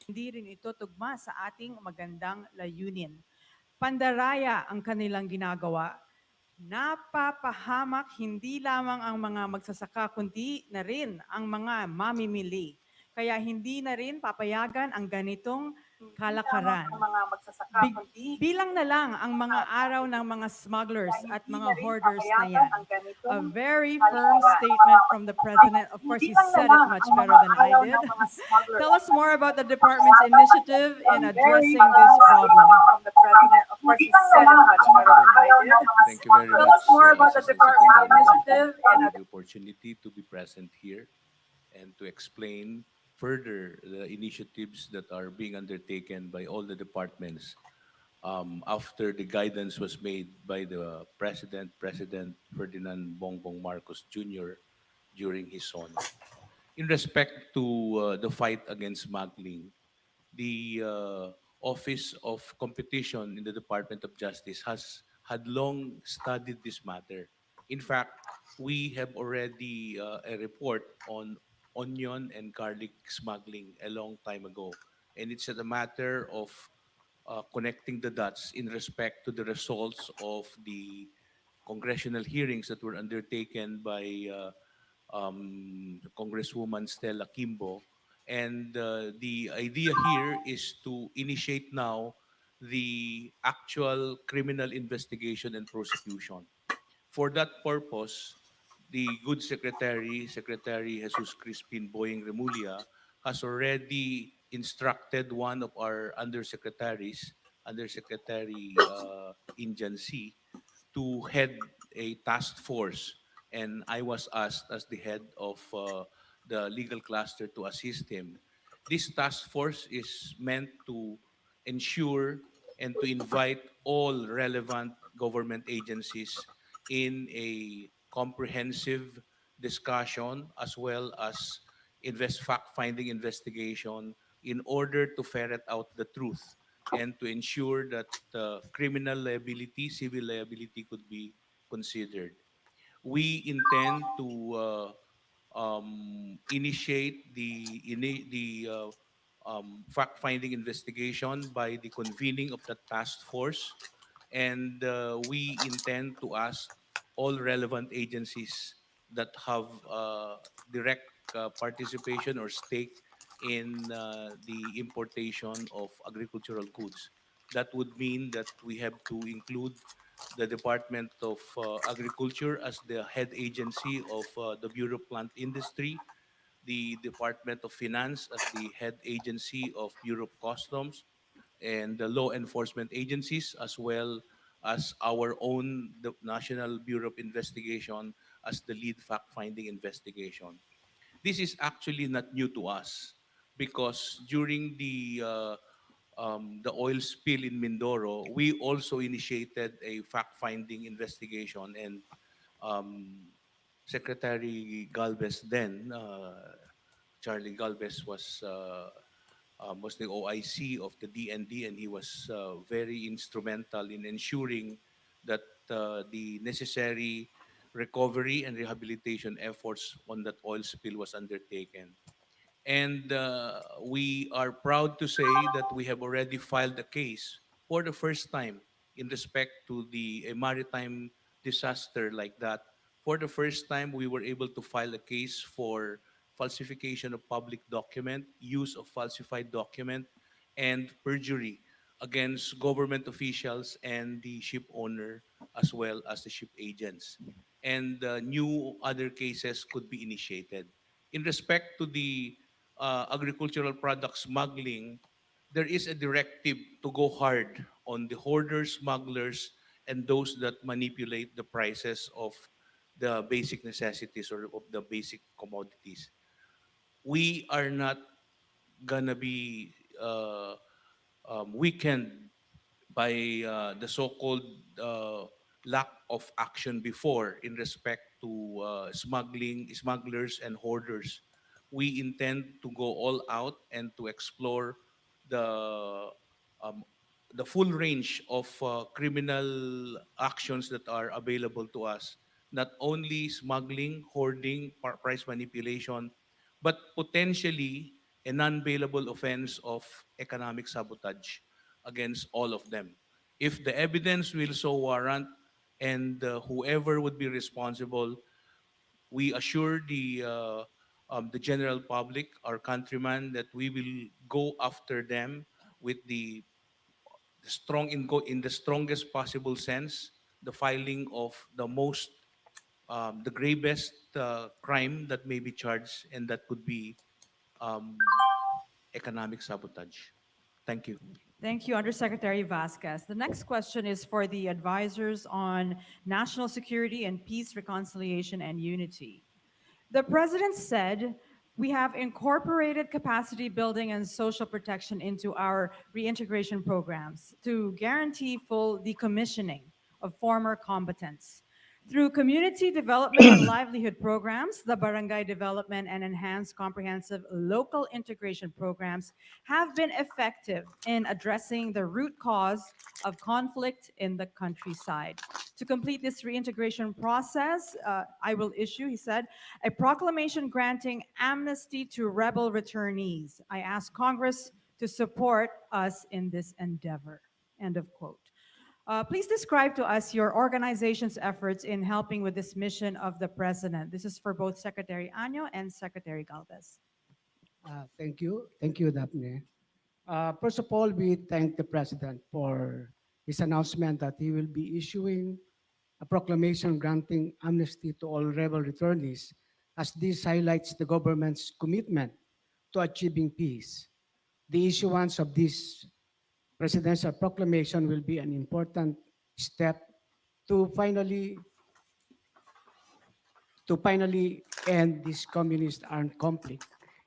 Hindi rin ito tugma sa ating magandang layunin. Pandaraya ang kanilang ginagawa. Napapahamak hindi lamang ang mga magsasaka kundi na rin ang mga mamimili. Kaya hindi na rin papayagan ang ganitong kalakaran. Bilang na lang ang mga araw ng mga smugglers at mga hoarders na yan. A very firm statement from the President. Of course, he said it much better than I did. Tell us more about the department's initiative in addressing this problem. Thank you very much, Assistant Secretary, for the opportunity to be present here and to explain further the initiatives that are being undertaken by all the departments after the guidance was made by the President Ferdinand Bongbong Marcos Jr. during his son. In respect to the fight against smuggling, the Office of Competition in the Department of Justice has had long studied this matter. In fact, we have already a report on onion and garlic smuggling a long time ago. And it's a matter of connecting the dots in respect to the results of the congressional hearings that were undertaken by Congresswoman Stella Kimbo. And the idea here is to initiate now the actual criminal investigation and prosecution. For that purpose, the good secretary, Secretary Jesus Crispin Boying Remulla, has already instructed one of our undersecretaries, Undersecretary Injan C, to head a task force, and I was asked as the head of the legal cluster to assist him. This task force is meant to ensure and to invite all relevant government agencies in a comprehensive discussion as well as fact-finding investigation in order to ferret out the truth and to ensure that criminal liability, civil liability could be considered. We intend to initiate the fact-finding investigation by the convening of the task force, and we intend to ask all relevant agencies that have direct participation or stake in the importation of agricultural goods. That would mean that we have to include the Department of Agriculture as the head agency of the Bureau of Plant Industry, the Department of Finance as the head agency of Bureau of Customs, and the law enforcement agencies, as well as our own the National Bureau of Investigation as the lead fact-finding investigation. This is actually not new to us because during the oil spill in Mindoro, we also initiated a fact-finding investigation, and um, Secretary Galvez then, Charlie Galvez was the OIC of the DND, and he was very instrumental in ensuring that the necessary recovery and rehabilitation efforts on that oil spill was undertaken. And we are proud to say that we have already filed a case for the first time in respect to a maritime disaster like that. For the first time, we were able to file a case for falsification of public document, use of falsified document, and perjury against government officials and the ship owner as well as the ship agents. And new other cases could be initiated. In respect to the agricultural product smuggling, there is a directive to go hard on the hoarders, smugglers, and those that manipulate the prices of the basic necessities or of the basic commodities. We are not gonna be weakened by the so-called lack of action before in respect to smugglers, and hoarders. We intend to go all out and to explore the um, the full range of criminal actions that are available to us. Not only smuggling, hoarding, price manipulation, but potentially a non-bailable offense of economic sabotage against all of them. If the evidence will so warrant, and whoever would be responsible, we assure the general public, our countrymen, that we will go after them with in the strongest possible sense, the filing of the gravest crime that may be charged, and that could be um, economic sabotage. Thank you. Thank you, Undersecretary Vasquez. The next question is for the advisors on national security and peace, reconciliation, and unity. The president said we have incorporated capacity building and social protection into our reintegration programs to guarantee full decommissioning of former combatants. Through community development and livelihood programs, the barangay development and enhanced comprehensive local integration programs have been effective in addressing the root cause of conflict in the countryside. To complete this reintegration process, I will issue, he said, a proclamation granting amnesty to rebel returnees. I ask Congress to support us in this endeavor. End of quote. Please describe to us your organization's efforts in helping with this mission of the president. This is for both Secretary Año and Secretary Galvez. Thank you. Thank you, Daphne. First of all, we thank the President for his announcement that he will be issuing a proclamation granting amnesty to all rebel returnees, as this highlights the government's commitment to achieving peace. The issuance of this presidential proclamation will be an important step to finally end this communist armed conflict.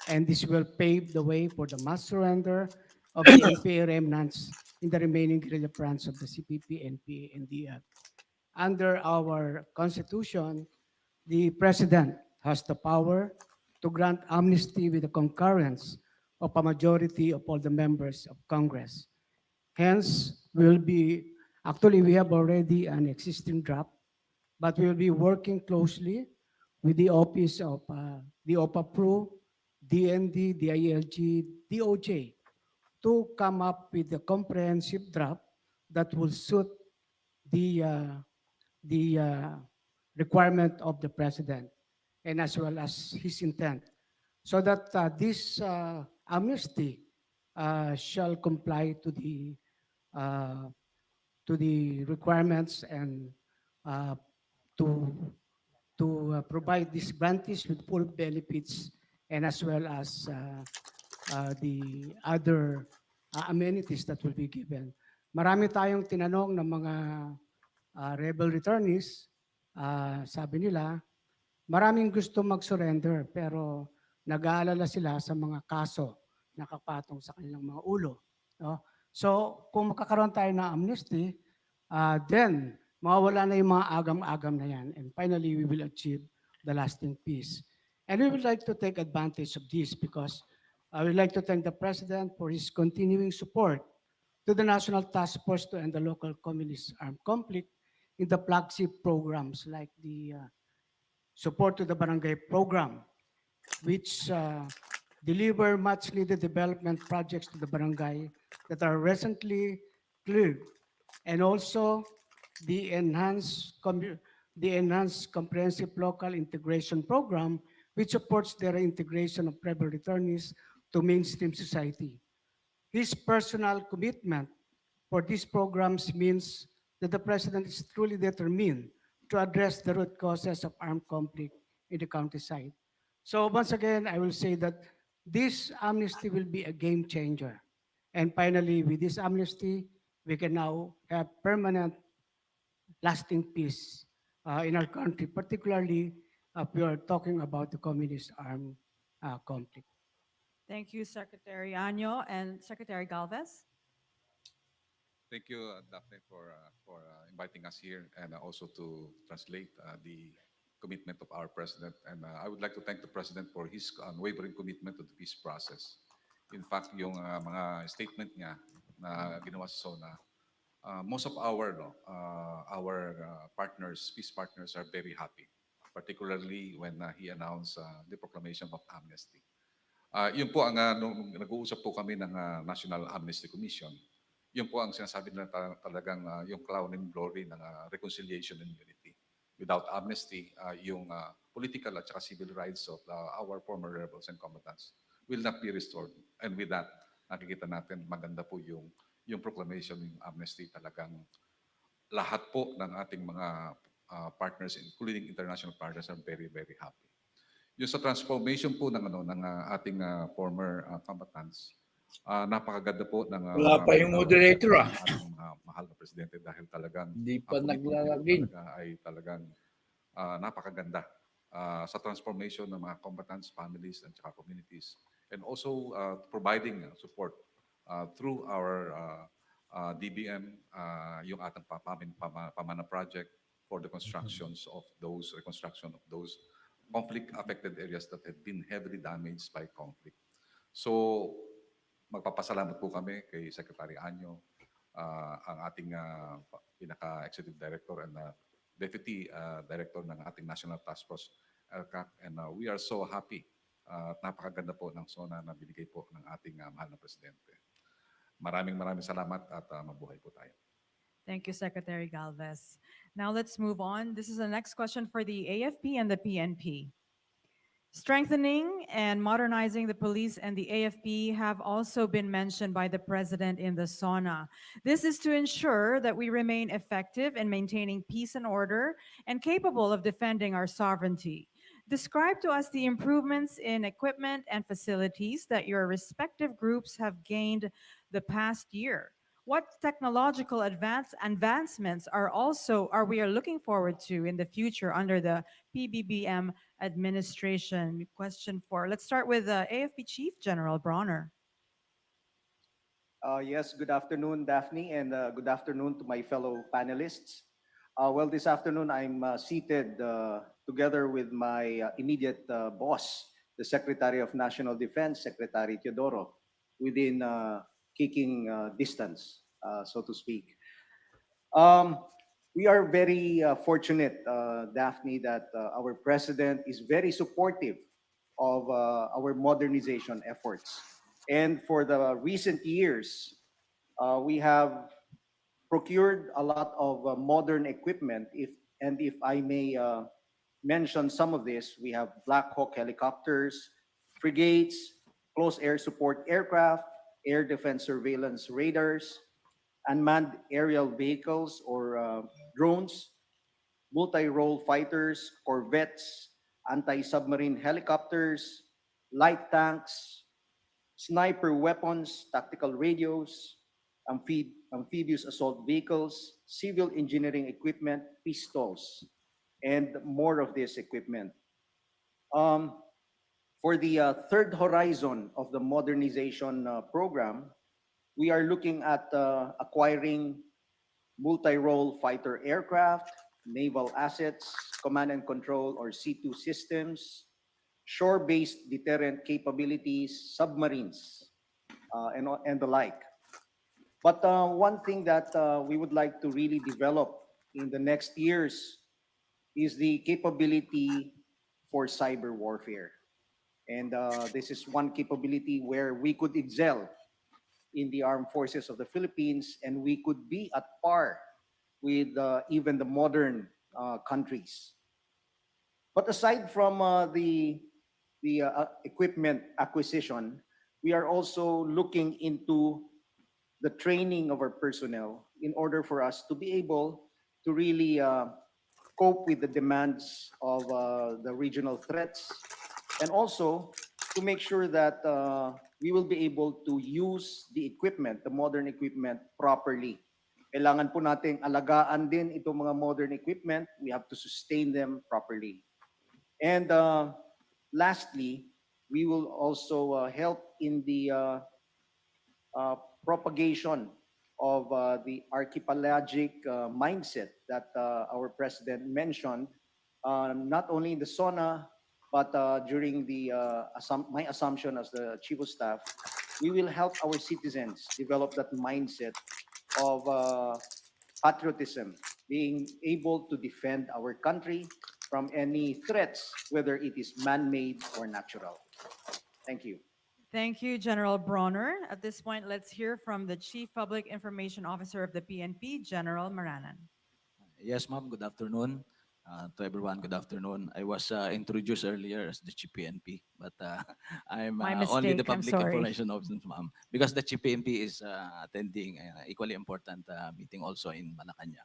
And this will pave the way for the mass surrender of the NPA remnants in the remaining guerrilla fronts of the CPP, NPA, and DF. Under our Constitution, the President has the power to grant amnesty with the concurrence of a majority of all the members of Congress. Hence, we have already an existing draft, but we will be working closely with the Office of the OPAPRO, DND, DILG, DOJ to come up with a comprehensive draft that will suit the requirement of the president and as well as his intent, so that this amnesty shall comply uh, to the requirements and uh, to provide these grantees with full benefits and as well as the other amenities that will be given. Marami tayong tinanong ng mga rebel returnees. Sabi nila, maraming gusto mag-surrender pero nag-aalala sila sa mga kaso na kapatong sa kanilang mga ulo. No? So kung makakaroon tayo ng amnesty, then mawawala na yung mga agam-agam na yan. And finally, we will achieve the lasting peace. And we would like to take advantage of this because I would like to thank the President for his continuing support to the National Task Force to End the Local Communist Armed Conflict in the flagship programs like the support to the Barangay Program, which deliver much needed development projects to the barangay that are recently cleared, and also the enhanced comprehensive local integration program, which supports the reintegration of rebel returnees to mainstream society. His personal commitment for these programs means that the President is truly determined to address the root causes of armed conflict in the countryside. So once again, I will say that this amnesty will be a game changer. And finally, with this amnesty, we can now have permanent, lasting peace in our country, particularly if we are talking about the communist armed conflict. Thank you, Secretary Año and Secretary Galvez. Thank you, Daphne, for inviting us here and also to translate the commitment of our president. And I would like to thank the president for his unwavering commitment to the peace process. In fact, yung mga statement niya na ginawa sa SONA, most of our partners, peace partners, are very happy, particularly when he announced the proclamation of amnesty. Yun po ang nung nag-uusap po kami ng National Amnesty Commission, yun po ang sinasabi nila talagang yung crown and glory ng reconciliation and unity. Without amnesty, yung political at saka civil rights of our former rebels and combatants will not be restored. And with that, nakikita natin maganda po yung proclamation, yung amnesty, talagang lahat po ng ating mga partners, including international partners, are very, very happy. Yung sa transformation po ng ating former combatants, napakaganda po ng Wala pa yung moderator, ng ating mahal na presidente dahil talagang Hindi pa ang commitment nila naglalagin. talaga ay talagang napakaganda sa transformation ng mga combatants, families, and saka communities. And also providing support through our DBM, yung ating pamana project for the construction of those conflict-affected areas that have been heavily damaged by conflict. So, magpapasalamat po kami kay Secretary Anyo, ang ating pinaka-executive director and deputy director ng ating National Task Force, LCAC, and we are so happy at napakaganda po ng SONA na binigay po ng ating mahal na presidente. Maraming salamat at mabuhay po tayo. Thank you, Secretary Galvez. Now let's move on. This is the next question for the AFP and the PNP. Strengthening and modernizing the police and the AFP have also been mentioned by the President in the SONA. This is to ensure that we remain effective in maintaining peace and order and capable of defending our sovereignty. Describe to us the improvements in equipment and facilities that your respective groups have gained the past year. What technological advancements are we looking forward to in the future under the Pbbm administration? Question 4. Let's start with AFP Chief General Bronner. Yes, good afternoon, Daphne, and good afternoon to my fellow panelists. Well, this afternoon I'm seated together with my immediate boss, the Secretary of National Defense, Secretary Teodoro, within kicking distance, so to speak. We are very fortunate, Daphne, that our president is very supportive of our modernization efforts. And for the recent years, we have procured a lot of modern equipment. If I may mention some of this, we have Black Hawk helicopters, frigates, close air support aircraft, air defense surveillance radars, unmanned aerial vehicles or drones, multi-role fighters, corvettes, anti-submarine helicopters, light tanks, sniper weapons, tactical radios, amphibious assault vehicles, civil engineering equipment, pistols, and more of this equipment. For the third horizon of the modernization program, we are looking at acquiring multi-role fighter aircraft, naval assets, command and control or C2 systems, shore-based deterrent capabilities, submarines, and the like. But one thing that we would like to really develop in the next years is the capability for cyber warfare. And this is one capability where we could excel in the armed forces of the Philippines, and we could be at par with even the modern countries. But aside from the equipment acquisition, we are also looking into the training of our personnel in order for us to be able to really cope with the demands of the regional threats, and also to make sure that we will be able to use the equipment, the modern equipment, properly. Kailangan po nating alagaan din itong mga modern equipment. We have to sustain them properly. And lastly, we will also help in the propagation of the archipelagic mindset that our president mentioned, not only in the SONA, but during the my assumption as the Chief of Staff, we will help our citizens develop that mindset of patriotism, being able to defend our country from any threats, whether it is man-made or natural. Thank you. Thank you, General Bronner. At this point, let's hear from the Chief Public Information Officer of the PNP, General Maranan. Yes, ma'am. Good afternoon. To everyone, good afternoon. I was introduced earlier as the Chief PNP, but I'm My only the mistake, I'm Public sorry. Information Officer, ma'am, because the Chief PNP is attending equally important meeting also in Malacanang.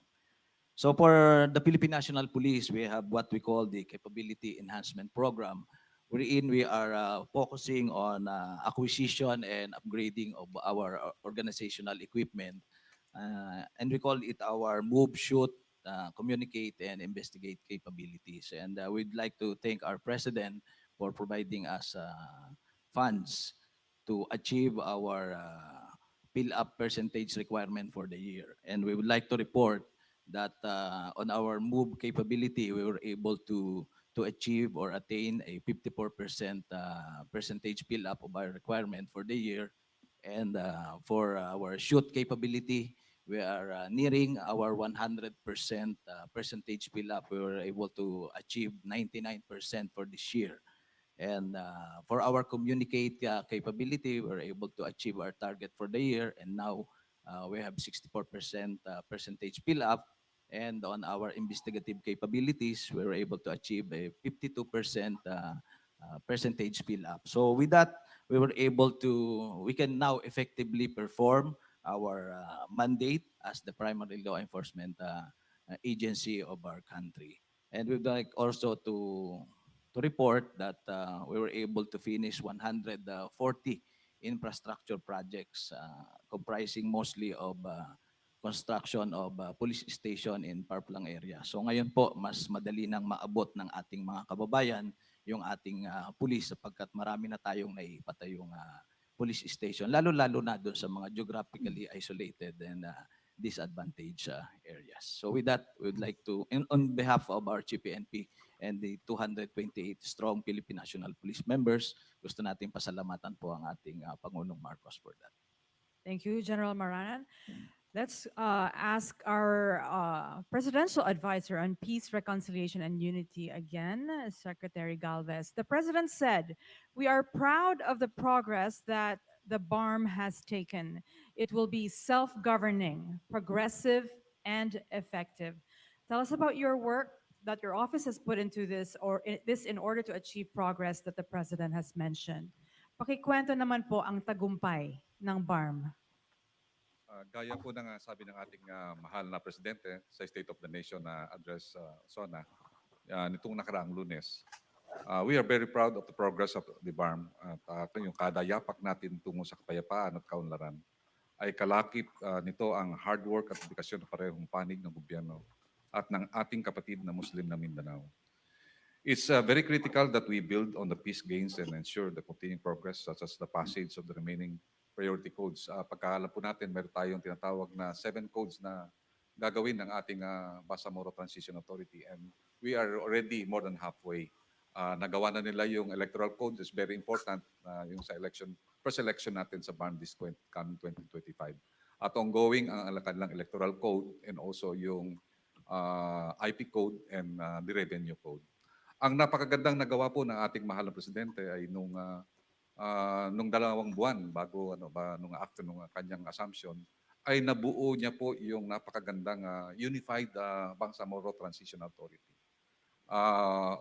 So for the Philippine National Police, we have what we call the Capability Enhancement Program, wherein we are focusing on acquisition and upgrading of our organizational equipment. And we call it our move, shoot, communicate, and investigate capabilities. And we'd like to thank our president for providing us funds to achieve our fill-up percentage requirement for the year. And we would like to report that on our move capability, we were able to achieve or attain a 54% percentage fill up of our requirement for the year. And for our shoot capability, we are nearing our 100% percentage fill up. We were able to achieve 99% for this year. And for our communicate capability, we're able to achieve our target for the year. And now we have 64% percentage fill up. And on our investigative capabilities, we were able to achieve a 52% percentage fill up. So with that, we can now effectively perform our mandate as the primary law enforcement agency of our country. And we'd like also to report that we were able to finish 140 infrastructure projects comprising mostly of construction of police station in Parplang area. So ngayon po, mas madali nang maabot ng ating mga kababayan yung ating police sapagkat marami na tayong naipatayong police station, lalo-lalo na doon sa mga geographically isolated and disadvantaged areas. So with that, we would like to, on behalf of our GPNP and the 228 strong Philippine National Police members, gusto nating pasalamatan po ang ating Pangulong Marcos for that. Thank you, General Maranan. Let's ask our presidential advisor on peace, reconciliation, and unity again, Secretary Galvez. The president said, "We are proud of the progress that the BARM has taken. It will be self-governing, progressive, and effective." Tell us about your work that your office has put into this in order to achieve progress that the president has mentioned. Pakikwento naman po ang tagumpay ng BARM. Gaya po ng sabi ng ating mahal na presidente sa State of the Nation na address SONA nitong nakaraang Lunes. We are very proud of the progress of the BARM at yung kada yapak natin tungo sa kapayapaan at kaunlaran ay kalakip nito ang hard work at dedikasyon ng parehong panig ng gobyerno at ng ating kapatid na Muslim na Mindanao. It's very critical that we build on the peace gains and ensure the continuing progress such as the passage of the remaining priority codes. Pagkaalam po natin, meron tayong tinatawag na 7 codes na gagawin ng ating Bangsamoro Transition Authority and we are already more than halfway. Nagawa na nila yung electoral code, is very important yung sa election, first election natin sa BARM this coming 2025. At ongoing ang kanilang electoral code and also yung IP code and the revenue code. Ang napakagandang nagawa po ng ating mahal na presidente ay nung 2 buwan bago nung after nung kanyang assumption ay nabuo niya po yung napakagandang unified Bangsamoro Transition Authority.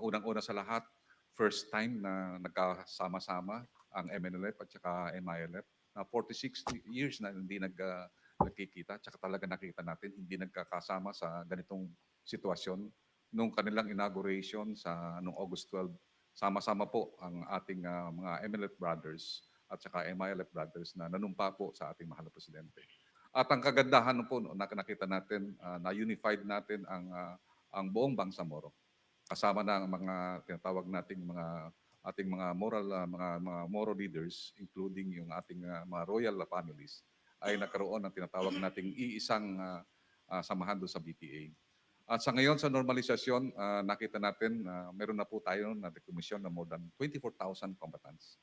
Unang-una sa lahat, first time na nagkasama-sama ang MNLF at saka MILF na 46 years na hindi nagkikita, tsaka talaga nakita natin hindi nagkakasama sa ganitong sitwasyon nung kanilang inauguration sa nung August 12. Sama-sama po ang ating mga MLF brothers at saka MILF brothers na nanumpa po sa ating mahal na presidente. At ang kagandahan po na nakita natin na unified natin ang buong Bangsamoro. Kasama na ang mga tinatawag nating ating mga moral leaders including yung ating mga royal families ay nagkaroon ng tinatawag nating iisang samahan doon sa BTA. At sa ngayon sa normalisasyon, nakita natin meron na po tayo na decommission na more than 24,000 combatants.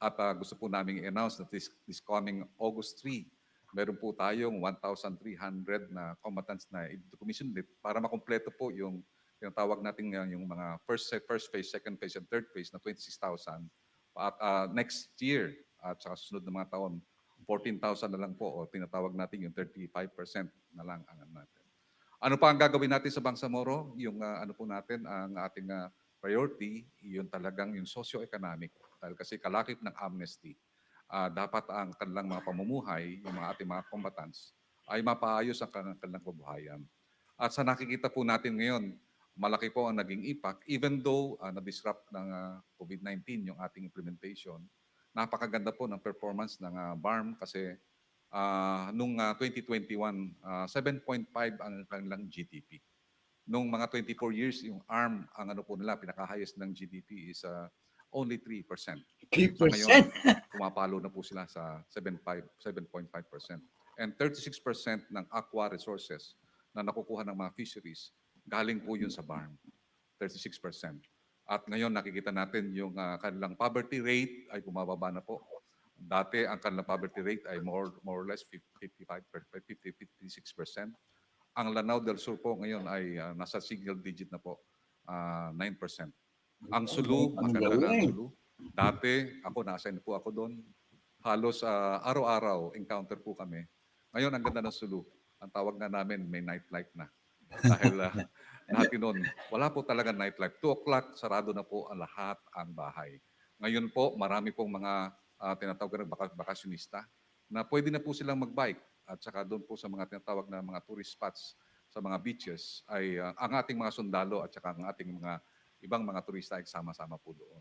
At gusto po namin i-announce that this coming August 3, meron po tayong 1,300 na combatants na i-decommission para makumpleto po yung tinatawag natin yung mga first phase, second phase, and third phase na 26,000. At next year, at sa susunod na mga taon, 14,000 na lang po o tinatawag natin yung 35% na lang ang ano natin. Ano pa ang gagawin natin sa Bangsamoro? Yung ano po natin, ang ating priority, yun talagang yung socio-economic. Dahil kasi kalakip ng amnesty, dapat ang kanilang mga pamumuhay, yung mga ating mga combatants, ay mapaayos ang kanilang kabuhayan. At sa nakikita po natin ngayon, malaki po ang naging impact, even though na-disrupt ng COVID-19 yung ating implementation. Napakaganda po ng performance ng BARM kasi nung 2021, 7.5 ang kanilang GDP. Nung mga 24 years, yung ARM, ang ano po nila, pinaka-highest ng GDP is only 3%. Sa ngayon, pumapalo na po sila sa 7.5%. And 36% ng aqua resources na nakukuha ng mga fisheries, galing po yun sa BARM. 36%. At ngayon nakikita natin yung kanilang poverty rate ay bumababa na po. Dati ang kanilang poverty rate ay more or less 56%. Ang Lanao del Sur po ngayon ay nasa single digit na po, 9%. Ang Sulu, maganda na ang Sulu. Dati ako na-assign po ako doon. Halos araw-araw encounter po kami. Ngayon ang ganda ng Sulu. Ang tawag na namin may nightlife na. Dahil dati noon, wala po talaga nightlife. 2 o'clock, sarado na po ang lahat ang bahay. Ngayon po, marami pong mga tinatawag na bakasyonista na pwede na po silang mag-bike at saka doon po sa mga tinatawag na mga tourist spots sa mga beaches ay ang ating mga sundalo at saka ang ating mga ibang mga turista ay sama-sama po doon.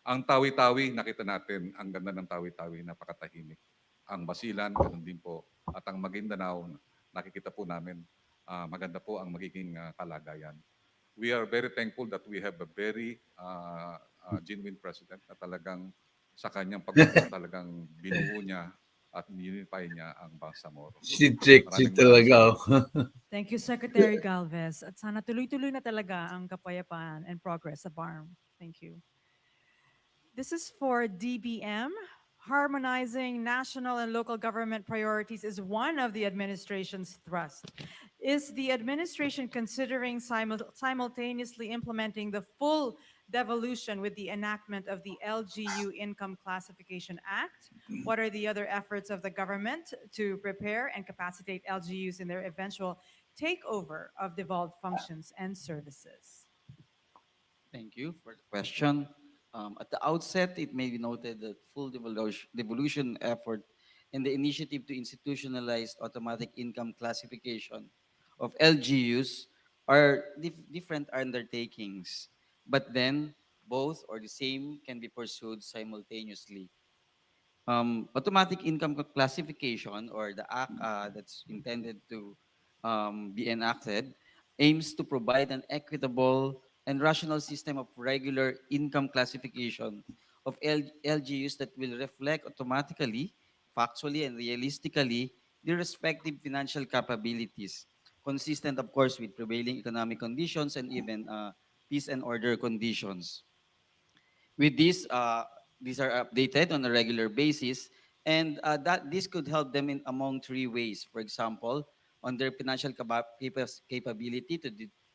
Ang Tawi-Tawi, nakita natin ang ganda ng Tawi-Tawi, napakatahimik. Ang Basilan, ganoon din po. At ang Maguindanao, nakikita po namin maganda po ang magiging kalagayan. We are very thankful that we have a very genuine president na talagang sa kanyang paggusto talagang binuo niya at unify niya ang Bangsamoro. Si Trixie talaga. Thank you, Secretary Galvez. At sana tuloy-tuloy na talaga ang kapayapaan and progress sa BARM. Thank you. This is for DBM. Harmonizing national and local government priorities is one of the administration's thrust. Is the administration considering simultaneously implementing the full devolution with the enactment of the LGU Income Classification Act? What are the other efforts of the government to prepare and capacitate LGUs in their eventual takeover of devolved functions and services? Thank you for the question. At the outset, it may be noted that full devolution effort and the initiative to institutionalize automatic income classification of LGUs are different undertakings, but then both or the same can be pursued simultaneously. Automatic income classification, or the act that's intended to be enacted, aims to provide an equitable and rational system of regular income classification of LGUs that will reflect automatically, factually, and realistically their respective financial capabilities, consistent, of course, with prevailing economic conditions and even peace and order conditions. With this, these are updated on a regular basis, and that this could help them in among 3 ways. For example, on their financial capability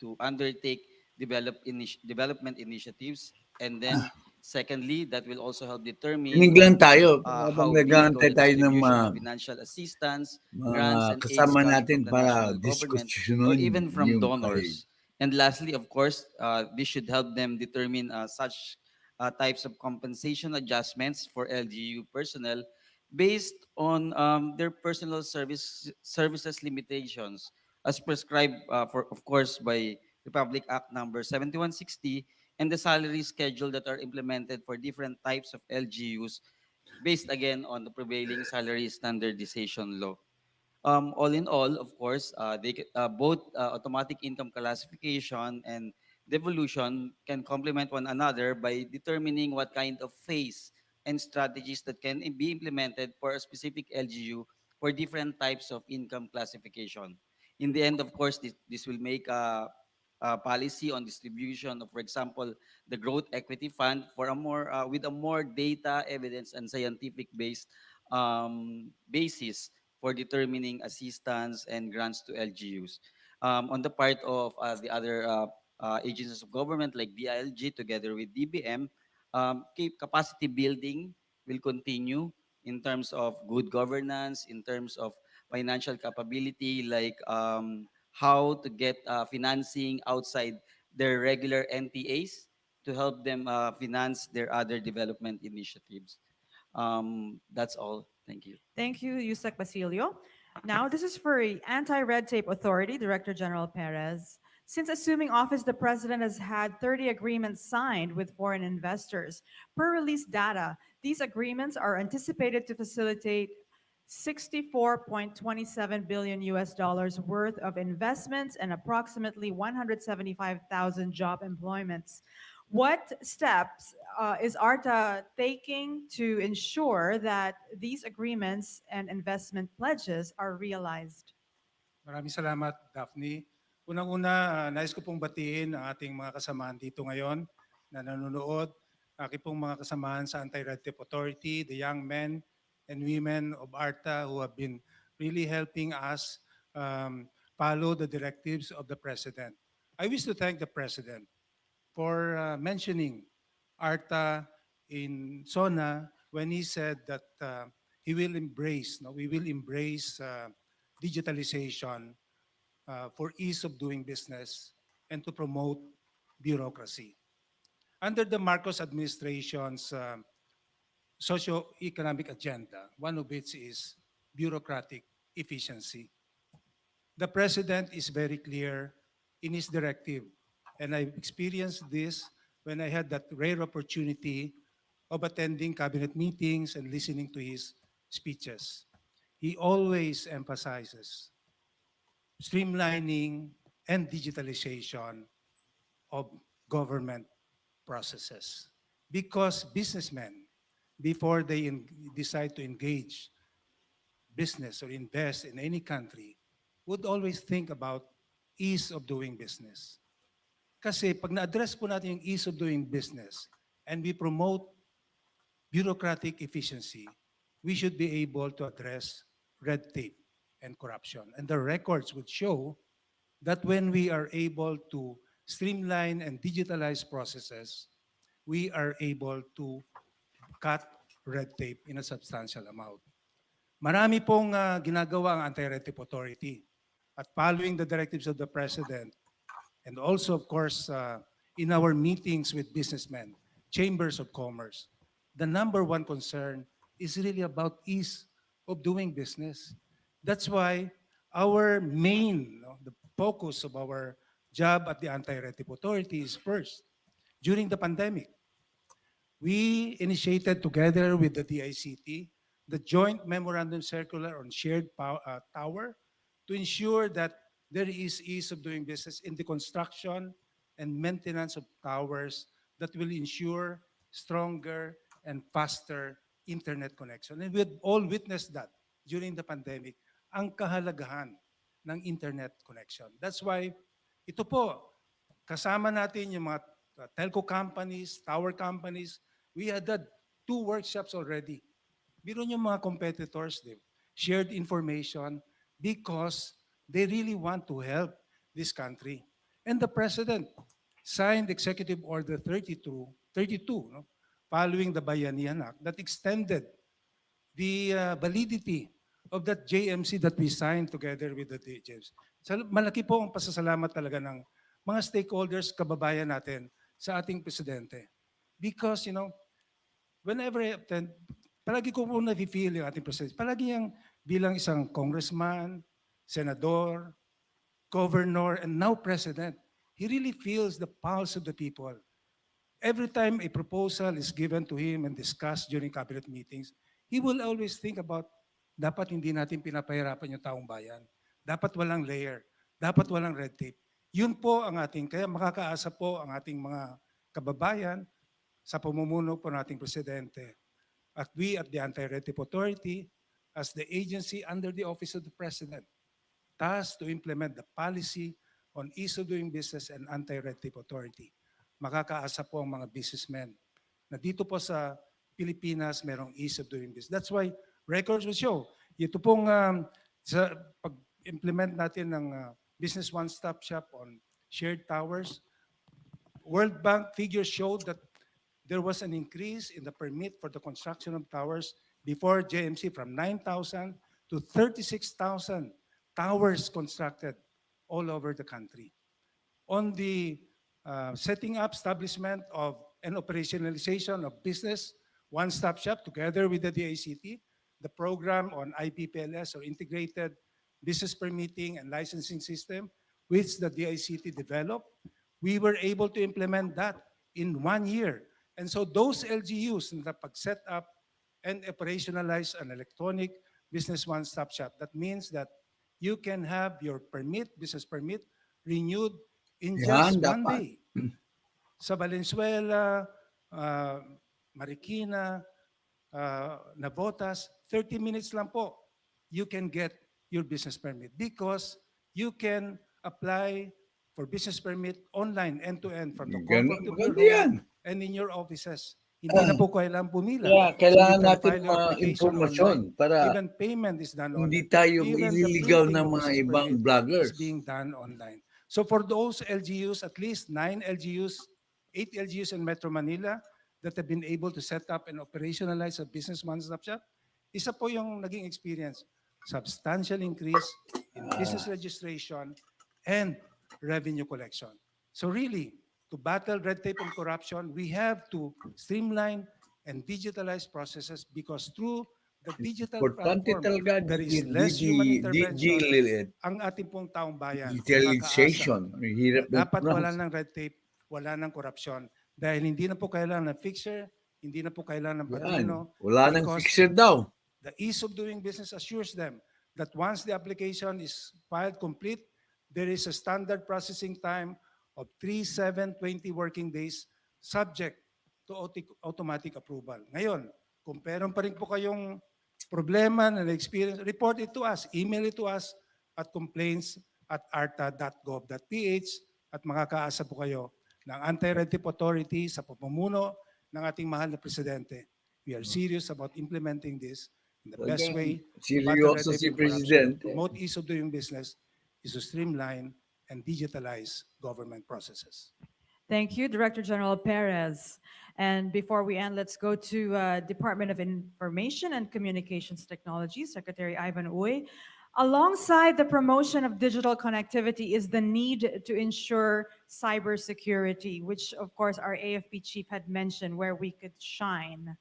to undertake development initiatives, and then secondly, that will also help determine Kinig lang tayo how habang big nag-aantay the tayo ng distribution of financial assistance, grants, and aids kasama coming natin from the para national government or diskusyonin even from yung donors. And lastly, of course, this should help them determine such types of compensation adjustments for LGU personnel based on their personal services limitations, as prescribed, for of course, by Republic Act number 7160, and the salary schedule that are implemented for different types of LGUs based again on the prevailing salary standardization law. All in all, of course, both automatic income classification and devolution can complement one another by determining what kind of phase and strategies that can be implemented for a specific LGU for different types of income classification. In the end, of course, this will make a policy on distribution of, for example, the growth equity fund for a more with a more data, evidence, and scientific based basis for determining assistance and grants to LGUs. On the part of the other agencies of government like DILG together with DBM, capacity building will continue in terms of good governance, in terms of financial capability, like how to get financing outside their regular NPAs to help them finance their other development initiatives. That's all. Thank you. Thank you, Yusek Basilio. Now, this is for Anti-Red Tape Authority, Director General Perez. Since assuming office, the president has had 30 agreements signed with foreign investors. Per release data, these agreements are anticipated to facilitate 64.27 billion US dollars worth of investments and approximately 175,000 job employments. What steps is ARTA taking to ensure that these agreements and investment pledges are realized? Maraming salamat, Daphne. Unang-una, nais ko pong batiin ang ating mga kasamahan dito ngayon na nanonood. Aking pong mga kasamahan sa Anti-Red Tape Authority, the young men and women of ARTA who have been really helping us follow the directives of the President. I wish to thank the President for mentioning ARTA in SONA when he said that he will embrace, we will embrace digitalization for ease of doing business and to promote bureaucracy. Under the Marcos administration's socio-economic agenda, one of which is bureaucratic efficiency. The President is very clear in his directive, and I've experienced this when I had that rare opportunity of attending cabinet meetings and listening to his speeches. He always emphasizes streamlining and digitalization of government processes. Because businessmen, before they decide to engage business or invest in any country, would always think about ease of doing business. Kasi pag na-address po natin yung ease of doing business and we promote bureaucratic efficiency, we should be able to address red tape and corruption. And the records would show that when we are able to streamline and digitalize processes, we are able to cut red tape in a substantial amount. Marami pong ginagawa ang Anti-Red Tape Authority. At following the directives of the President, and also, of course, in our meetings with businessmen, chambers of commerce, the number one concern is really about ease of doing business. That's why our main, the focus of our job at the Anti-Red Tape Authority is first, during the pandemic, we initiated together with the DICT the joint memorandum circular on shared tower to ensure that there is ease of doing business in the construction and maintenance of towers that will ensure stronger and faster internet connection. And we've all witnessed that during the pandemic, ang kahalagahan ng internet connection. That's why ito po, kasama natin yung mga telco companies, tower companies. We had 2 workshops already. Biro yung mga competitors, they've shared information because they really want to help this country. And the President signed Executive Order 32, following the Bayanihan Act that extended the validity of that JMC that we signed together with the DJs. So, malaki po ang pasasalamat talaga ng mga stakeholders, kababayan natin sa ating Presidente. Because, whenever I attend, palagi ko po na-feel yung ating Presidente. Palagi yung bilang isang congressman, senador, governor, and now President, he really feels the pulse of the people. Every time a proposal is given to him and discussed during cabinet meetings, he will always think about, dapat hindi natin pinapahirapan yung taong bayan. Dapat walang layer. Dapat walang red tape. Yun po ang ating, kaya makakaasa po ang ating mga kababayan sa pamumuno po ng ating Presidente. At we at the Anti-Red Tape Authority, as the agency under the Office of the President, tasked to implement the policy on ease of doing business and Anti-Red Tape Authority. Makakaasa po ang mga businessmen na dito po sa Pilipinas merong ease of doing business. That's why records will show. Ito pong sa pag-implement natin ng Business One-Stop Shop on shared towers, World Bank figures showed that there was an increase in the permit for the construction of towers Before JMC, from 9,000 to 36,000 towers constructed all over the country. On the setting up, establishment of and operationalization of business one-stop shop together with the DICT, the program on IPPLS or Integrated Business Permitting and Licensing System, which the DICT developed, we were able to implement that in 1 year. And so those LGUs na pag-set up and operationalize an electronic business one-stop shop, that means that you can have your permit, business permit, renewed in just Yan, one dapat. day. Sa Valenzuela, Marikina, Navotas, 30 minutes lang po, you can get your business permit because you can apply for business permit online, end-to-end, from the comfort of your Maganda home yan. and in your offices. Hindi na po kailangan pumila. Kaya So kailangan you can natin file your application ma-impormasyon online. para Even payment is done hindi online. tayo Even the ililigaw printing ng of mga business ibang permit vloggers. is being done online. So for those LGUs, at least 9 LGUs, 8 LGUs in Metro Manila that have been able to set up and operationalize a business one-stop shop, isa po yung naging experience. Substantial increase in business registration and revenue collection. So really, to battle red tape and corruption, we have to streamline and digitalize processes because through the digital Importante platform, talaga there is less human intervention. DG Ang ating pong taong bayan makakaasa digitalization. Ang hirap na dapat wala i-pronounce. ng red tape, wala ng korupsyon. Dahil hindi na po kailangan ng fixer, hindi na po kailangan ng Yan. padrino. Wala nang because fixer daw. the ease of doing business assures them that once the application is filed complete, there is a standard processing time of 3, 7, 20 working days subject to automatic approval. Ngayon, kung meron pa rin po kayong problema na experience, report it to us, email it to us at complaints@arta.gov.ph at makakaasa po kayo ng Anti-Red Tape Authority sa pamumuno ng ating mahal na Presidente. We are serious about implementing this. And the best way to battle red Seryoso tape si and corruption, Presidente. promote ease of doing business, is to streamline and digitalize government processes. Thank you, Director General Perez. And before we end, let's go to Department of Information and Communications Technology, Secretary Ivan Uy. Alongside the promotion of digital connectivity is the need to ensure cybersecurity, which of course our AFP chief had mentioned where we could shine.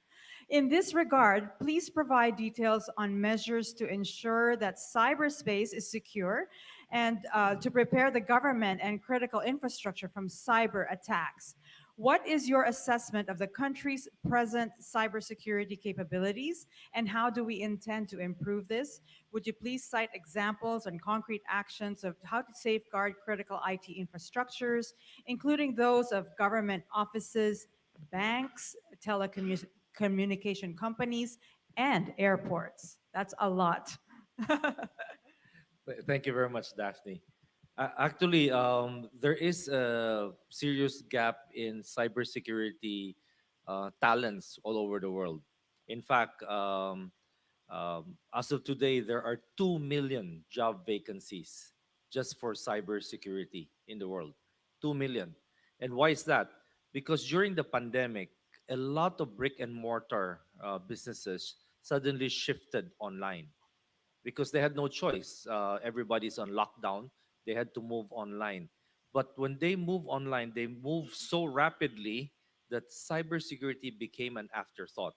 In this regard, please provide details on measures to ensure that cyberspace is secure and to prepare the government and critical infrastructure from cyber attacks. What is your assessment of the country's present cybersecurity capabilities, and how do we intend to improve this? Would you please cite examples and concrete actions of how to safeguard critical IT infrastructures, including those of government offices, banks, telecommunication companies, and airports? That's a lot. Thank you very much, Daphne. Actually, there is a serious gap in cybersecurity talents all over the world. In fact, as of today, there are 2 million job vacancies just for cybersecurity in the world. 2 million. And why is that? Because during the pandemic, a lot of brick and mortar businesses suddenly shifted online because they had no choice. Everybody's on lockdown. They had to move online. But when they move online, they move so rapidly that cybersecurity became an afterthought.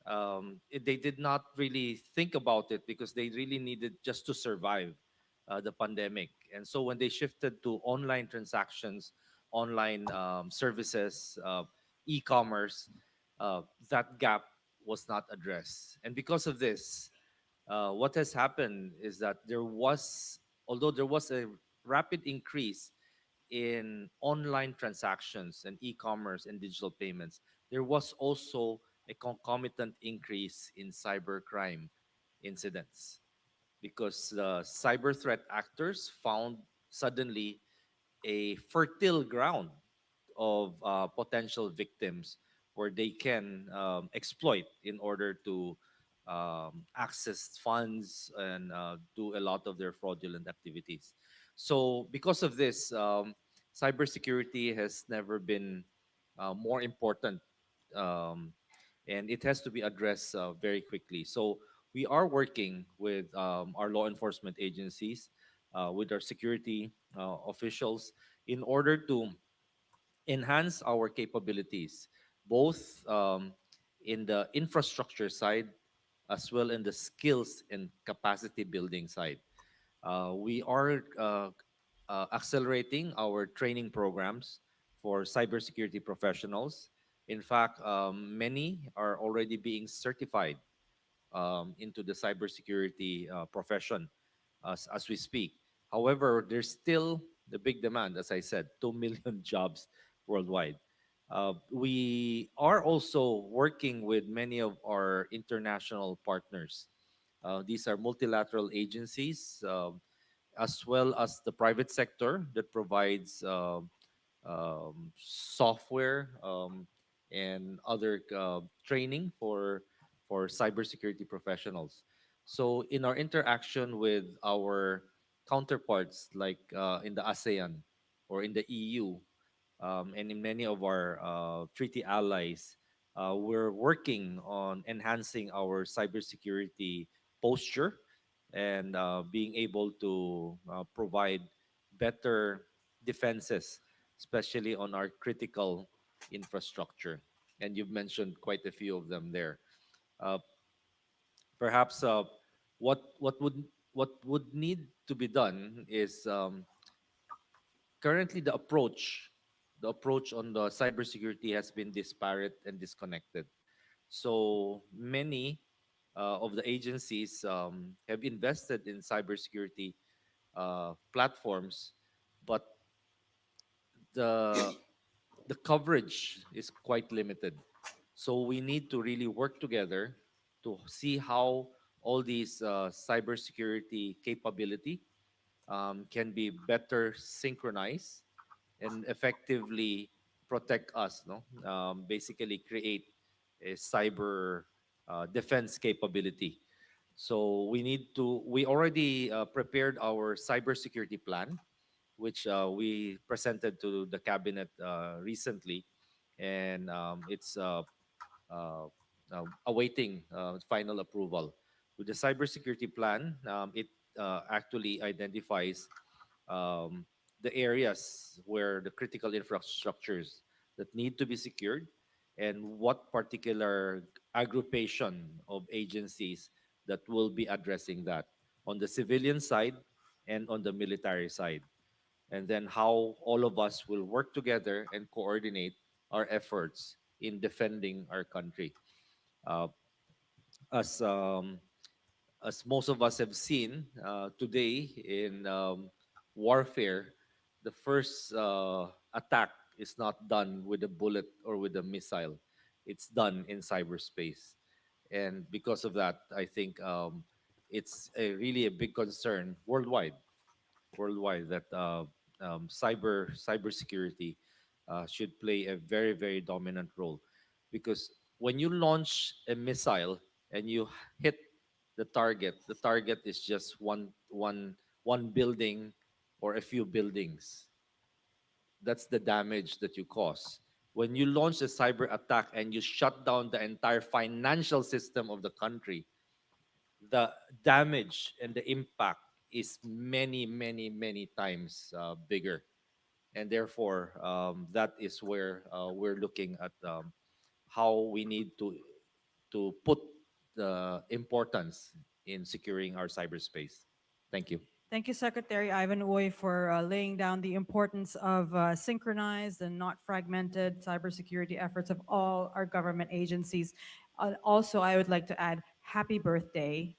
They did not really think about it because they really needed just to survive the pandemic. And so when they shifted to online transactions, online services, e-commerce, that gap was not addressed. And because of this, what has happened is that although there was a rapid increase in online transactions and e-commerce and digital payments, there was also a concomitant increase in cybercrime incidents because the cyber threat actors found suddenly a fertile ground of potential victims where they can exploit in order to access funds and do a lot of their fraudulent activities. So, because of this, cybersecurity has never been more important um, and it has to be addressed very quickly. So we are working with our law enforcement agencies, with our security officials, in order to enhance our capabilities, both in the infrastructure side as well in the skills and capacity building side. We are accelerating our training programs for cybersecurity professionals. In fact, many are already being certified into the cybersecurity profession as we speak. However, there's still the big demand, as I said, 2 million jobs worldwide. We are also working with many of our international partners. These are multilateral agencies, as well as the private sector that provides software and other training for cybersecurity professionals. So in our interaction with our counterparts, like in the ASEAN or in the EU, and in many of our treaty allies, we're working on enhancing our cybersecurity posture and being able to provide better defenses, especially on our critical infrastructure. And you've mentioned quite a few of them there. Uh, Perhaps what would need to be done is, currently the approach on the cybersecurity has been disparate and disconnected. So many of the agencies have invested in cybersecurity platforms, but the the coverage is quite limited. So we need to really work together to see how all these cybersecurity capability can be better synchronized and effectively protect us. No, basically create a cyber defense capability. So we already prepared our cybersecurity plan, which we presented to the cabinet recently, and it's uh, awaiting final approval. With the cybersecurity plan, it actually identifies um, the areas where the critical infrastructures that need to be secured, and what particular aggregation of agencies that will be addressing that on the civilian side and on the military side, and then how all of us will work together and coordinate our efforts in defending our country. Uh, as as most of us have seen today in warfare, the first attack is not done with a bullet or with a missile. It's done in cyberspace, and because of that, I think it's really a big concern worldwide that cybersecurity should play a very, very dominant role, because when you launch a missile and you hit the target is just one building or a few buildings. That's the damage that you cause. When you launch a cyber attack and you shut down the entire financial system of the country, the damage and the impact is many, many, many times bigger. And therefore, that is where we're looking at how we need to put the importance in securing our cyberspace. Thank you. Thank you, Secretary Ivan Uy, for laying down the importance of synchronized and not fragmented cybersecurity efforts of all our government agencies. Also, I would like to add, happy birthday.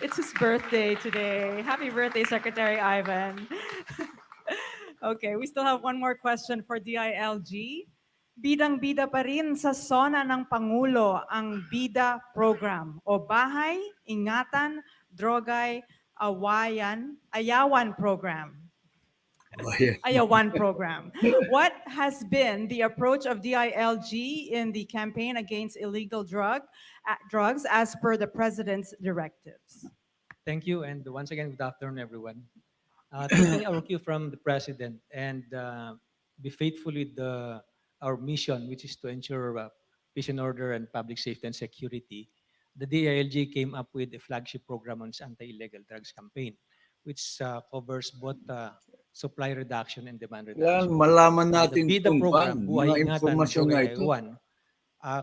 It's his birthday today. Happy birthday, Secretary Ivan. Okay, we still have one more question for DILG. Bidang-bida pa rin sa SONA ng Pangulo ang BIDA program o Bahay, Ingatan, Drogay, Ayawan program. Oh, yeah. Ayawan program. What has been the approach of DILG in the campaign against illegal drugs as per the President's directives? Thank you, and once again, good afternoon, everyone. Taking our cue from the President and be faithful with our mission, which is to ensure peace and order and public safety and security, the DILG came up with a flagship program on its anti-illegal drugs campaign, which covers both supply reduction and demand Kailangan reduction. malaman The natin BIDA kung program, mga Buhay Ingatan, impormasyon na Drogay ito. One,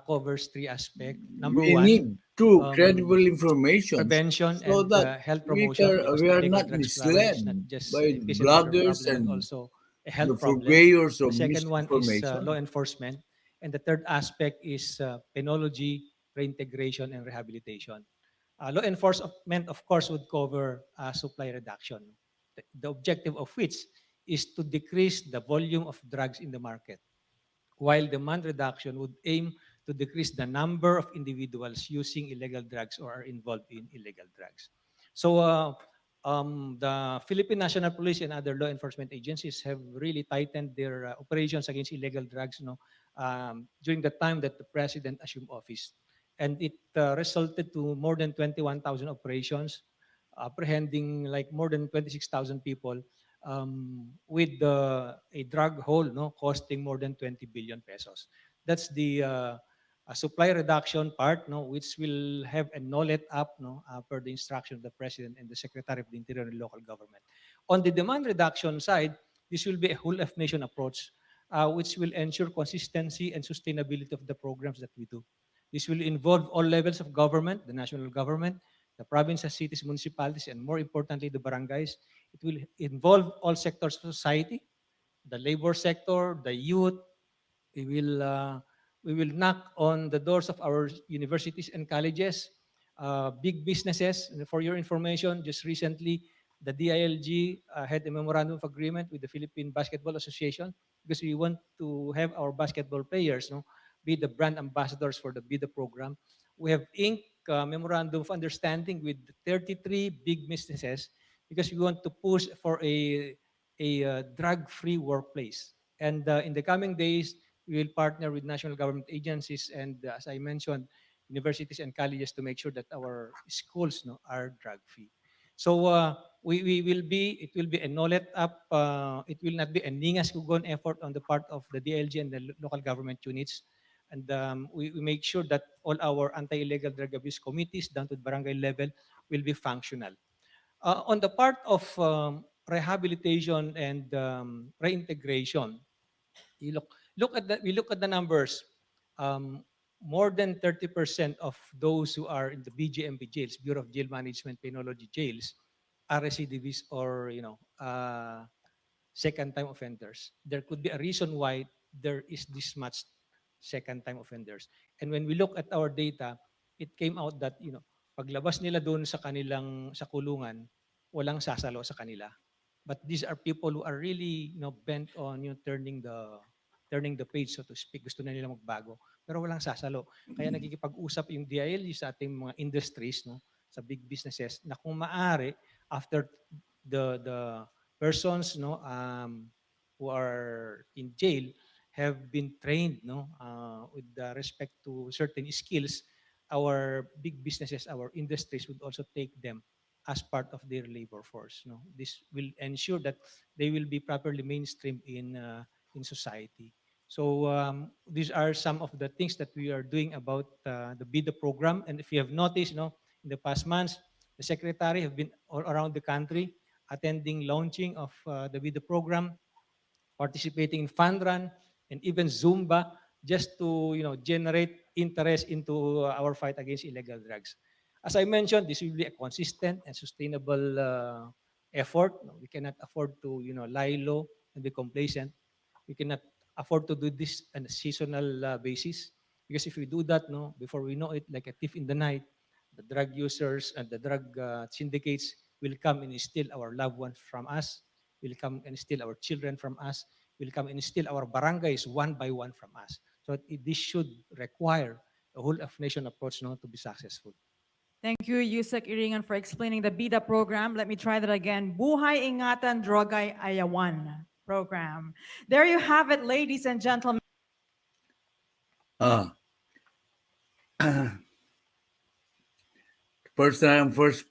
covers 3 aspects. Number We 1, need true, um, credible information prevention so and that health we promotion, because we the are illegal not drugs problem misled is not just by a peace and order bloggers problem, but and also a the health problem. purveyors The of second one is misinformation. law enforcement. And the third aspect is penology, reintegration, and rehabilitation. Law enforcement, of course, would cover supply reduction. The objective of which is to decrease the volume of drugs in the market, while demand reduction would aim to decrease the number of individuals using illegal drugs or are involved in illegal drugs. So the Philippine National Police and other law enforcement agencies have really tightened their operations against illegal drugs, during the time that the president assumed office. And it resulted to more than 21,000 operations, apprehending like more than 26,000 people, with a drug haul, costing more than 20 billion pesos. That's the supply reduction part, which will have a no let up, per the instruction of the president and the secretary of the interior and local government. On the demand reduction side, this will be a whole of nation approach, which will ensure consistency and sustainability of the programs that we do. This will involve all levels of government, the national government, the provinces, cities, municipalities, and more importantly, the barangays. It will involve all sectors of society, the labor sector, the youth. We will knock on the doors of our universities and colleges, big businesses. And for your information, just recently, the DILG had a memorandum of agreement with the Philippine Basketball Association, because we want to have our basketball players, be the brand ambassadors for the BIDA program. We have inked memorandum of understanding with 33 big businesses, because we want to push for a drug-free workplace. And in the coming days, we will partner with national government agencies and, as I mentioned, universities and colleges to make sure that our schools, are drug-free. So it will be a no let up, it will not be a ningas kugon effort on the part of the DLG and the local government units. And we make sure that all our anti-illegal drug abuse committees down to the barangay level will be functional. On the part of rehabilitation and reintegration, we look at the numbers. More than 30% of those who are in the BJMP jails, Bureau of Jail Management, Penology jails, are recidivists or second-time offenders. There could be a reason why there is this much second-time offenders. And when we look at our data, it came out that paglabas nila doon sa kulungan, walang sasalo sa kanila. But these are people who are really bent on turning the page, so to speak. Gusto na nila magbago, pero walang sasalo. Kaya nakikipag-usap yung DILG sa ating mga industries, sa big businesses, na kung maaari, after the persons who are in jail have been trained with respect to certain skills, our big businesses, our industries would also take them as part of their labor force. This will ensure that they will be properly mainstreamed in society. So these are some of the things that we are doing about the BIDA program. And if you have noticed, in the past months, the secretary have been all around the country attending launching of the BIDA program, participating in fun run and even Zumba, just to generate interest into our fight against illegal drugs. As I mentioned, this will be a consistent and sustainable effort. We cannot afford to lie low and be complacent. We cannot afford to do this on a seasonal basis, because if we do that, before we know it, like a thief in the night, the drug users and the drug syndicates will come and steal our loved ones from us, will come and steal our children from us, will come and steal our barangays one by one from us. So this should require a whole of nation approach to be successful. Thank you, Yusek Iringan, for explaining the BIDA program. Let me try that again. Buhay Ingatan Drogay Ayawan program. There you have it, ladies and gentlemen. First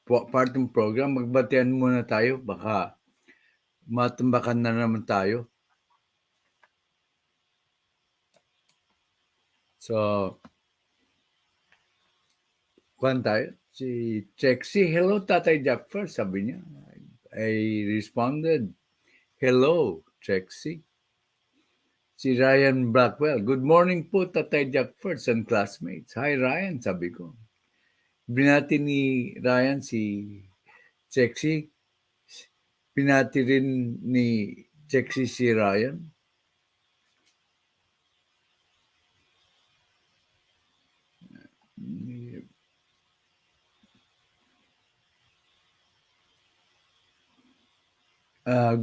part ng program, magbatian muna tayo. Baka matambakan na naman tayo. So, kwan tayo, si Trixie, hello Tatay Jackferdz, sabi niya. I responded, hello Trixie. Si Ryan Blackwell, good morning po Tatay Jackferdz and classmates. Hi Ryan, sabi ko. Binati ni Ryan si Trixie. Binati rin ni Trixie si Ryan.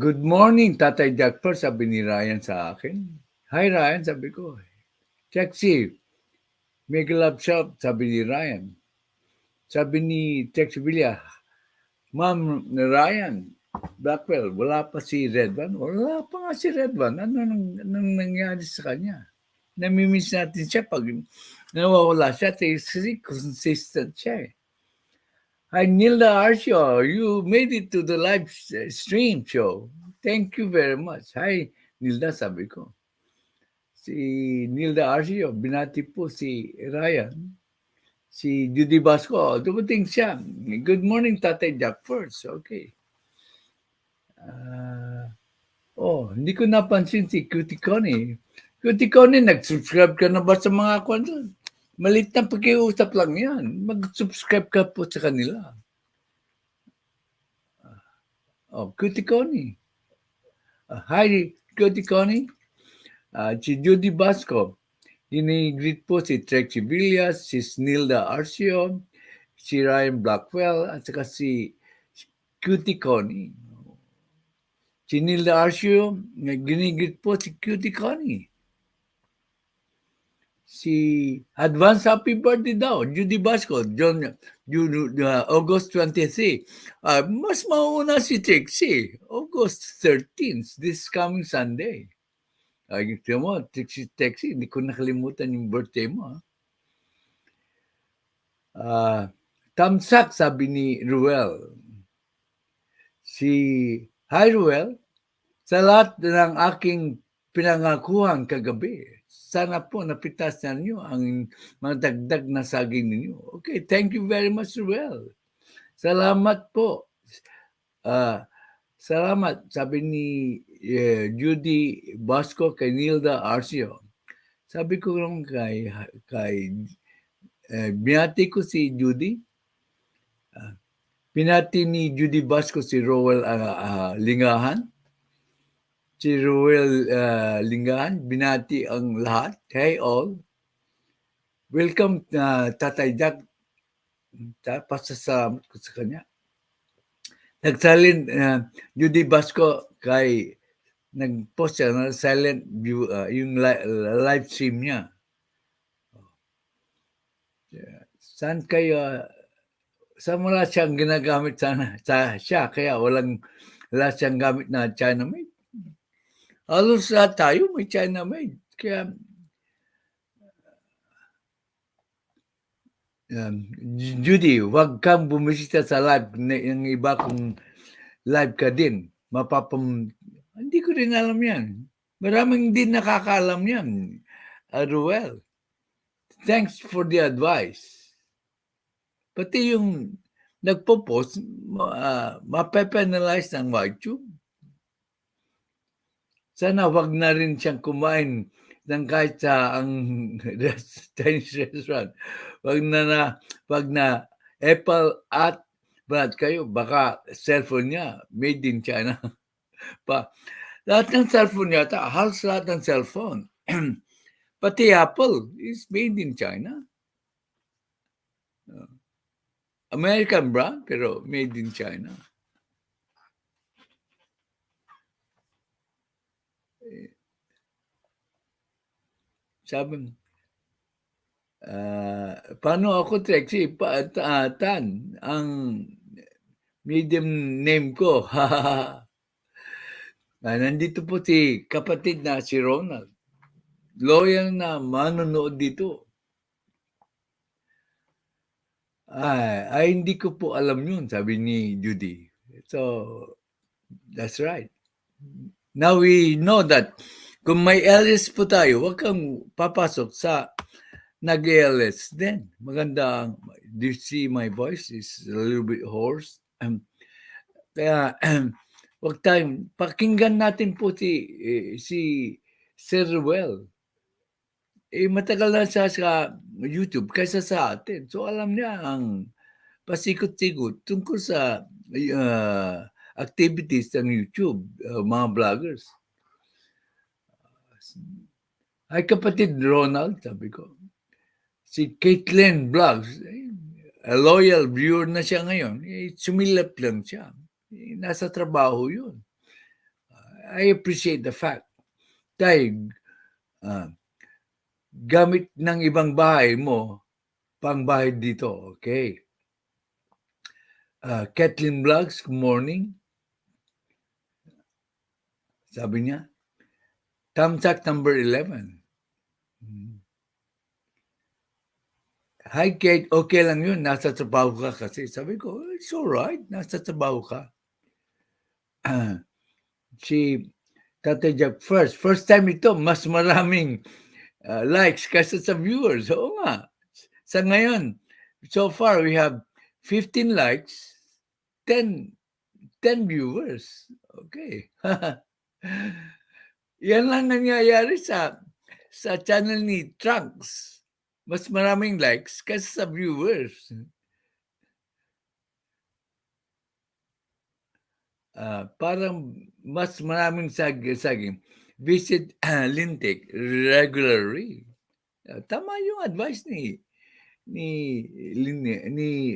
Good morning, Tatay Jackferdz, sabi ni Ryan sa akin. Hi Ryan, sabi ko. Trixie, make love shop, sabi ni Ryan. Sabi ni Trixie Villa, Ma'am Ryan, Blackwell, wala pa si Redvan? Wala pa nga si Redvan. Ano nang nangyari sa kanya? Namimiss natin siya pag nawawala siya. Kasi consistent siya eh. Hi, Nilda Arcio, you made it to the live stream show. Thank you very much. Hi, Nilda, sabi ko. Si Nilda Arcio, binati po si Ryan. Si Judy Basco, dumating siya. Good morning, Tatay Jackferdz. Okay. Hindi ko napansin si Cutie Connie. Cutie Connie, nag-subscribe ka na ba sa mga kwento? Malit na pakiusap lang yan. Mag-subscribe ka po sa kanila. Cutie Connie. Hi, Cutie Connie. Si Judy Basco. Ini-greet po si Trixie Villas, si Snilda Arcio, si Ryan Blackwell, at saka si Cutie Connie. Si Nilda Arcio, ginigreet po si Cutie Connie. Si Advance Happy Birthday daw, Judy Basco, August 23. Mas mauna si Trixie, August 13th, this coming Sunday. Ito mo, Trixie, hindi ko nakalimutan yung birthday mo. Tamsak, sabi ni Ruel. Hi Ruel, sa lahat ng aking pinangakuhan kagabi, sana po napitas na ninyo ang mga dagdag na saging ninyo. Okay, thank you very much Ruel. Salamat po. Salamat, sabi ni Judy Basco kay Nilda Arcio. Sabi ko lang kay binati ko si Judy. Pinati ni Judy Basco si Roel Lingahan. Si Roel Lingahan, binati ang lahat. Hey all. Welcome Tatay Jack. Pasasalamat ko sa kanya. Nagsalin Judy Basco kay nag-post siya na silent view yung live stream niya. Saan kayo saan wala siyang ginagamit sana siya kaya wala siyang gamit na China made. Halos tayo may China made. Kaya Judy, wag kang bumisita sa live ng iba kung live ka din. Hindi ko rin alam yan. Maraming hindi nakakaalam yan. Ruel, thanks for the advice. Pati yung nagpo-post, mape-penalize ng YouTube. Sana wag na rin siyang kumain ng kahit sa ang Chinese restaurant. Wag na Apple at brad kayo, baka cellphone niya made in China. Lahat ng cellphone yata, halos lahat ng cellphone. Pati Apple is made in China. American brand, pero made in China. Sabi, paano ako, Trixie? Tan, ang medium name ko. Nandito po si kapatid na si Ronald. Loyal na manonood dito. Hindi ko po alam yun, sabi ni Judy. So, that's right. Now we know that kung may LS po tayo, huwag kang papasok sa nag-ALS din. Maganda. Do you see my voice is a little bit hoarse? Kaya, wag tayong, pakinggan natin po si Sir Ruel. Matagal na siya sa YouTube kaysa sa atin. So, alam niya ang pasikot-sikot tungkol sa activities ng YouTube, mga vloggers. Ay, kapatid Ronald, sabi ko. Si Caitlin Vlogs, a loyal viewer na siya ngayon. Sumilap lang siya. Nasa trabaho yun. I appreciate the fact. Dahil, gamit ng ibang bahay mo, pang bahay dito, okay? Caitlin Vlogs, good morning. Sabi niya, thumbtack number 11. Hi Kate, okay lang yun, nasa trabaho ka kasi. Sabi ko, it's alright, nasa trabaho ka. Si Tatay Jackferdz, first time ito, mas maraming likes kaysa sa viewers. Oo nga. Sa ngayon, so far we have 15 likes, 10 viewers. Okay. Yan lang nangyayari sa channel ni Trunks. Mas maraming likes kaysa sa viewers. Parang mas maraming saging. Visit Lintik regularly. Tama yung advice ni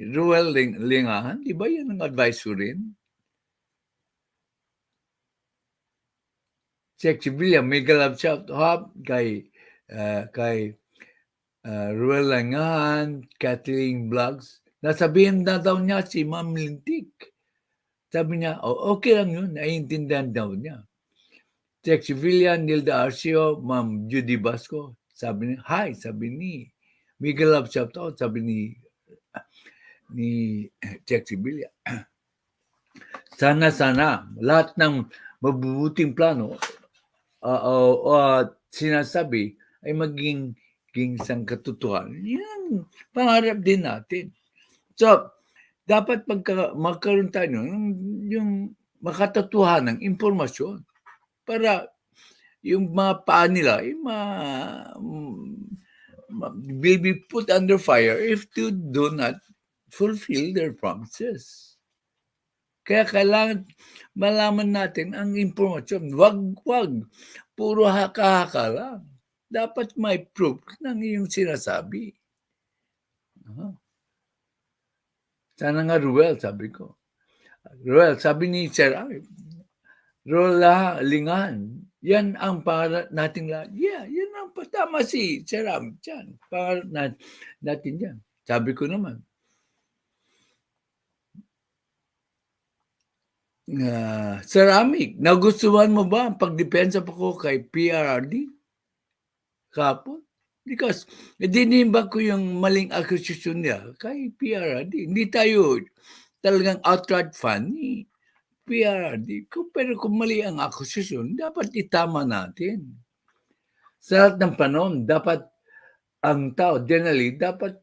Ruel Lingahan. Di ba yan ang advice ko rin? Sexy William, mega love shout out kay Ruel Lingahan, Kathleen Vlogs. Nasabihin na daw niya si Ma'am Lintik. Sabi niya, okay lang yun. Naiintindihan daw niya. Sexy William, Nilda Arcio, Ma'am Judy Basco. Sabi niya, hi, sabi ni mega love shout out, sabi ni Sexy William. Sana lahat ng mabubuting plano sinasabi ay maging isang katotohanan. Yan, pangarap din natin. So, dapat magkaroon tayo yung makatotohanan ng impormasyon para yung mga paa nila will be put under fire if they do not fulfill their promises. Kaya kailangan malaman natin ang impormasyon. Wag puro haka-haka lang. Dapat may proof ng iyong sinasabi. Sana nga Ruel, sabi ko. Ruel, sabi ni Sir Ruel Lingahan, yan ang pangarap natin lahat. Yeah, yan ang patama si Sir dyan. Pangarap natin yan. Sabi ko naman. Sir Amik, nagustuhan mo ba ang pagdepensa ko kay PRRD? Kapon? Because dinimba ko yung maling accusation niya kay PRRD. Hindi tayo talagang outright fan ni PRRD. Pero kung mali ang accusation, dapat itama natin. Sa lahat ng panahon, dapat ang tao, generally, dapat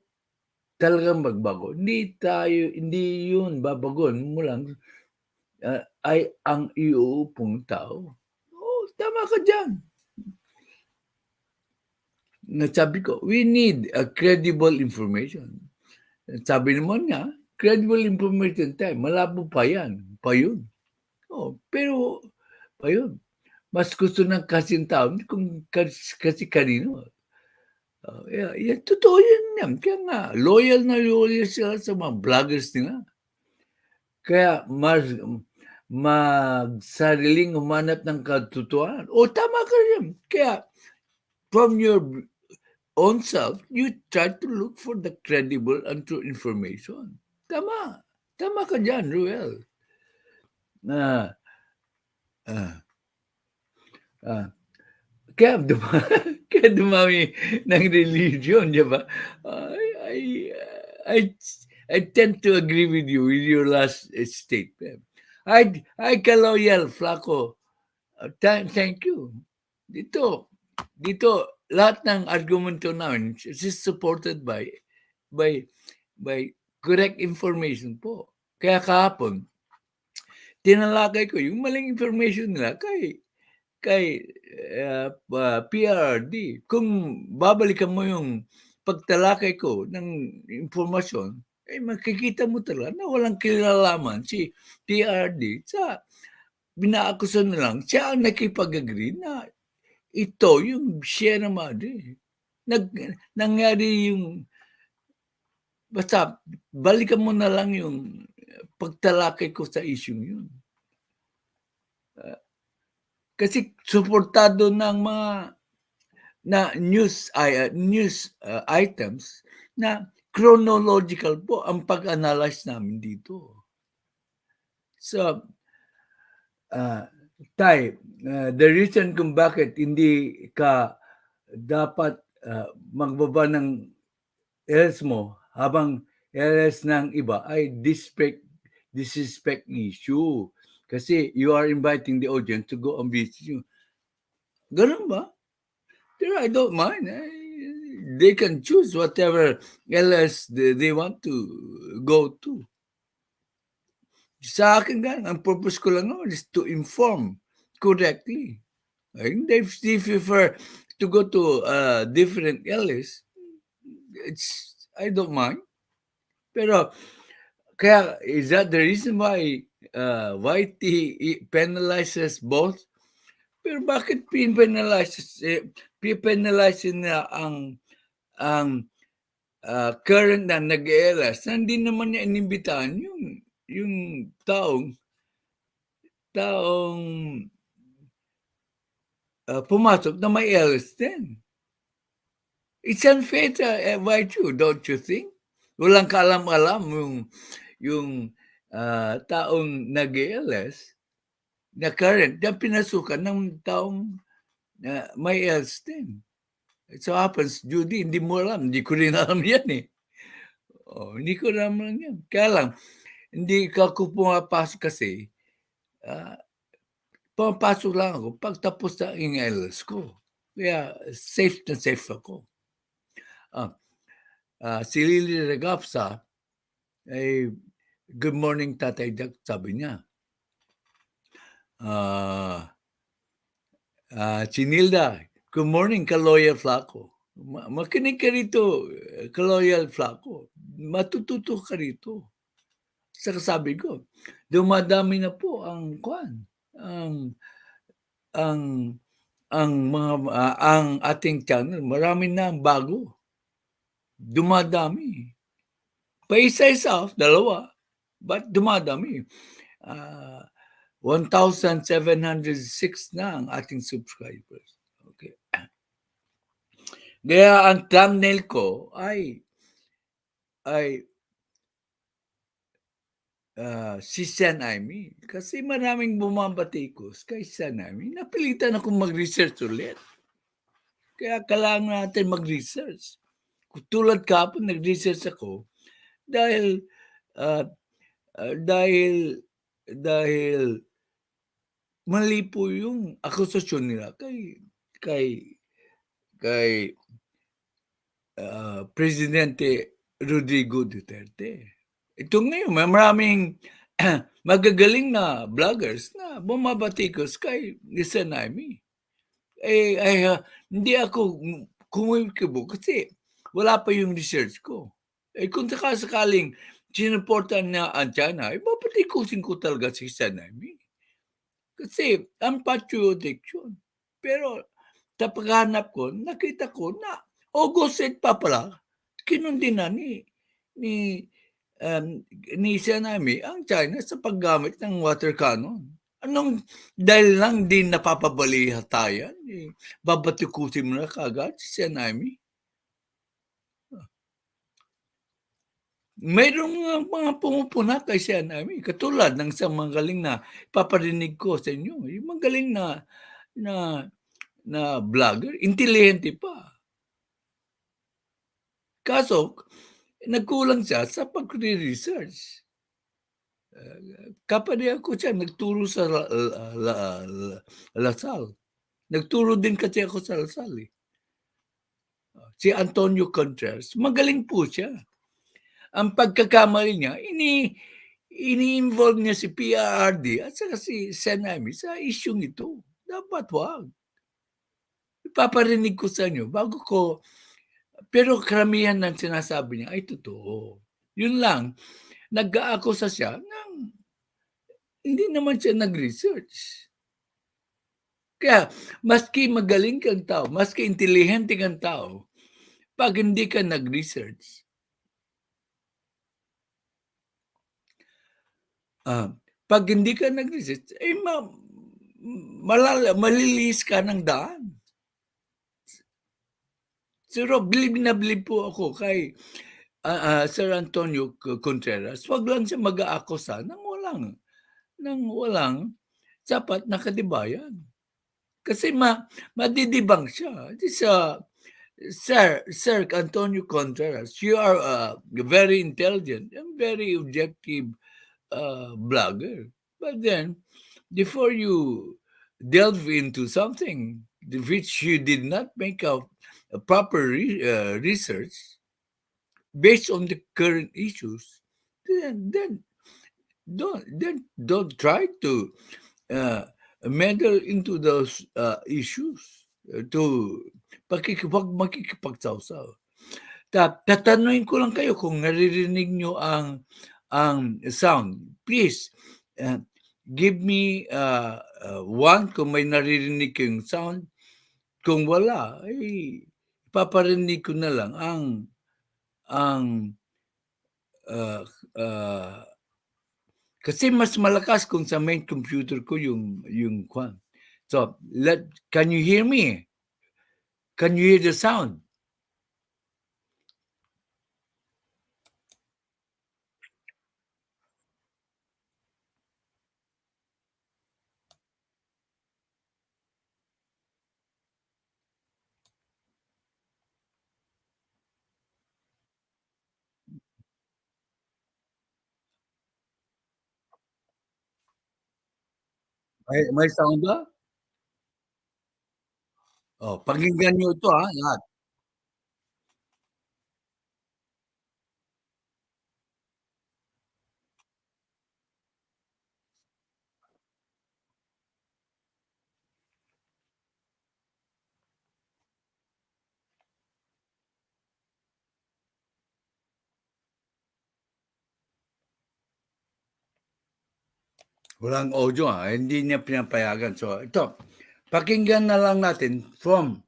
talagang magbago. Hindi yun babagon mo lang ay ang iuupong tao. Tama ka dyan. Sabi ko, we need a credible information. Sabi naman niya, credible information tayo. Malabo pa yan. Pa yun. Pero, pa yun. Mas gusto ng kasintaon kung kasi kanino. Totoo yan. Kaya nga, loyal sila sa mga vloggers nila. Kaya, magsariling humanap ng katotohanan. Tama ka rin. Kaya, from your own self, you try to look for the credible and true information. Tama. Tama ka dyan, Ruel. Kaya dumami ng religion, di ba? I tend to agree with your last statement. Ay kaloyal, Flaco. Thank you. Dito, lahat ng argumento namin is supported by by correct information po. Kaya kahapon, tinalakay ko yung maling information nila kay PRRD. Kung babalikan mo yung pagtalakay ko ng impormasyon, makikita mo talaga na walang kinalaman si PRRD sa binaakusan na lang. Siya ang nakipag-agree na ito yung Sierra Madre. Nangyari yung basta balikan mo na lang yung pagtalakay ko sa issue yun. Kasi suportado ng mga news items na chronological po ang pag-analyze namin dito. So, Tay, the reason kung bakit hindi ka dapat magbaba ng LS mo habang LS ng iba ay disrespect issue. Kasi you are inviting the audience to go and visit you. Ganun ba? Pero I don't mind. They can choose whatever LS they want to go to. Sa akin ganun, ang purpose ko lang naman is to inform correctly. If you prefer to go to different LS, I don't mind. Pero kaya is that the reason why YT penalizes both? Pero bakit penalize na ang current na nag-ELS na hindi naman niya inimbitahan yung taong pumasok na may ELS din. It's unfair to invite you, don't you think? Walang kaalam-alam yung taong nag-ELS na current na pinasukan ng taong may ELS din. It so happens, Judy, hindi mo alam. Hindi ko rin alam yan eh. Hindi ko alam yan. Kaya lang, hindi ka ko pumapasok kasi, pumapasok lang ako pagtapos na yung ELS ko. Kaya safe na safe ako. Si Lily Regapsa, good morning, Tatay Jack, sabi niya. Chinilda, good morning, Kaloyal Flaco. Makinig ka rito, Kaloyal Flaco. Matututo ka rito. Sa sabi ko, dumadami na po ang ating channel. Marami na ang bago. Dumadami. Pa isa-isa, dalawa. But dumadami. 1,706 na ang ating subscribers. Okay. Kaya ang thumbnail ko ay si Sen Imee. Kasi maraming bumabatikos kay Sen Imee. Napilitan akong mag-research ulit. Kaya kailangan natin mag-research. Tulad kahapon, nag-research ako dahil mali po yung akusasyon nila kay Presidente Rodrigo Duterte. Ito ngayon, maraming magagaling na vloggers na bumabatikos kay Sen Imee. Hindi ako kumikibo kasi wala pa yung research ko. Kung sakaling sinuportan niya ang China, mapatikusin ko talaga si Sen Imee. Kasi unpatriotic yun. Pero sa paghanap ko, nakita ko na August 8 pa pala, kinundi na ni Sen Imee ang China sa paggamit ng water cannon. Dahil lang din napapabalihatayan, babatikusin mo na kagad si Sen Imee. Mayroong mga pumupuna kay Sen Imee, katulad ng isang magaling na paparinig ko sa inyo, yung magaling na vlogger, intelihente pa. Kaso, nagkulang siya sa pag-research. Kapatid ako siya, nagturo sa Lasal. Nagturo din kasi ako sa Lasal. si Antonio Contreras, magaling po siya. Ang pagkakamali niya, ini-involve niya si PRRD at saka si Imee sa isyong ito. Dapat wag. Ipaparinig ko sa inyo bago ko, pero karamihan ng sinasabi niya ay totoo. Yun lang, nag-aakusa siya ng hindi naman siya nag-research. Kaya, maski magaling kang tao, maski intelihente kang tao, pag hindi ka nag-research, pag hindi ka nag-research, malilis ka ng daan. Pero bilib na bilib po ako kay Sir Antonio Contreras. Wag lang siya mag-aakusa ng walang sapat na katibayan. Kasi madidibang siya. Sir Antonio Contreras, you are very intelligent and very objective blogger. But then, before you delve into something which you did not make a proper research based on the current issues, then don't try to meddle into those issues to wag makikipagsawsaw. Tatanungin ko lang kayo kung naririnig nyo ang sound. Please, give me one kung may naririnig kayong sound. Kung wala, ay paparinig ko na lang kasi mas malakas kung sa main computer ko yung kwan. So, can you hear me? Can you hear the sound? May sound ba? Oh, pakinggan nyo ito lahat. Walang audio hindi niya pinapayagan. So ito, pakinggan na lang natin from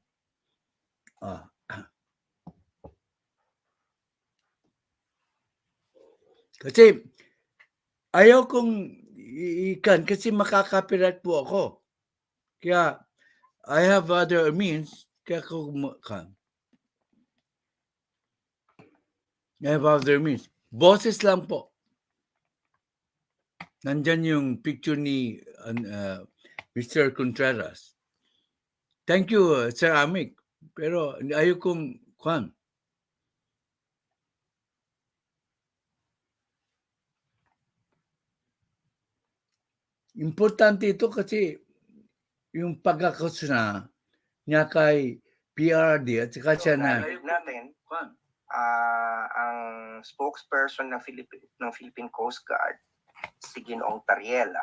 kasi ayaw kong ikan kasi makaka-copyright po ako. Kaya I have other means kaya I have other means. Boses lang po. Nandyan yung picture ni Mr. Contreras. Thank you, Sir Amik. Pero ayaw kong importante ito kasi yung pagkakakusna niya kay PRD at saka siya na natin ang spokesperson ng Philippine Coast Guard, si Ginoong Tariela,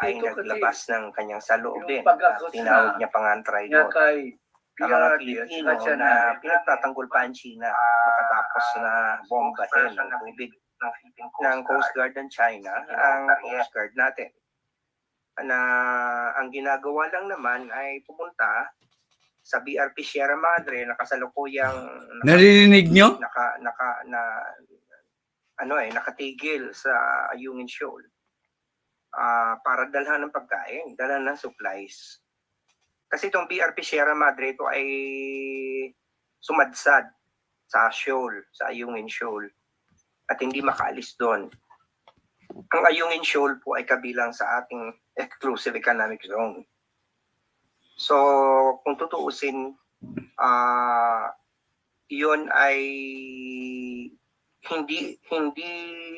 ay naglabas ng kanyang saloobin. Tinawag niya pangantray doon ng mga Pilipino na pinagtatanggol pa ang China makatapos na bombahin ng tubig ng Coast Guard ng China ang Coast Guard natin. Na ang ginagawa lang naman ay pumunta sa BRP Sierra Madre na kasalukuyang naririnig nyo? Nakatigil sa Ayungin Shoal para dalhan ng pagkain, dalhan ng supplies. Kasi itong BRP Sierra Madre ito ay sumadsad sa shoal, sa Ayungin Shoal at hindi makaalis doon. Ang Ayungin Shoal po ay kabilang sa ating exclusive economic zone. So, kung tutuusin, iyon ay hindi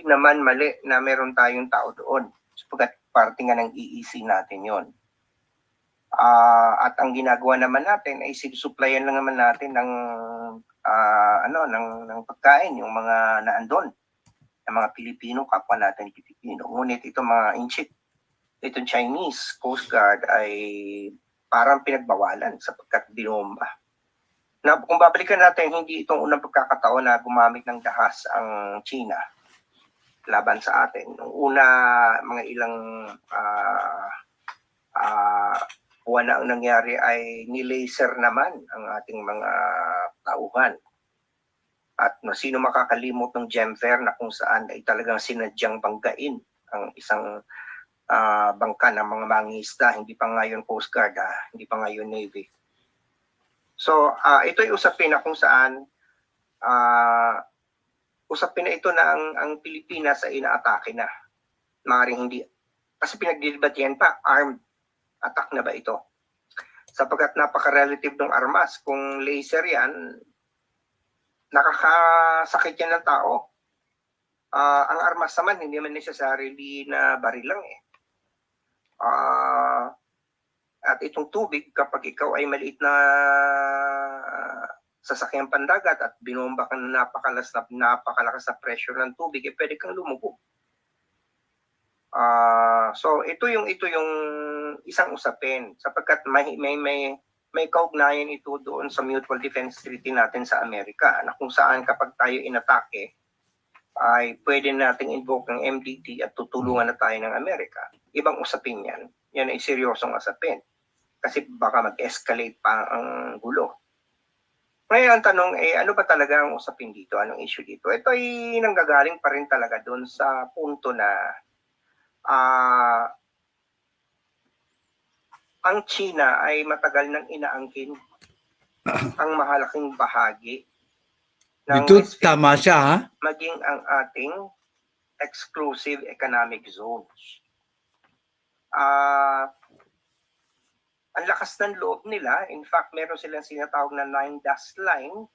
naman mali na meron tayong tao doon. Sapagkat parte nga ng EEC natin yon. At ang ginagawa naman natin ay sinusupplyan lang naman natin ng ng pagkain yung mga naandon, ng mga Pilipino, kapwa natin Pilipino. Ngunit itong mga itong Chinese Coast Guard ay parang pinagbawalan sapagkat binomba. Na kung babalikan natin, hindi itong unang pagkakataon na gumamit ng dahas ang China laban sa atin. Nung una, mga ilang buwan na ang nangyari ay nilaser naman ang ating mga tauhan. At sino makakalimot ng Gemfair na kung saan ay talagang sinadyang banggain ang isang bangka ng mga mangingisda, hindi pa ngayon Coast Guard, hindi pa ngayon Navy. So, ito'y usapin na kung saan usapin na ito na ang Pilipinas ay inaatake na. Maaaring hindi. Kasi pinagdidebatihan pa, armed attack na ba ito? Sapagkat napaka-relative ng armas. Kung laser yan, nakakasakit yan ng tao. Ang armas naman, hindi naman necessarily na baril lang eh. At itong tubig, kapag ikaw ay maliit na sasakyang pandagat at binomba ka na napakalakas na pressure ng tubig, eh pwede kang lumubog. So ito yung isang usapin sapagkat may kaugnayan ito doon sa Mutual Defense Treaty natin sa Amerika na kung saan kapag tayo inatake ay pwede nating invoke ng MDT at tutulungan na tayo ng Amerika. Ibang usapin yan. Yan ay seryosong usapin. Kasi baka mag-escalate pa ang gulo. Ngayon ang tanong ay ano ba talaga ang usapin dito? Anong issue dito? Ito ay nanggagaling pa rin talaga doon sa punto na ang China ay matagal nang inaangkin ang mahalaking bahagi ng Ito, West tama siya, ha? maging ang ating exclusive economic zones. Ang lakas ng loob nila. In fact, meron silang sinatawag na 9 dust line.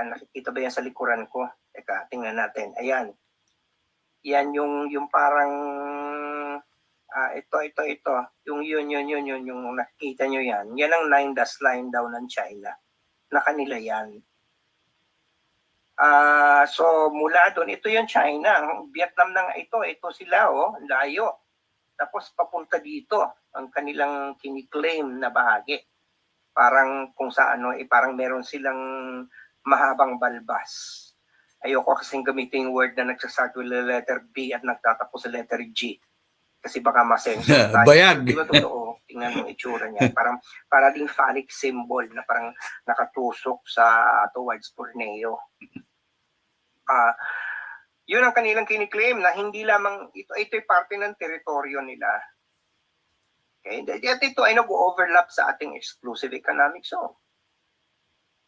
Nakikita ba yan sa likuran ko? Teka, tingnan natin. Ayan. Yan yung parang ito. Yung nakikita nyo yan. Yan ang 9 dust line daw ng China. Na kanila yan. So mula doon, ito yung China. Ang Vietnam na nga ito sila, layo. Tapos papunta dito ang kanilang kiniklaim na bahagi. Parang kung saan, parang meron silang mahabang balbas. Ayoko kasing gamitin yung word na nagsasart with the letter B at nagtatapos sa letter G. Kasi baka masensor tayo. Bayag. Di ba totoo? Tingnan mo itsura niya. Para ding phallic symbol na parang nakatusok towards Borneo. Yun ang kanilang kiniklaim na hindi lamang ito'y parte ng teritoryo nila. Okay? At ito ay nag-overlap sa ating exclusive economic zone.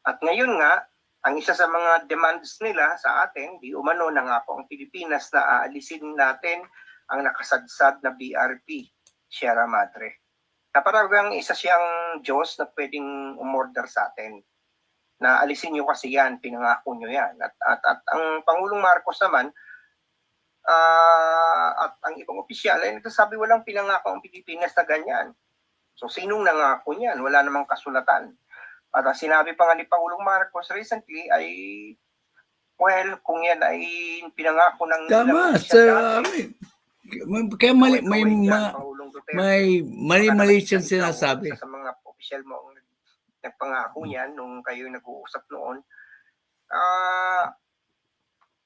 At ngayon nga, ang isa sa mga demands nila sa atin, di umano na nga po ang Pilipinas na aalisin natin ang nakasadsad na BRP, Sierra Madre. Na parang isa siyang Diyos na pwedeng umorder sa atin. Na alisin nyo kasi yan, pinangako nyo yan. At ang Pangulong Marcos naman, at ang ibang opisyal ay nagsasabi walang pinangako ang Pilipinas na ganyan. So sinong nangako niyan? Wala namang kasulatan. At sinabi pa nga ni Pangulong Marcos recently ay, well, kung yan ay pinangako ng... Tama, sir. Kaya mali siyang sinasabi. Sa mga opisyal mo ang nagpangako niyan nung kayo nag-uusap noon,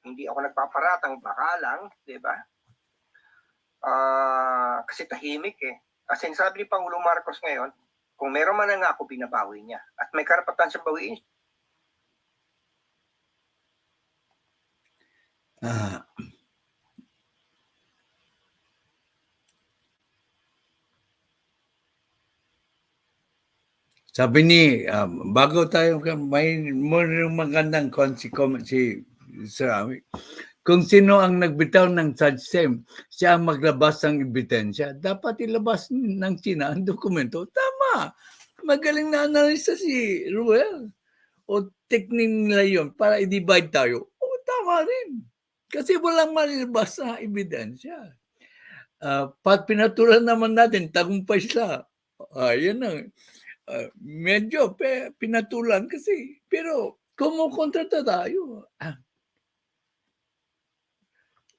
hindi ako nagpaparatang, baka lang, di ba? Kasi tahimik eh. Kasi sabi ni Pangulong Marcos ngayon, kung meron man nangako, binabawi niya. At may karapatan siya bawiin. Sabi ni, bago tayo, may magandang comment si Sir Ami. Kung sino ang nagbitaw ng SADSEM, siya ang maglabas ng ebidensya. Dapat ilabas ng China ang dokumento. Tama. Magaling na analisa si Ruel. O technique nila yun para i-divide tayo. O tama rin. Kasi walang malilabas na ebidensya. pinatulan naman natin, tagumpay sila. Yan ang medyo pinatulan kasi. Pero kumukontrata tayo.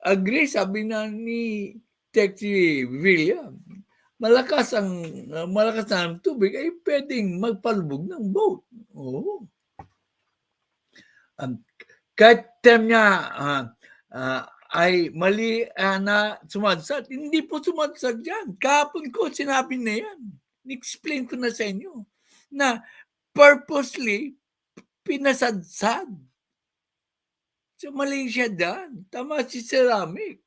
Agree, sabi na ni Texie William, malakas ang tubig ay pwedeng magpalubog ng boat. Oo. Kahit term niya ay mali na sumadsad, hindi po sumadsad yan. Kahapon ko sinabi na yan. Explain ko na sa inyo na purposely pinasadsad. So mali siya dyan. Tama si Ceramic.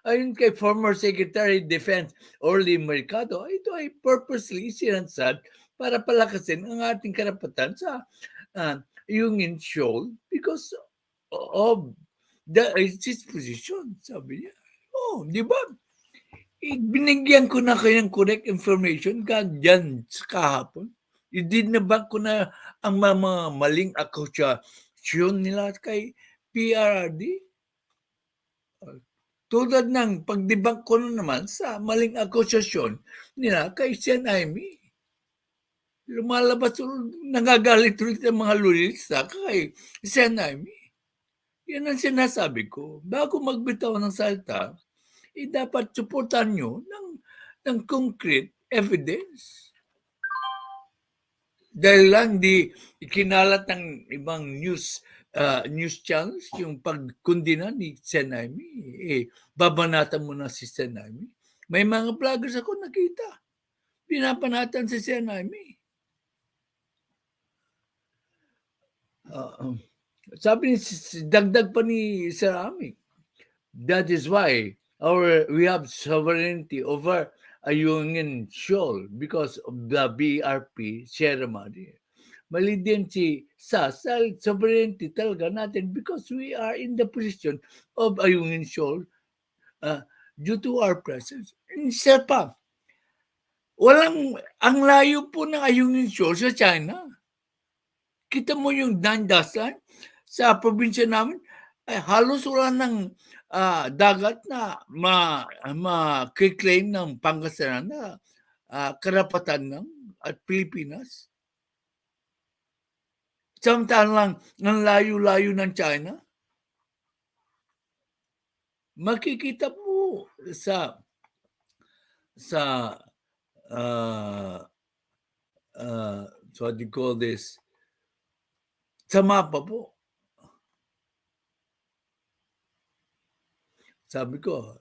Ayon kay former Secretary of Defense Orly Mercado, ito ay purposely sinadsad para palakasin ang ating karapatan sa Union Shoal because of its position, sabi niya. Oh, di ba? Binigyan ko na kayo ng correct information dyan sa kahapon. Idinabang ko na ang mga maling akusasyon nila kay PRRD. Tulad ng pagdibang ko na naman sa maling akusasyon nila kay Sen Imee. Lumalabas, nagagalit ulit ang mga lulista kay Sen Imee. Yan ang sinasabi ko. Bago magbitaw ng salita, dapat suportahan nyo ng concrete evidence. Dahil lang di ikinalat ng ibang news channels yung pagkundina ni Sen Imee. Babanatan mo na si Sen Imee. May mga vloggers ako nakita. Pinapanatan si Sen Imee. Sabi ni dagdag pa ni Ceramic, that is why we have sovereignty over a Union Shoal because of the BRP ceremony. Mali din si SAS, sovereignty talaga natin because we are in the position of a Union Shoal due to our presence. Isa pa, ang layo po ng Union Shoal sa China. Kita mo yung Dandasan sa probinsya namin, ay halos wala ng dagat na ma-claim ng Pangasinan na karapatan ng at Pilipinas. Samantalang ang layo-layo ng China. Makikita po sa what do you call this? Sa mapa po. Sabi ko,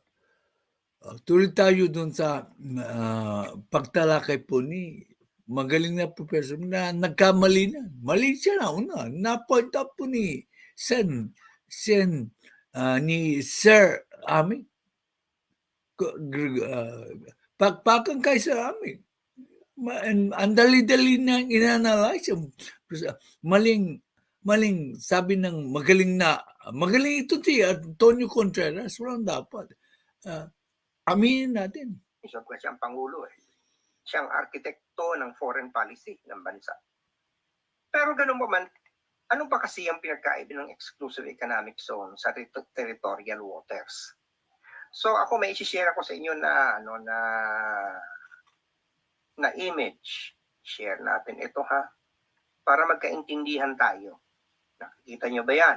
tuloy tayo dun sa pagtalakay po ni magaling na professor na nagkamali na. Mali siya na una. Na-point up po ni ni Sir Imee. Pakpakan kay Sir Imee. Ang dali-dali na inanalyze. Maling sabi ng magaling ito si Antonio Contreras, walang dapat. Aminin natin. Isip ko siyang Pangulo eh. Siyang arkitekto ng foreign policy ng bansa. Pero ganun pa man, ano ba kasi ang pinagkaiba ng exclusive economic zone sa territorial waters? So ako may i-share ako sa inyo na image. Share natin ito ha. Para magkaintindihan tayo. Nakikita nyo ba yan?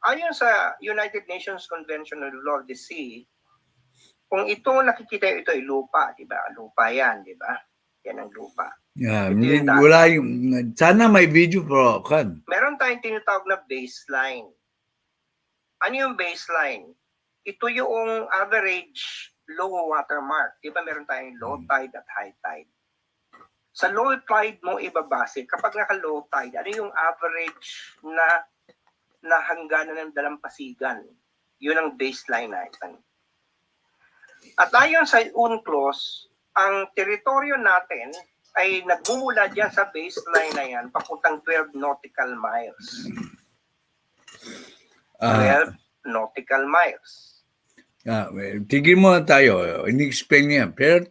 Ayon sa United Nations Convention on the Law of the Sea, kung ito nakikita ito ay lupa, di ba? Lupa yan, di ba? Yan ang lupa. Yeah, wala sana may video pro kan. Meron tayong tinatawag na baseline. Ano yung baseline? Ito yung average low water mark. Di ba meron tayong low tide at high tide? Sa low tide mo ibabase, kapag naka-low tide, ano yung average na hangganan ng dalampasigan? Yun ang baseline natin. At ayon sa UNCLOS, ang teritoryo natin ay nagmumula dyan sa baseline na yan, papuntang 12 nautical miles. 12 nautical miles. Tigil mo tayo, in-explain niya. Pero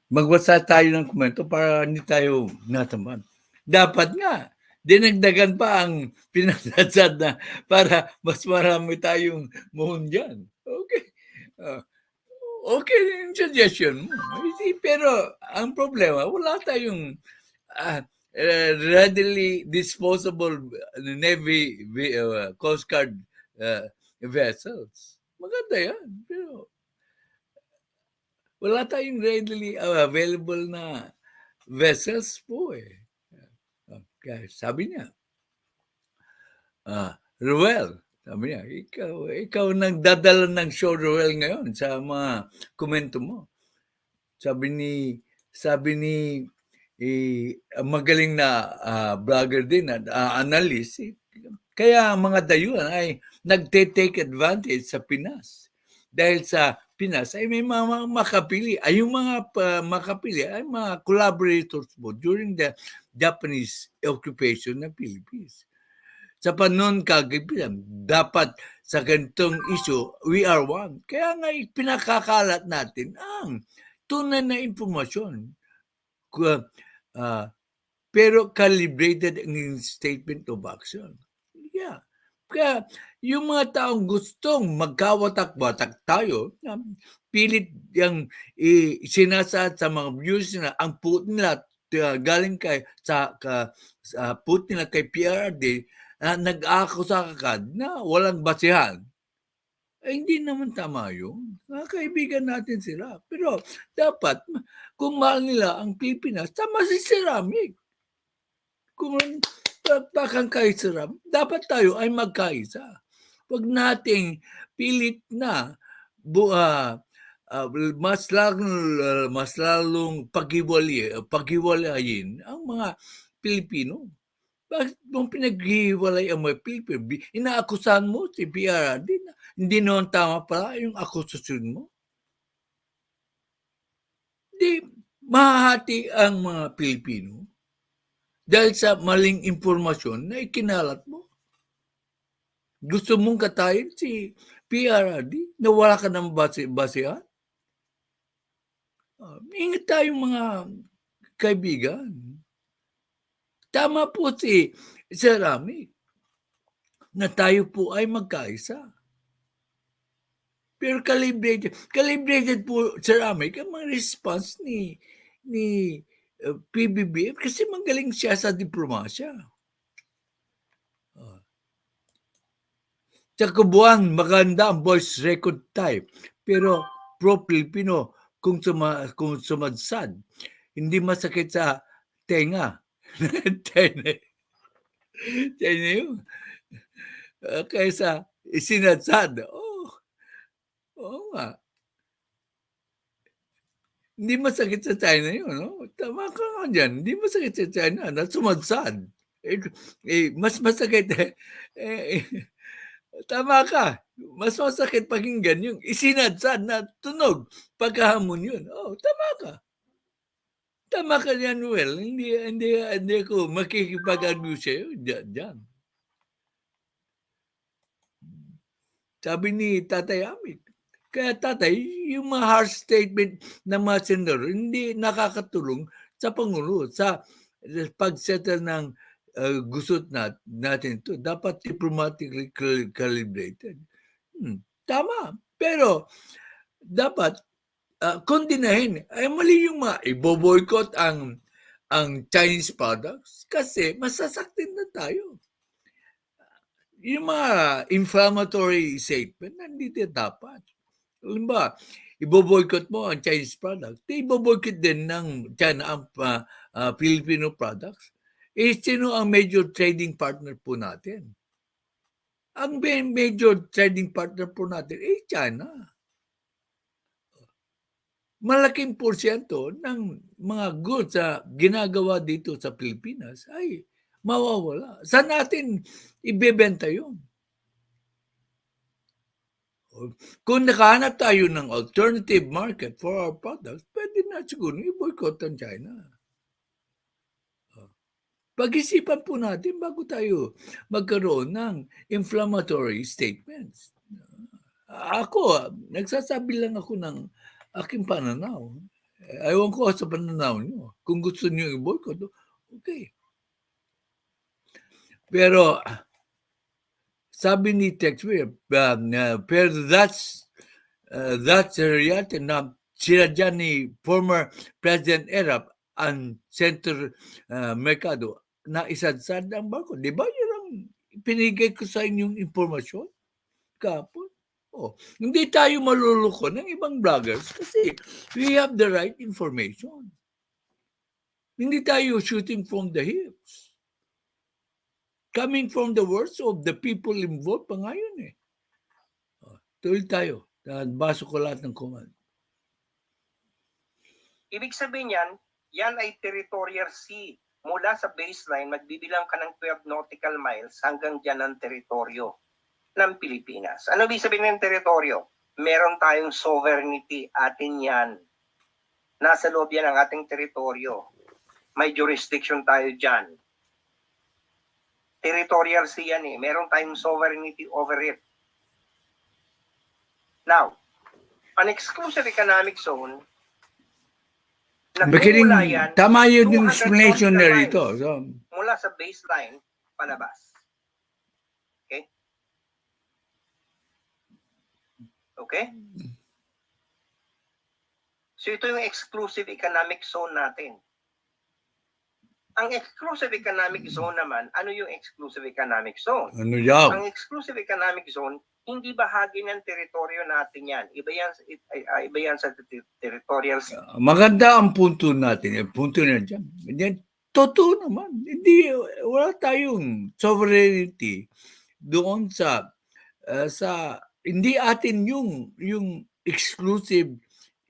magbasa tayo ng komento para hindi tayo nataman. Dapat nga, dinagdagan pa ang pinasadsad na para mas marami tayong mohon dyan. Okay. Ah, okay yung suggestion mo. Pero ang problema, wala tayong readily disposable Navy Coast Guard vessels. Maganda yan. Pero wala tayong readily available na vessels po eh. Kaya sabi niya, Ruel, sabi niya, ikaw nagdadala ng show, Ruel, ngayon sa mga komento mo. Sabi ni magaling na vlogger din at analyst. Kaya ang mga dayuhan ay nagte-take advantage sa Pinas. Dahil sa Pinas ay may mga makapili. Ay yung mga makapili ay mga collaborators mo during the Japanese occupation ng Philippines. Sa panon kagabihan, dapat sa ganitong issue, we are one. Kaya nga pinakakalat natin ang tunay na impormasyon. Pero calibrated ang statement of action. Yeah. Kaya yung mga taong gustong magkawatak-watak tayo, pilit yung sinasaad sa mga views na ang put nila galing sa put nila kay PRD, nag-aakusa agad na walang basihan. Hindi naman tama yun. Kaibigan natin sila. Pero dapat, kung mahal nila ang Pilipinas, tama si Ceramic. Kung pakang kaisa, dapat tayo ay magkaisa. Huwag nating pilit na mas lalong paghiwalayin ang mga Pilipino. Bakit mong pinaghiwalay ang mga Pilipino? Inaakusahan mo si PRD na hindi naman tama pala yung akusasyon mo. Di mahahati ang mga Pilipino dahil sa maling impormasyon na ikinalat mo. Gusto mong katayin si PRD na wala ka ng basehan? Ingat tayong mga kaibigan. Tama po si Ceramic na tayo po ay magkaisa. Pero calibrated po, Ceramic, ang mga response ni Pbbm kasi magaling siya sa diplomasya. Sa kabuuan, maganda ang voice record type. Pero pro-Filipino kung sumadsad. Hindi masakit sa tenga. Tenga yun. Kaysa sinadsad. Oo nga. Hindi masakit sa China yun, no? Tama ka nga dyan. Hindi masakit sa China na sumadsad. Mas masakit. Tama ka. Mas masakit pakinggan yung isinadsad na tunog. Pagkahamon yun. Tama ka. Tama ka yan, Well. Hindi ako makikipag-argue sa'yo dyan. Sabi ni Tatay Amik. Kaya tatay, yung mga harsh statement ng mga senador, hindi nakakatulong sa Pangulo sa pag-settle ng gusot natin ito. Dapat diplomatically calibrated. Tama. Pero dapat kondinahin. Ay mali yung ibo-boycott ang Chinese products kasi masasaktin na tayo. Yung mga inflammatory statement, nandito dapat. Halimbawa, ibo-boycott mo ang Chinese products. Ibo-boycott din ng China ang Filipino products. Sino ang major trading partner po natin? Ang major trading partner po natin China. Malaking porsyento ng mga goods na ginagawa dito sa Pilipinas ay mawawala. Saan natin ibebenta yun? Kung nakahanap tayo ng alternative market for our products, pwede na siguro i-boycott ang China. Pag-isipan po natin bago tayo magkaroon ng inflammatory statements. Ako, nagsasabi lang ako ng aking pananaw. Ayaw ko sa pananaw niyo. Kung gusto niyo i-boycott, okay. Pero sabi ni Texway, pero That's the reality na sila dyan ni former President Erap ang Senator Mercado na isadsad ang barko. Di ba yun ang pinigay ko sa inyong impormasyon kahapon? Oh, hindi tayo maluluko ng ibang vloggers kasi we have the right information. Hindi tayo shooting from the hips. Coming from the words of the people involved pa ngayon eh. Tuloy tayo. Baso ko lahat ng command. Ibig sabihin yan ay territorial sea. Mula sa baseline, magbibilang ka ng 12 nautical miles hanggang dyan ang teritoryo ng Pilipinas. Ano ibig sabihin ng teritoryo? Meron tayong sovereignty, atin yan. Nasa loob yan ang ating teritoryo. May jurisdiction tayo dyan. Territorial sea yan eh. Meron tayong sovereignty over it. Now, an exclusive economic zone, nagmumula yan, Tama yun yung 200 explanation na nautical rito. miles So, mula sa baseline palabas. Okay? Okay? So ito yung exclusive economic zone natin. Ang exclusive economic zone naman, ano yung exclusive economic zone? ano yan? Ang exclusive economic zone, hindi bahagi ng teritoryo natin yan. Iba yan sa territorial sea. Maganda ang punto natin. Yung punto na dyan. Yan, totoo naman. Hindi, wala tayong sovereignty doon sa hindi atin yung exclusive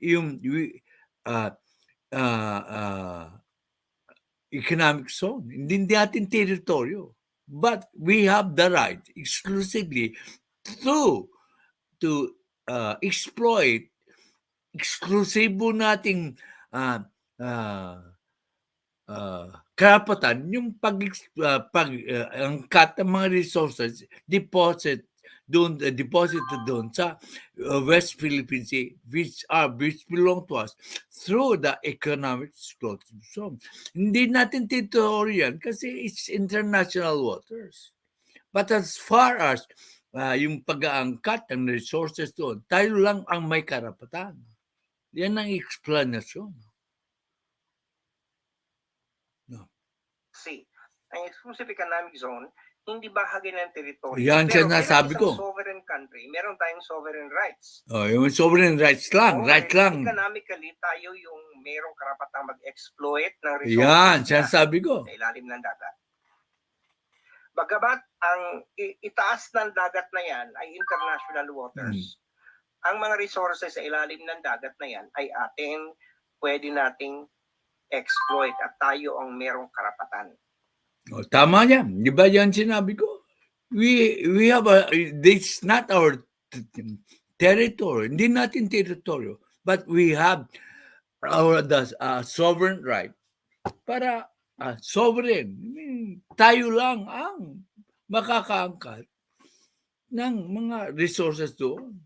yung economic zone. Hindi atin teritoryo. But we have the right exclusively to exploit eksklusibo nating karapatan yung pag-angkat ng mga resources deposited doon sa West Philippine Sea which belong to us through the economic exclusive zone. Hindi natin teritoryo yan kasi it's international waters. But as far as yung pag-aangkat ng resources doon, tayo lang ang may karapatan. Yan ang explanation. No. See, ang exclusive economic zone, hindi bahagi ng teritoryo. Yan siya Pero nasabi bilang ko. isang sovereign country, meron tayong sovereign rights. Yung sovereign rights lang, right lang. Economically, tayo yung merong karapatang mag-exploit ng resources Yan, siya na sabi ko. sa ilalim ng dagat. Bagamat ang itaas ng dagat na yan ay international waters, ang mga resources sa ilalim ng dagat na yan ay atin, pwede nating exploit at tayo ang merong karapatan. Tama yan. Di ba yan sinabi ko? We have this not our territory. Hindi natin teritoryo. But we have our sovereign right para sovereign. Tayo lang ang makakaangkat ng mga resources doon.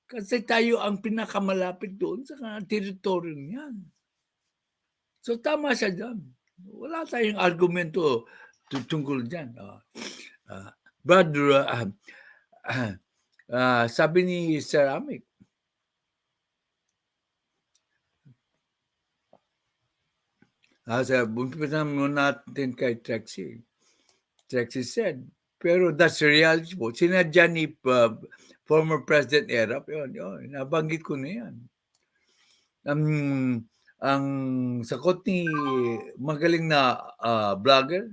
Kasi tayo ang pinakamalapit doon sa teritoryo niyan. So tama siya dyan. Wala tayong argumento tungkol dyan. Brother, sabi ni Ceramic, bumpisa muna natin kay Trexie. Trexie said, pero that's the reality po. Sinadya ni former President Erap, yun, nabanggit ko na yan. Ang sakot ni magaling na vlogger,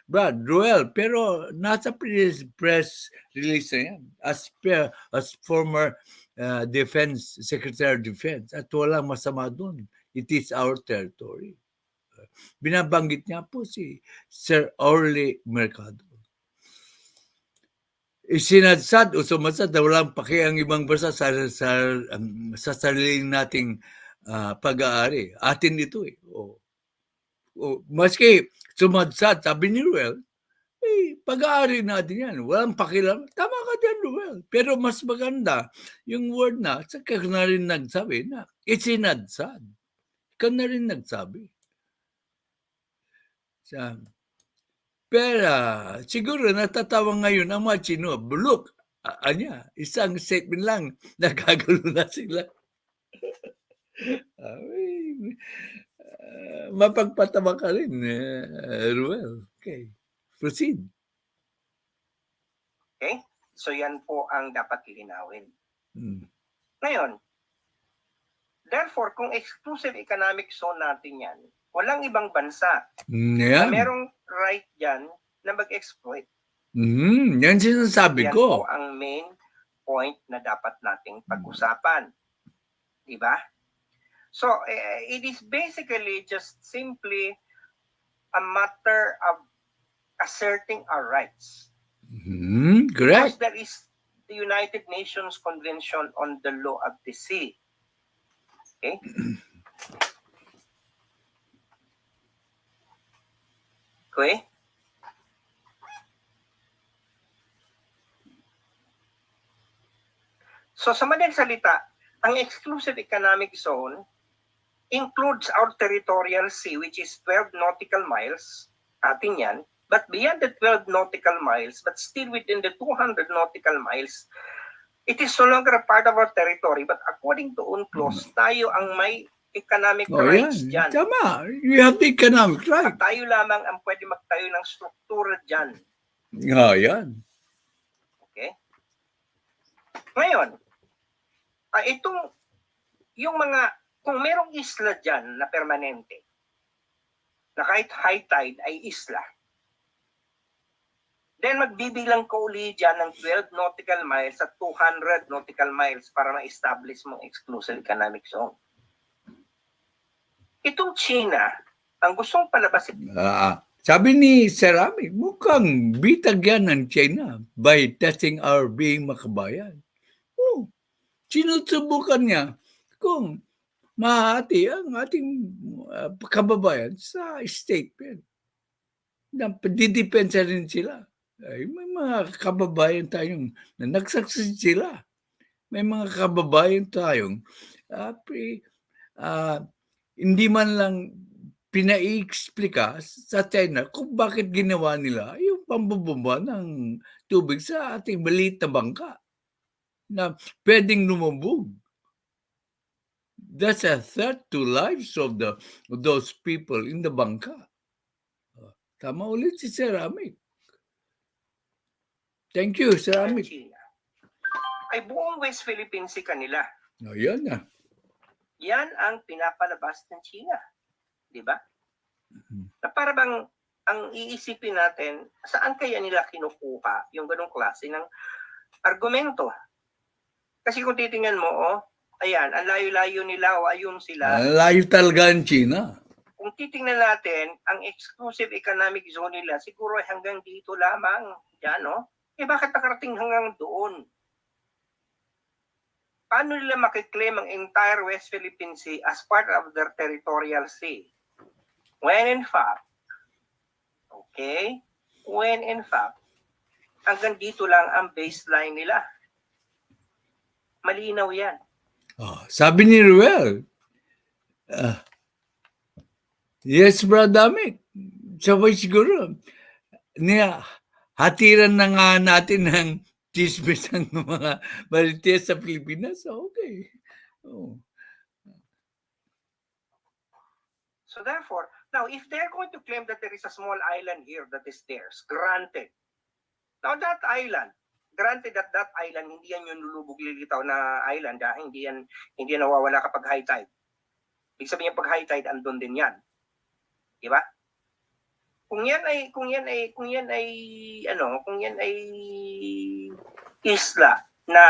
Brad, Roel, pero nasa press release na yan as former Defense Secretary of Defense at walang masama doon. It is our territory. Binabanggit niya po si Sir Orly Mercado. Isinadsad o sumadsad na walang paki ang ibang bansa sa sariling nating pag-aari. Atin ito eh. Maski sumadsad, sabi ni Ruel, pag-aari natin yan. Walang pakialam. Tama ka dyan, Ruel. Pero mas maganda yung word na, saka ka na rin nagsabi na, isinadsad. Ka na rin nagsabi. Pero siguro natatawa ngayon ang mga Chino. Look, isang statement lang, nagkagulo na sila. Ay, mapagpatawa ka rin, Ruel. Okay, proceed. Okay? So yan po ang dapat lilinawin. Hmm. Ngayon, therefore, kung exclusive economic zone natin yan, walang ibang bansa na Yan. merong right dyan na mag-exploit. Yan sinasabi Yan ko. po ang main point na dapat nating pag-usapan. Diba? So, it is basically just simply a matter of asserting our rights. Correct. Because there is the United Nations Convention on the Law of the Sea. Okay? Okay? So sa madaling salita, ang exclusive economic zone includes our territorial sea, which is 12 nautical miles, atin yan, but beyond the 12 nautical miles, but still within the 200 nautical miles, it is no longer a part of our territory, but according to UNCLOS, tayo ang may economic rights dyan. Tama. You have the economic right. At tayo lamang ang pwede magtayo ng struktura dyan. Yan. Okay? Ngayon, itong, yung mga, kung merong isla dyan na permanente, na kahit high tide ay isla, then magbibilang ko uli dyan ng 12 nautical miles at 200 nautical miles para ma-establish mong exclusive economic zone. Itong China, ang gustong palabasin. Sabi ni Ceramic, mukhang bitag yan ng China by testing our being makabayan. Sinusubukan niya kung mahati ang ating kababayan sa statement. Didepensa rin sila. Ay, may mga kababayan tayong na nagsaksid sila. May mga kababayan tayong hindi man lang pina-explika sa China kung bakit ginawa nila yung pambubumba ng tubig sa ating maliit na bangka na pwedeng lumubog. That's a threat to lives of those people in the bangka. Tama ulit si Ceramic. Thank you, Ceramic. China ay buong West Philippines kanila. Yan na. Yan ang pinapalabas ng China. Di ba? Na para bang ang iisipin natin, saan kaya nila kinukuha yung ganong klase ng argumento? Kasi kung titingnan mo, ayan, ang layo-layo nila o ayun sila. Layo talaga ang China. Kung titingnan natin, ang exclusive economic zone nila, siguro hanggang dito lamang. Yan, no? Bakit nakarating hanggang doon? Paano nila makiklaim ang entire West Philippine Sea as part of their territorial sea? When in fact, hanggang dito lang ang baseline nila. Malinaw yan. Sabi ni Ruel, yes, Bradamik, sabay siguro, hatiran na nga natin ng chismis ng mga marites sa Pilipinas. Okay. So therefore, now if they're going to claim that there is a small island here that is theirs, granted. Now that island, granted that that island, hindi yan yung lulubog lilitaw na island, hindi yan nawawala kapag high tide. Ibig sabihin pag high tide, andun din yan. Di ba? Kung yan ay isla na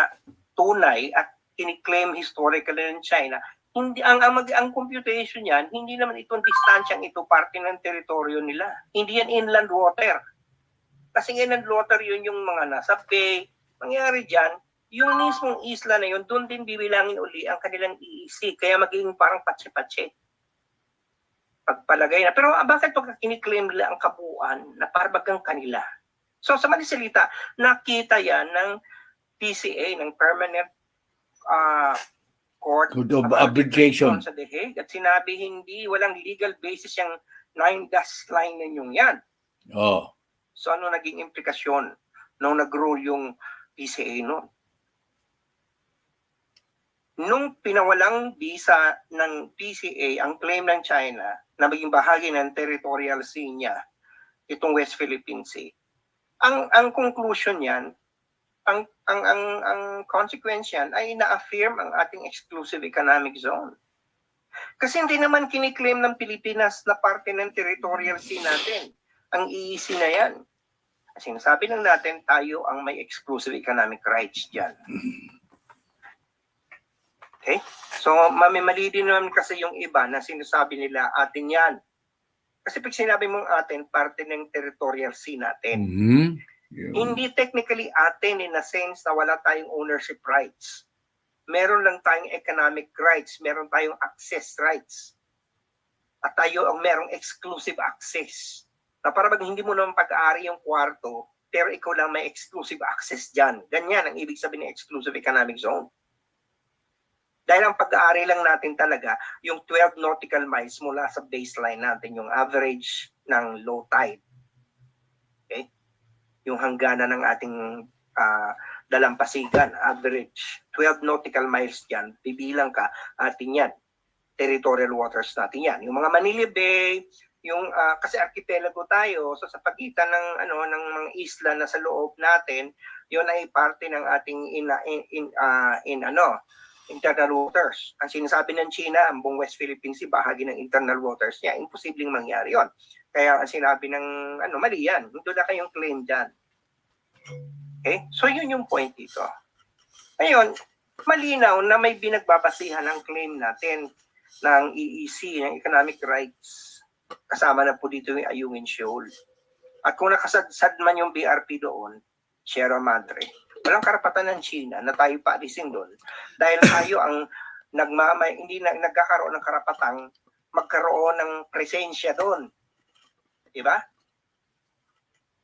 tunay at kiniklaim historically ng China, hindi ang computation niyan, hindi naman itong distansyang ito parte ng teritoryo nila. Hindi yan inland water. Kasi inland water yun yung mga nasa bay. Mangyari dyan, yung mismong isla na yun, doon din bibilangin uli ang kanilang EEC. Kaya magiging parang patse-patse. Pagpalagay na. Pero bakit pag kiniklaim nila ang kabuuan na parbagang kanila? So sa mali salita, nakita yan ng PCA, ng Permanent Court of Arbitration sa The Hague, at sinabi walang legal basis yung 9-dash line ninyong yan. So ano naging implikasyon nung nag-rule yung PCA noon. Nung pinawalang visa ng PCA, ang claim ng China na maging bahagi ng territorial sea niya, itong West Philippine Sea. Ang conclusion niyan, ang consequence yan ay na-affirm ang ating exclusive economic zone. Kasi hindi naman kiniklaim ng Pilipinas na parte ng territorial sea natin. Ang EEC na yan. Sinasabi lang natin tayo ang may exclusive economic rights dyan. Okay? So, mamimali din naman kasi yung iba na sinasabi nila atin yan. Kasi pag sinabi mong atin, parte ng territorial sea natin. Hindi technically atin in a sense na wala tayong ownership rights. Meron lang tayong economic rights, meron tayong access rights. At tayo ang merong exclusive access. Na para bang hindi mo naman pag-aari yung kwarto, pero ikaw lang may exclusive access dyan. Ganyan ang ibig sabihin ng exclusive economic zone. Dahil ang pag-aari lang natin talaga, yung 12 nautical miles mula sa baseline natin, yung average ng low tide. Okay? Yung hangganan ng ating dalampasigan, average 12 nautical miles dyan, bibilang ka, atin yan. Territorial waters natin yan. Yung mga Manila Bay, yung kasi archipelago tayo, so sa pagitan ng ng mga isla na sa loob natin, yun ay parte ng ating internal waters. Ang sinasabi ng China, ang buong West Philippine Sea, bahagi ng internal waters niya, imposibleng mangyari yon. Kaya ang sinabi ng mali yan, hindi na kayong claim dyan. Okay? So yun yung point dito. Ngayon, malinaw na may binagbabasihan ang claim natin ng EEC, ng economic rights. Kasama na po dito yung Ayungin Shoal. At kung nakasadsad man yung BRP doon, Sierra Madre, walang karapatan ng China na tayo paalisin doon dahil tayo ang hindi nagkakaroon ng karapatang magkaroon ng presensya doon. Diba?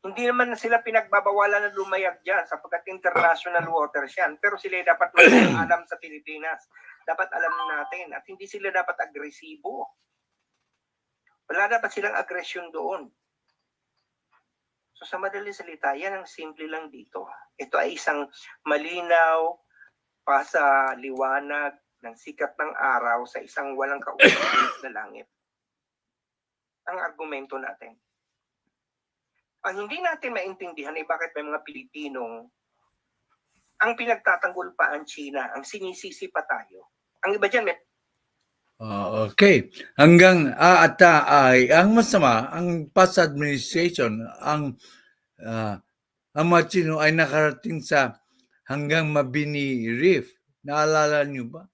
Hindi naman sila pinagbabawalan na lumayag dyan sapagkat international waters yan. Pero sila dapat alam sa Pilipinas. Dapat alam natin at hindi sila dapat agresibo. Wala dapat silang agresyon doon. So sa madaling salita, yan ang simple lang dito. Ito ay isang malinaw, pasaliwanag ng sikat ng araw sa isang walang kausap na langit. Ang argumento natin. Ang hindi natin maintindihan ay bakit may mga Pilipinong ang pinagtatanggol pa ang China, ang sinisisi pa tayo. Ang iba dyan, Okay. Hanggang ang masama, ang past administration, ang Machino ay nakarating sa hanggang Mabini Reef. Naalala niyo ba?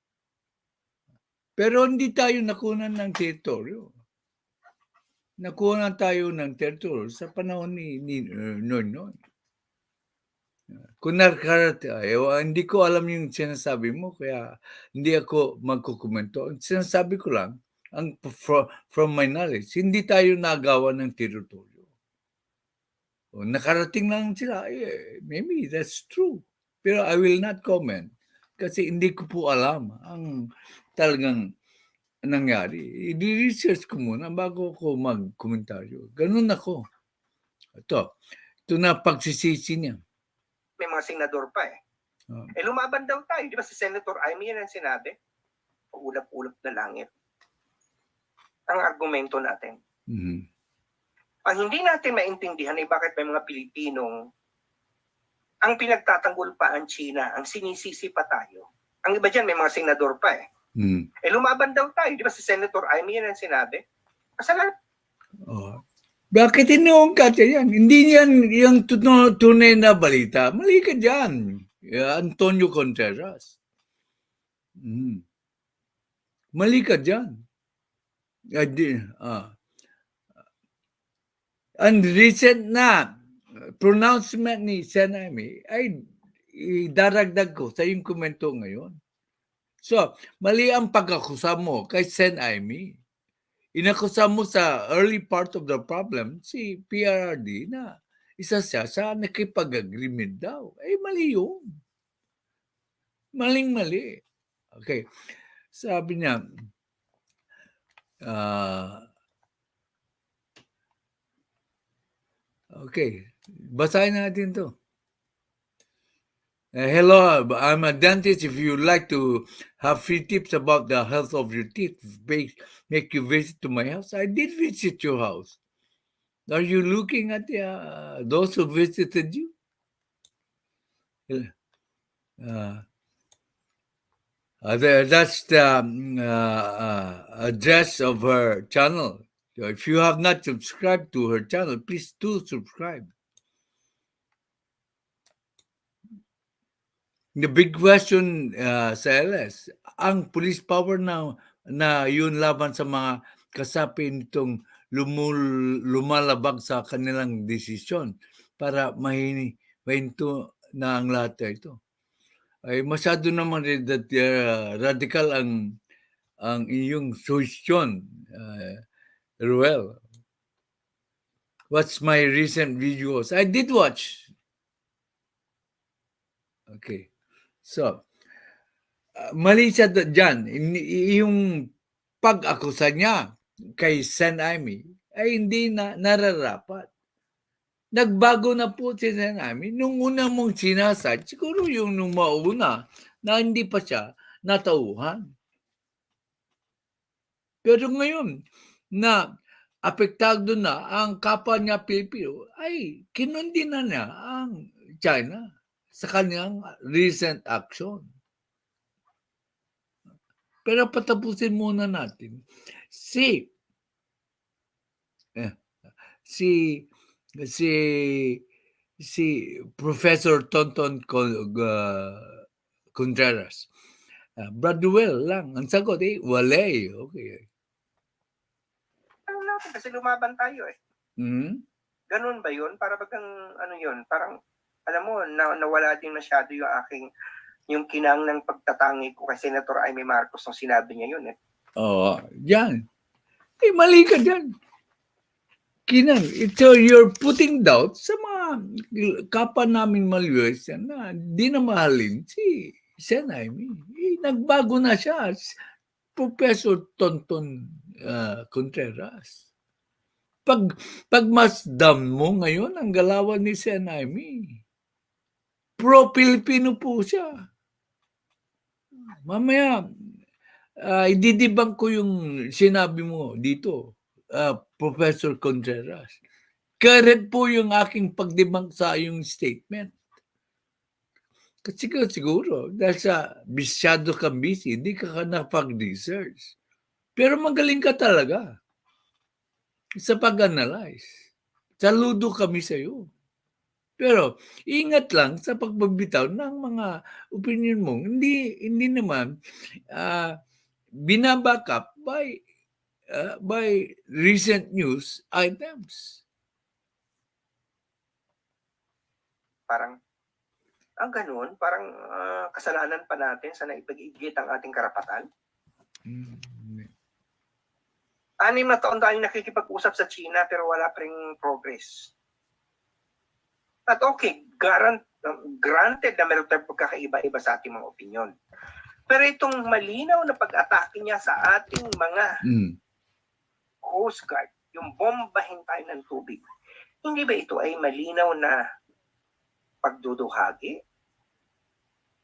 Pero hindi tayo nakunan ng teritoryo. Nakunan tayo ng teritoryo sa panahon ni Noy. Kung hindi ko alam yung sinasabi mo, kaya hindi ako magkukomento. Ang sinasabi ko lang, from my knowledge, hindi tayo nagawa ng teritoryo. O, nakarating lang sila, maybe that's true. Pero I will not comment kasi hindi ko po alam ang talagang nangyari. I-research ko muna bago ako mag-komentaryo. Ganun ako. Ito na pagsisisi niya. may mga senador pa eh. Lumaban daw tayo. Di ba si Senator Imee yan ang sinabi? Ulap-ulap na langit. Ang argumento natin. Ang hindi natin maintindihan ay bakit may mga Pilipinong ang pinagtatanggol pa ang China, ang sinisisi pa tayo. Ang iba dyan, may mga senador pa eh. Lumaban daw tayo. Di ba si Senator Imee yan ang sinabi? Kasalanan. Bakit iniungkat yan? Hindi yan yung tunay na balita. Mali ka dyan. Antonio Contreras. Mali ka dyan. Ang recent na pronouncement ni Sen. Imee ay idaragdag ko sa yung komento ngayon. So, mali ang pag-akusa mo kay Sen. Imee. Inakusa mo sa early part of the problem si PRRD na isa siya sa nakipag-agreement daw. Mali yun. Maling-mali. Okay. Sabi niya, okay. Basahin natin to. Hello, I'm a dentist. If you like to have free tips about the health of your teeth, make you visit to my house. I did visit your house. Are you looking at those who visited you? Uh, that's the address of her channel. So if you have not subscribed to her channel, please do subscribe. The big question sa LS, ang police power na yun laban sa mga kasapi nitong lumalabag sa kanilang desisyon para mahinto na ang lahat ito. Ay masyado naman rin that radical ang iyong suggestion, Ruel. What's my recent videos? I did watch. Okay. So, mali siya dyan. Yung pag-akusa niya kay Sen Imee ay hindi na nararapat. Nagbago na po si Sen Imee. Nung una mong sinasad, siguro yung nung mauna na hindi pa siya natauhan. Pero ngayon, na apektado na ang kapwa niya Pilipino, ay kinundi na niya ang China sa kanyang recent action. Pero patapusin muna natin si Professor Tonton Contreras. Bradwell lang. Ang sagot wala eh. Okay. Ano natin, kasi lumaban tayo eh. Mm-hmm. Ganun ba yun? Para bagang ano yun? Parang, alam mo, nawala din masyado yung kinang ng pagtatangi ko kay Senator Imee Marcos nung sinabi niya yun eh. Oo, yan. Eh, mali ka dyan. Kinang. So, you're putting doubt sa mga kapwa namin maliwes yan na di na mahalin si Sen Imee. Eh, nagbago na siya. Professor Tonton Contreras. Pagmasdam mo ngayon ang galawan ni Sen Imee. Pro-Filipino po siya. Mamaya, ididibang ko yung sinabi mo dito, Professor Contreras. Correct po yung aking pagdibang sa yung statement. Kasi siguro, dahil sa bisyado ka busy, hindi ka napag-research. Pero magaling ka talaga sa pag-analyze. Saludo kami sa iyo. Pero ingat lang sa pagbabitaw ng mga opinion mo. Hindi naman binaback by recent news items. Parang, ang ganun, parang kasalanan pa natin sa naipag-igit ang ating karapatan. 6 na taon tayong nakikipag-usap sa China pero wala pa ring progress. At okay, granted na meron tayong pagkakaiba-iba sa ating mga opinion. Pero itong malinaw na pag-atake niya sa ating mga Coast Guard, yung bombahin tayo ng tubig, hindi ba ito ay malinaw na pagduduhagi?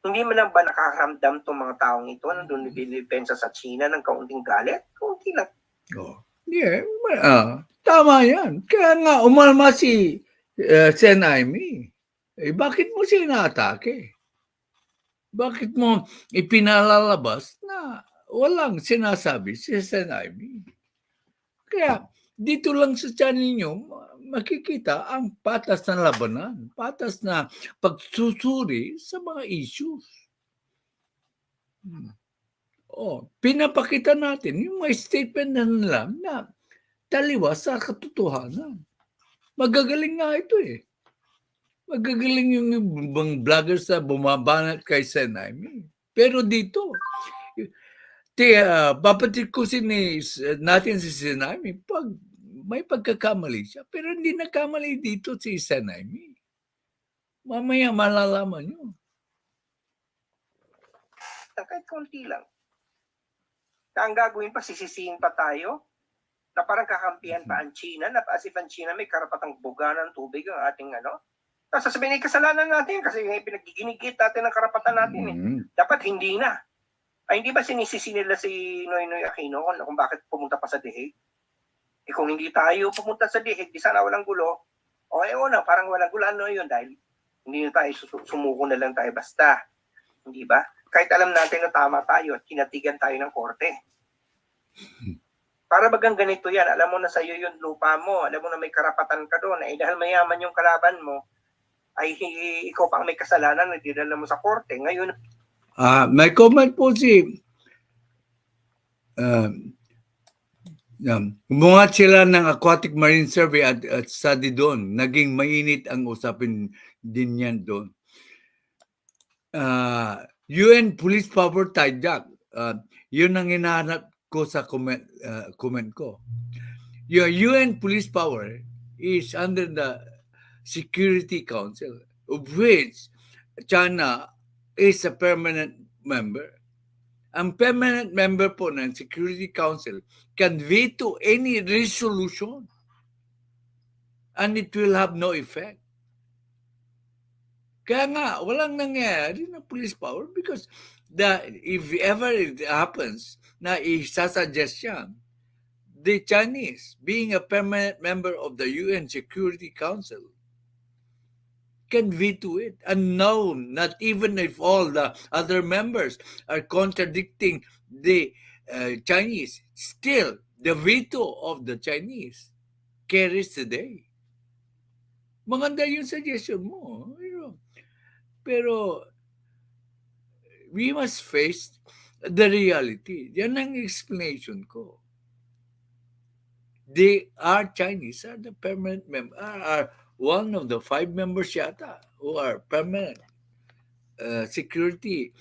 Hindi man lang ba nakakaramdam itong mga taong ito na doon nilipensa sa China ng kaunting galit? Kaunti lang. Yeah, tama yan. Kaya nga, umalma si Sen Imee. Bakit mo siya inaatake? Bakit mo ipinalalabas na walang sinasabi si Sen Imee? Kaya dito lang sa channel nyo, makikita ang patas na labanan, patas na pagsusuri sa mga issues. Pinapakita natin yung may statement na nila na taliwas sa katotohanan. Magagaling nga ito eh. Magagaling yung ibang vloggers na bumabanat kay Sen Imee. Pero dito, papatikusin natin si Sen Imee pag may pagkakamali siya. Pero hindi nagkamali dito si Sen Imee. Mamaya malalaman nyo. Kahit konti lang. Ang gagawin pa, sisisihin pa tayo na parang kakampihan pa ang China, na as if ang China may karapatang buga ng tubig ang ating Tapos sasabihin, kasalanan natin kasi pinaggiginigit natin ang karapatan natin. Dapat hindi na. Ay, hindi ba sinisisi nila si Noynoy Aquino kung bakit pumunta pa sa Dihig? Kung hindi tayo pumunta sa Dihig, di sana walang gulo. O na, parang walang gulo. Ano yun? Dahil hindi na tayo sumuko na lang tayo basta. Hindi ba? Kahit alam natin na tama tayo at kinatigan tayo ng korte. Para bagang ganito yan, alam mo na sa'yo yung lupa mo, alam mo na may karapatan ka doon, dahil mayaman yung kalaban mo, ay ikaw pa ang may kasalanan na dinala mo sa korte. Ngayon, may comment po si gumawa sila ng aquatic marine survey at study doon. Naging mainit ang usapin din yan doon. UN police power tied-up. Yun ang hinahanap ko sa comment ko. Your UN police power is under the Security Council, of which China is a permanent member. Ang permanent member po ng Security Council can veto any resolution and it will have no effect. Kaya nga, walang nangyayari na police power because if ever it happens na isasuggest siya, the Chinese, being a permanent member of the UN Security Council, can veto it. And no, not even if all the other members are contradicting the Chinese, still the veto of the Chinese carries the day. Maganda yung suggestion mo. Pero we must face the reality. Yan ang explanation ko. They are Chinese, are the permanent member, are one of the 5 members yata who are permanent Security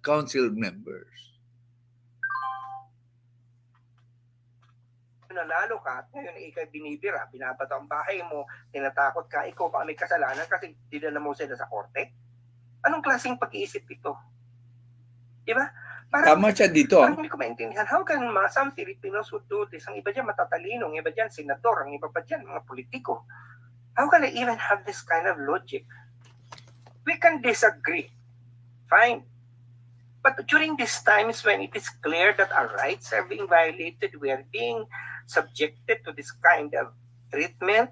Council members. nanalo ka at ngayon ikay binibira, binabato ang bahay mo, tinatakot ka, ikaw pa may kasalanan kasi dinala mo sila sa korte. Anong klaseng pag-iisip ito? Di ba? Tama siya dito. Parang hindi ko maintindihan. How can some Filipinos would do this? Ang iba dyan matatalino, ang iba dyan senador, ang iba pa dyan mga politiko. How can I even have this kind of logic? We can disagree. Fine. But during these times when it is clear that our rights are being violated, we are being subjected to this kind of treatment,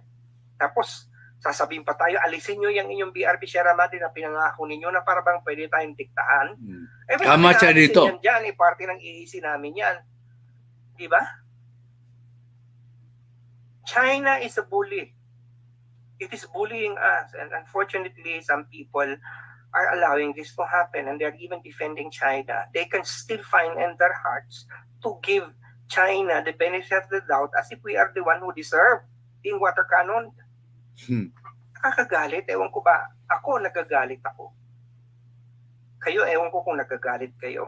tapos sasabihin pa tayo, alisin nyo yung inyong BRB Sierra Madre na pinangako ninyo na para bang pwede tayong diktahan. Tama siya dito. Yan dyan, parte ng iisi namin yan. Di ba? China is a bully. It is bullying us. And unfortunately, some people are allowing this to happen and they're even defending China. They can still find in their hearts to give China the benefit of the doubt as if we are the one who deserve being water cannon. Nakakagalit. Ewan ko ba? Ako, nagagalit ako. Kayo, ewan ko kung nagagalit kayo.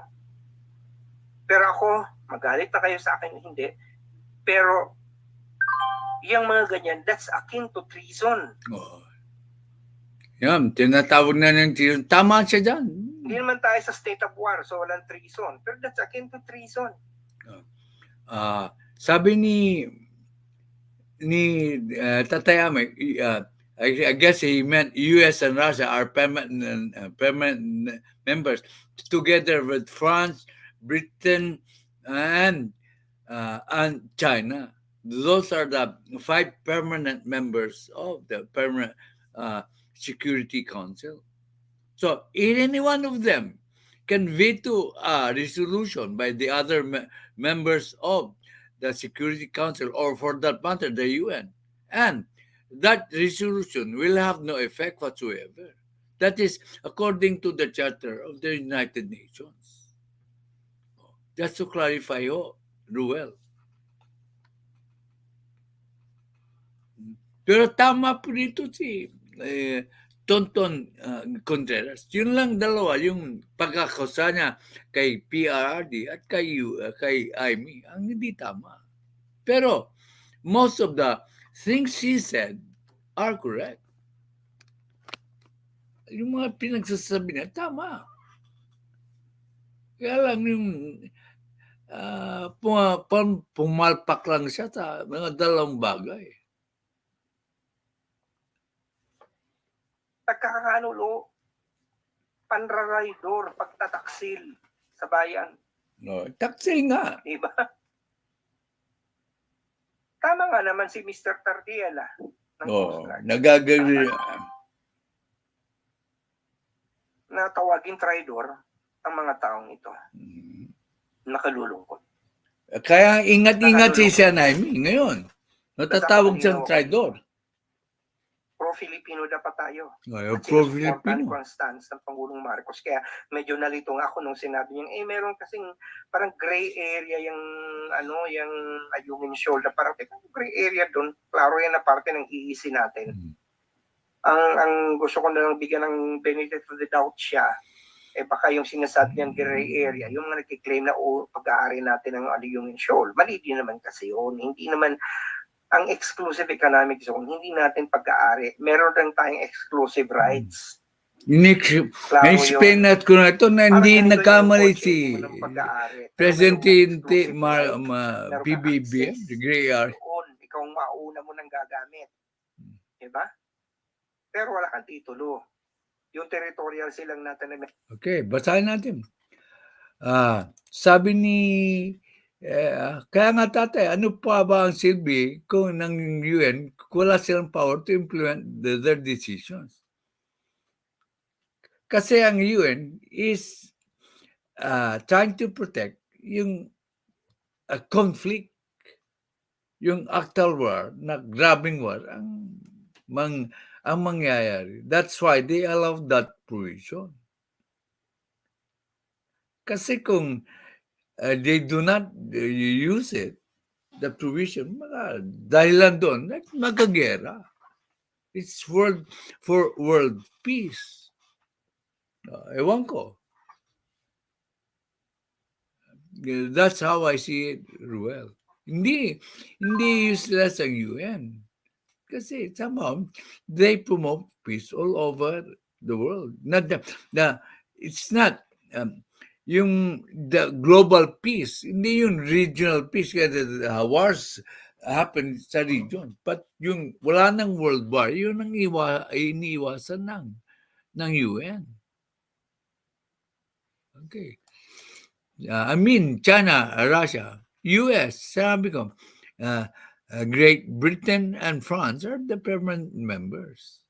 Pero ako, magalit na kayo sa akin, hindi. Pero, yung mga ganyan, that's akin to treason. Oh. Yan, tinatawag na ng treason. Tama siya dyan. Hindi naman tayo sa state of war, so walang treason. Pero that's akin to treason. Sabi ni Tatay Ame, I guess he meant US and Russia are permanent members together with France, Britain, and China. Those are the 5 permanent members of the permanent Security Council. So, any one of them can veto a resolution by the other members of the Security Council, or for that matter, the UN. And that resolution will have no effect whatsoever. That is according to the Charter of the United Nations. Just to clarify, Ruel. Pero tama po dito si Tonton Contreras. Yun lang dalawa, yung pagkakausa niya kay PRRD at kay Imee, ang hindi tama. Pero most of the things she said are correct. Yung mga pinagsasabi niya, tama. Kaya lang yung pumalpak lang siya sa mga dalawang bagay. pagkakanulo, panraraydor, pagtataksil sa bayan. No, taksil nga. Diba? Tama nga naman si Mr. Tardiela ng Coast No, Guard nagagari. na tawagin traidor ang mga taong ito. Nakalulungkot. Kaya ingat-ingat si Naimee ngayon. Natatawag siyang traidor. Pro-Filipino dapat tayo. Ngayon, At sinusuportahan pro-Filipino. ko ang stance ng Pangulong Marcos. Kaya medyo nalitong ako nung sinabi niya, meron kasing parang gray area yung Ayungin Shoal na parang gray area doon. Klaro yan na parte ng EEC natin. Ang gusto ko na lang bigyan ng benefit of the doubt siya, baka yung sinasabi niyang gray area, yung mga nagkiklaim na pag-aari natin ng Ayungin Shoal. Mali din naman kasi yun. Hindi naman ang exclusive economic zone, hindi natin pag-aari. Meron lang tayong exclusive rights. Na-explain natin ko na ito na hindi nagkamali si Presidente Pbbm, the gray area. Ikaw ang mauna mo nang gagamit. Diba? Pero wala kang titulo. Yung territorial silang natin. Okay, basahin natin. Sabi ni kaya nga tatay, ano pa ba ang silbi kung ng UN wala silang power to implement their decisions? Kasi ang UN is trying to protect yung conflict, yung actual war, na grabbing war, ang mangyayari. That's why they allow that provision. Kasi kung they do not use it, the provision, dahilan doon, magagera. It's for world peace. Ewan ko. That's how I see it, Ruel. Hindi useless ang UN. Kasi somehow, they promote peace all over the world. It's not yung the global peace, hindi yung regional peace, kasi wars happen sa region. But yung wala ng world war, yun ang iniiwasan ng UN. Okay. China, Russia, US, sabi ko, Great Britain and France are the permanent members.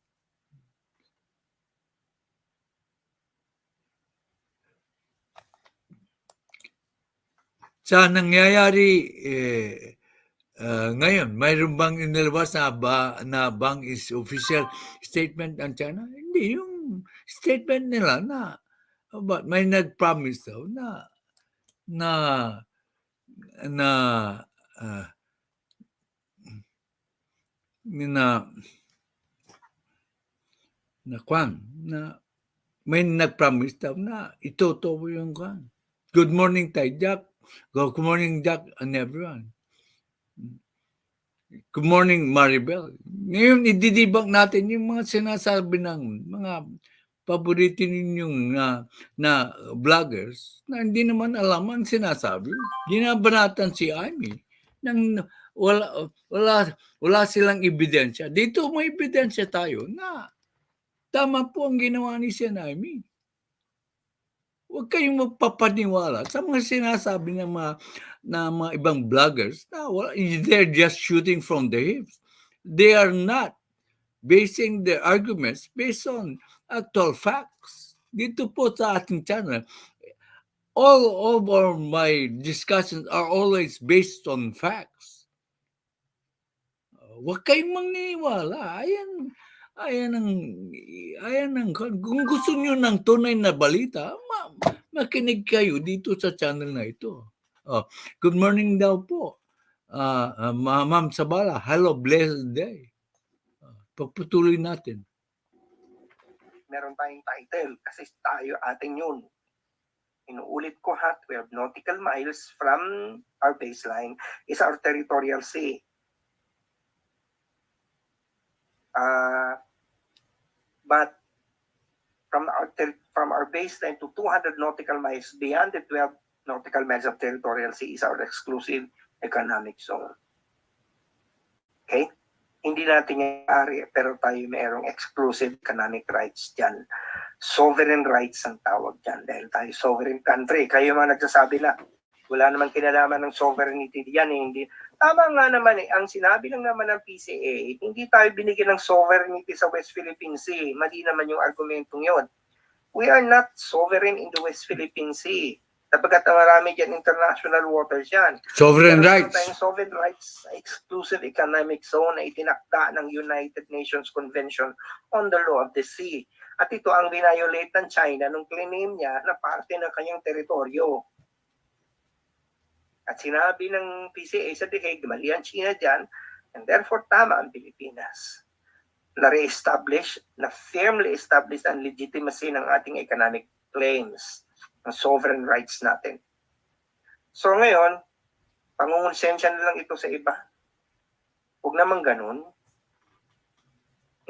Sa nangyayari ngayon, mayroon bang inilabas na bang is official statement ng China? Hindi, yung statement nila na but may nag-promise daw na may nag-promise daw na itutubo yung kwan. Good morning, Tatay Jack. Good morning, Jack and everyone. Good morning, Maribel. Ngayon, ididibang natin yung mga sinasabi ng mga paborito ninyong na vloggers na hindi naman alam ang sinasabi. Ginabanatan si Imee nang wala silang ebidensya. Dito may ebidensya tayo na tama po ang ginawa ni Imee. Huwag kayong magpapaniwala sa mga sinasabi ng mga ibang vloggers na they're just shooting from the hips. They are not basing their arguments based on actual facts. Dito po sa ating channel, all of my discussions are always based on facts. Huwag kayong maniniwala. Ayan ang kung gusto niyo ng tunay na balita, makinig kayo dito sa channel na ito. Good morning daw po. Ma'am Sabala, hello, blessed day. Pagpatuloy natin. Meron tayong title kasi atin yun. Inuulit ko 12 nautical miles from our baseline is our territorial sea. But from our baseline to 200 nautical miles beyond the 12 nautical miles of territorial sea is our exclusive economic zone. Okay? Hindi natin yung ari, pero tayo mayroong exclusive economic rights dyan. Sovereign rights ang tawag dyan dahil tayo sovereign country. Kayo mga nagsasabi na wala naman kinalaman ng sovereignty diyan. Hindi. Tama nga naman ang sinabi lang naman ng PCA, hindi tayo binigyan ng sovereignty sa West Philippine Sea. Mali naman yung argumentong yun. We are not sovereign in the West Philippine Sea. Sapagkat marami dyan international waters yan. Sovereign Meron rights. tayong sovereign rights exclusive economic zone na itinakda ng United Nations Convention on the Law of the Sea. At ito ang violate ng China nung claim niya na parte ng kanyang teritoryo. At sinabi ng PCA sa The Hague, mali ang China dyan, and therefore tama ang Pilipinas. Na re-establish, na firmly establish ang legitimacy ng ating economic claims, ng sovereign rights natin. So ngayon, pangungonsensya na lang ito sa iba. Huwag naman ganun.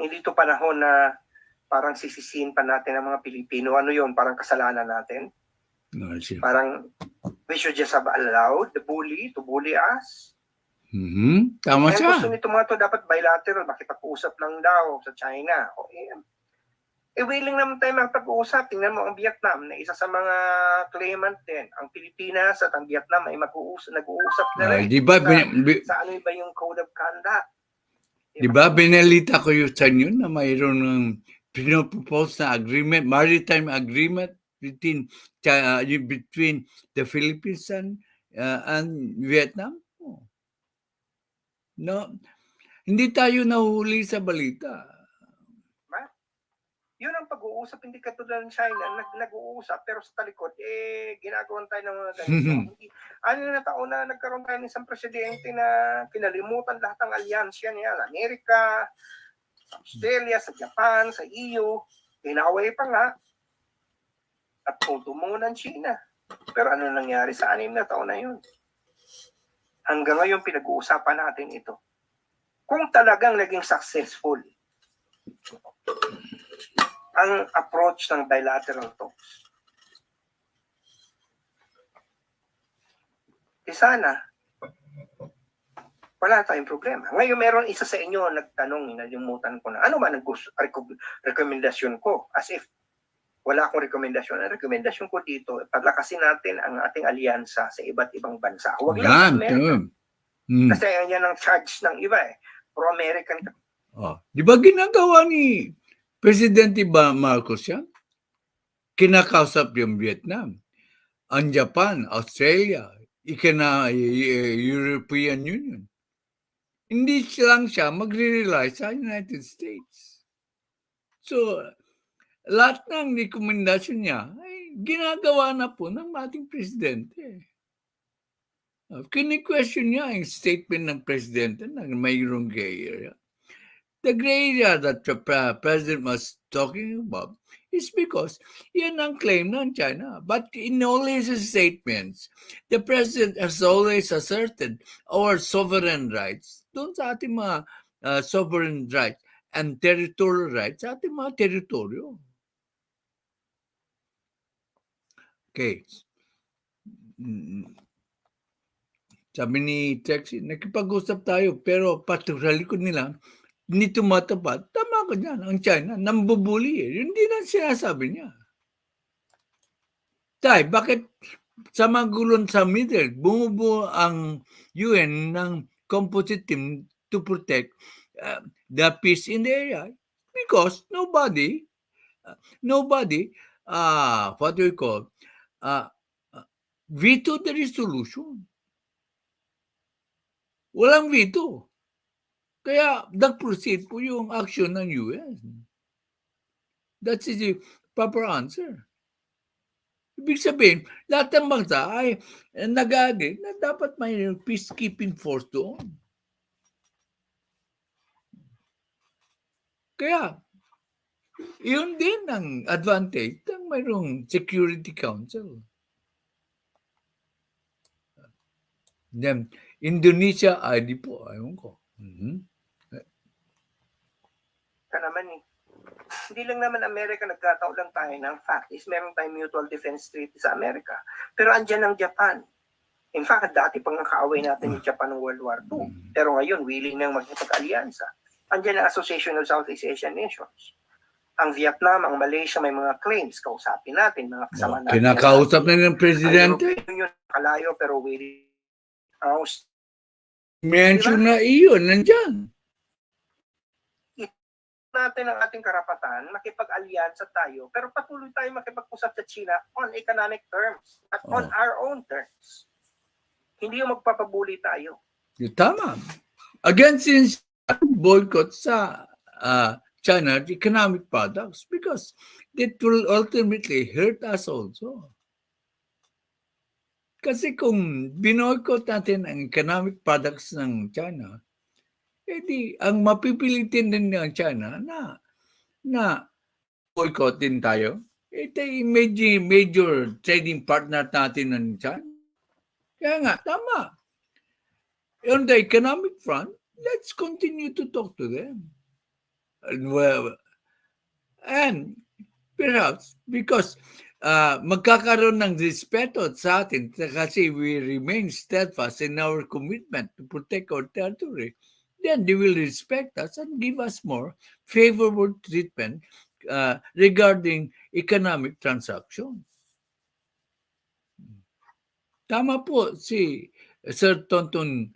Hindi ito panahon na parang sisisihin pa natin ang mga Pilipino. Ano yun? Parang kasalanan natin. No, Parang we should just have allowed the bully to bully us. Tama Kaya siya. gusto nito mga to dapat bilateral, makipag-usap lang daw sa China. Willing naman tayo makipag-usap. Tingnan mo ang Vietnam na isa sa mga claimant din. Ang Pilipinas at ang Vietnam ay nag-uusap na rin. Di ba, Sa ano ba yung code of conduct? di ba binalita ko yung sa inyo na mayroon ng pinopropose na agreement, maritime agreement between the Philippines and Vietnam? No, hindi tayo nahuli sa balita. Yun ang pag-uusap, hindi katulad ng China, nag-uusap, pero sa talikod, ginagawan tayo ng mga ganito. Ano na taon na nagkaroon tayo ng isang presidente na kinalimutan lahat ng alyansya niya, Amerika, sa Australia, sa Japan, sa EU, tinaway pa nga, at tumungo ng China. Pero ano nangyari sa 6 na taon na yun? Hanggang ngayon pinag-uusapan natin ito. Kung talagang naging successful ang approach ng bilateral talks, sana wala tayong problema. Ngayon meron isa sa inyo nagtanong, nalimutan ko na, ano ba ang rekomendasyon ko? As if wala akong rekomendasyon. Ang rekomendasyon ko dito, paglakasin natin ang ating alyansa sa iba't ibang bansa. Huwag lang sa Amerika. Kasi yan ang charge ng iba pro-American. Di ba ginagawa ni Presidente Marcos yan? Kinakausap yung Vietnam, ang Japan, Australia, European Union. Hindi lang siya magre-rely sa United States. So, lahat ng rekomendasyon niya ay ginagawa na po ng ating presidente. Kini-question niya ang statement ng presidente na mayroong gray area. The gray area that the president was talking about is because yan ang claim ng China. But in all his statements, the president has always asserted our sovereign rights. Doon sa ating mga sovereign rights and territorial rights sa ating mga teritoryo. Okay. Sabi ni Trexie, nakipag-usap tayo pero particularly ko nila, hindi tumatapat. Tama ka dyan, ang China, nambubuli Yun din ang sinasabi niya. Tay, bakit sa magulon sa middle, bumubuo ang UN ng composite team to protect the peace in the area? Because nobody, what do we call, veto the resolution. Walang veto. Kaya nag-proceed po yung action ng UN. That is the proper answer. Ibig sabihin, lahat ng bansa ay nag-agree na dapat may peacekeeping force doon. Kaya, yun din ang advantage ng mayroong Security Council. Then, Indonesia, di po, ayaw ko. Hindi lang naman Amerika, nagkataon lang tayo ng fact is meron tayong mutual defense treaty sa Amerika. Pero andyan ang Japan. In fact, dati pang nakaaway natin yung Japan ng World War II. Pero ngayon, willing nang magkipag-alyansa. Andiyan ang Association of Southeast Asian Nations. Ang Vietnam, ang Malaysia, may mga claims. Kausapin natin, mga kasama natin. Kinakausap na ng Ang presidente. European Union, kalayo, pero willing. Mention na iyon, nandyan. Natin ang ating karapatan, makipag-alyansa tayo, pero patuloy tayo makipag-usap sa China on economic terms at on our own terms. Hindi yung magpapabuli tayo. Tama. Again, since boycott sa China economic products because that will ultimately hurt us also. Kasi kung binoycott natin ang economic products ng China, edi ang mapipilitin din ng China na boycott din tayo. Ito yung major trading partner natin ng China. Kaya nga, tama. On the economic front, let's continue to talk to them. And perhaps because magkakaroon ng respeto sa atin kasi we remain steadfast in our commitment to protect our territory, then they will respect us and give us more favorable treatment regarding economic transactions. Tama po si Sir Tonton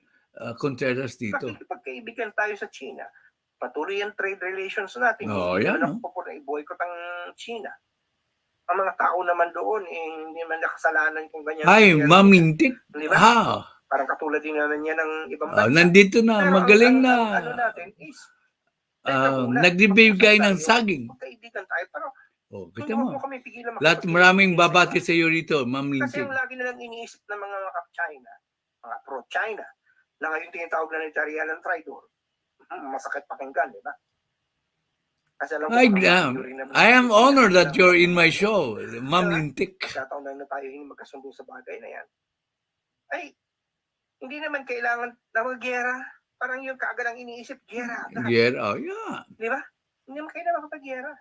Contreras dito. Pagkaibigan tayo sa China, patuloy ang trade relations natin. Yan. Hindi naman po i-boycott ang China. Ang mga tao naman doon, hindi naman nakasalanan kung ganyan. Ay, mamintik. Diba? Parang katulad din naman yan ng ibang bansa. Nandito na, pero magaling ang, na ano natin is, nagbibigay ng saging. Magkaibigan tayo, pero kita mo. Kami pigilan Lahat maraming babati sa iyo rito, Ma'am Kasi Lintig. yung lagi nilang iniisip ng mga China, mga pro-China, na ngayon tinatawag na ni Tarialan Traidor, masakit pakinggan, di ba? Kasi alam ko, I am honored that you're in my show, Ma'am Lintig. Nagkataon na tayo hindi magkasundo sa bagay na yan. Ay, hindi naman kailangan na mag-gera. Parang yung kaagad ang iniisip, gera. Yeah. Di ba? Hindi naman kailangan makapag-gera.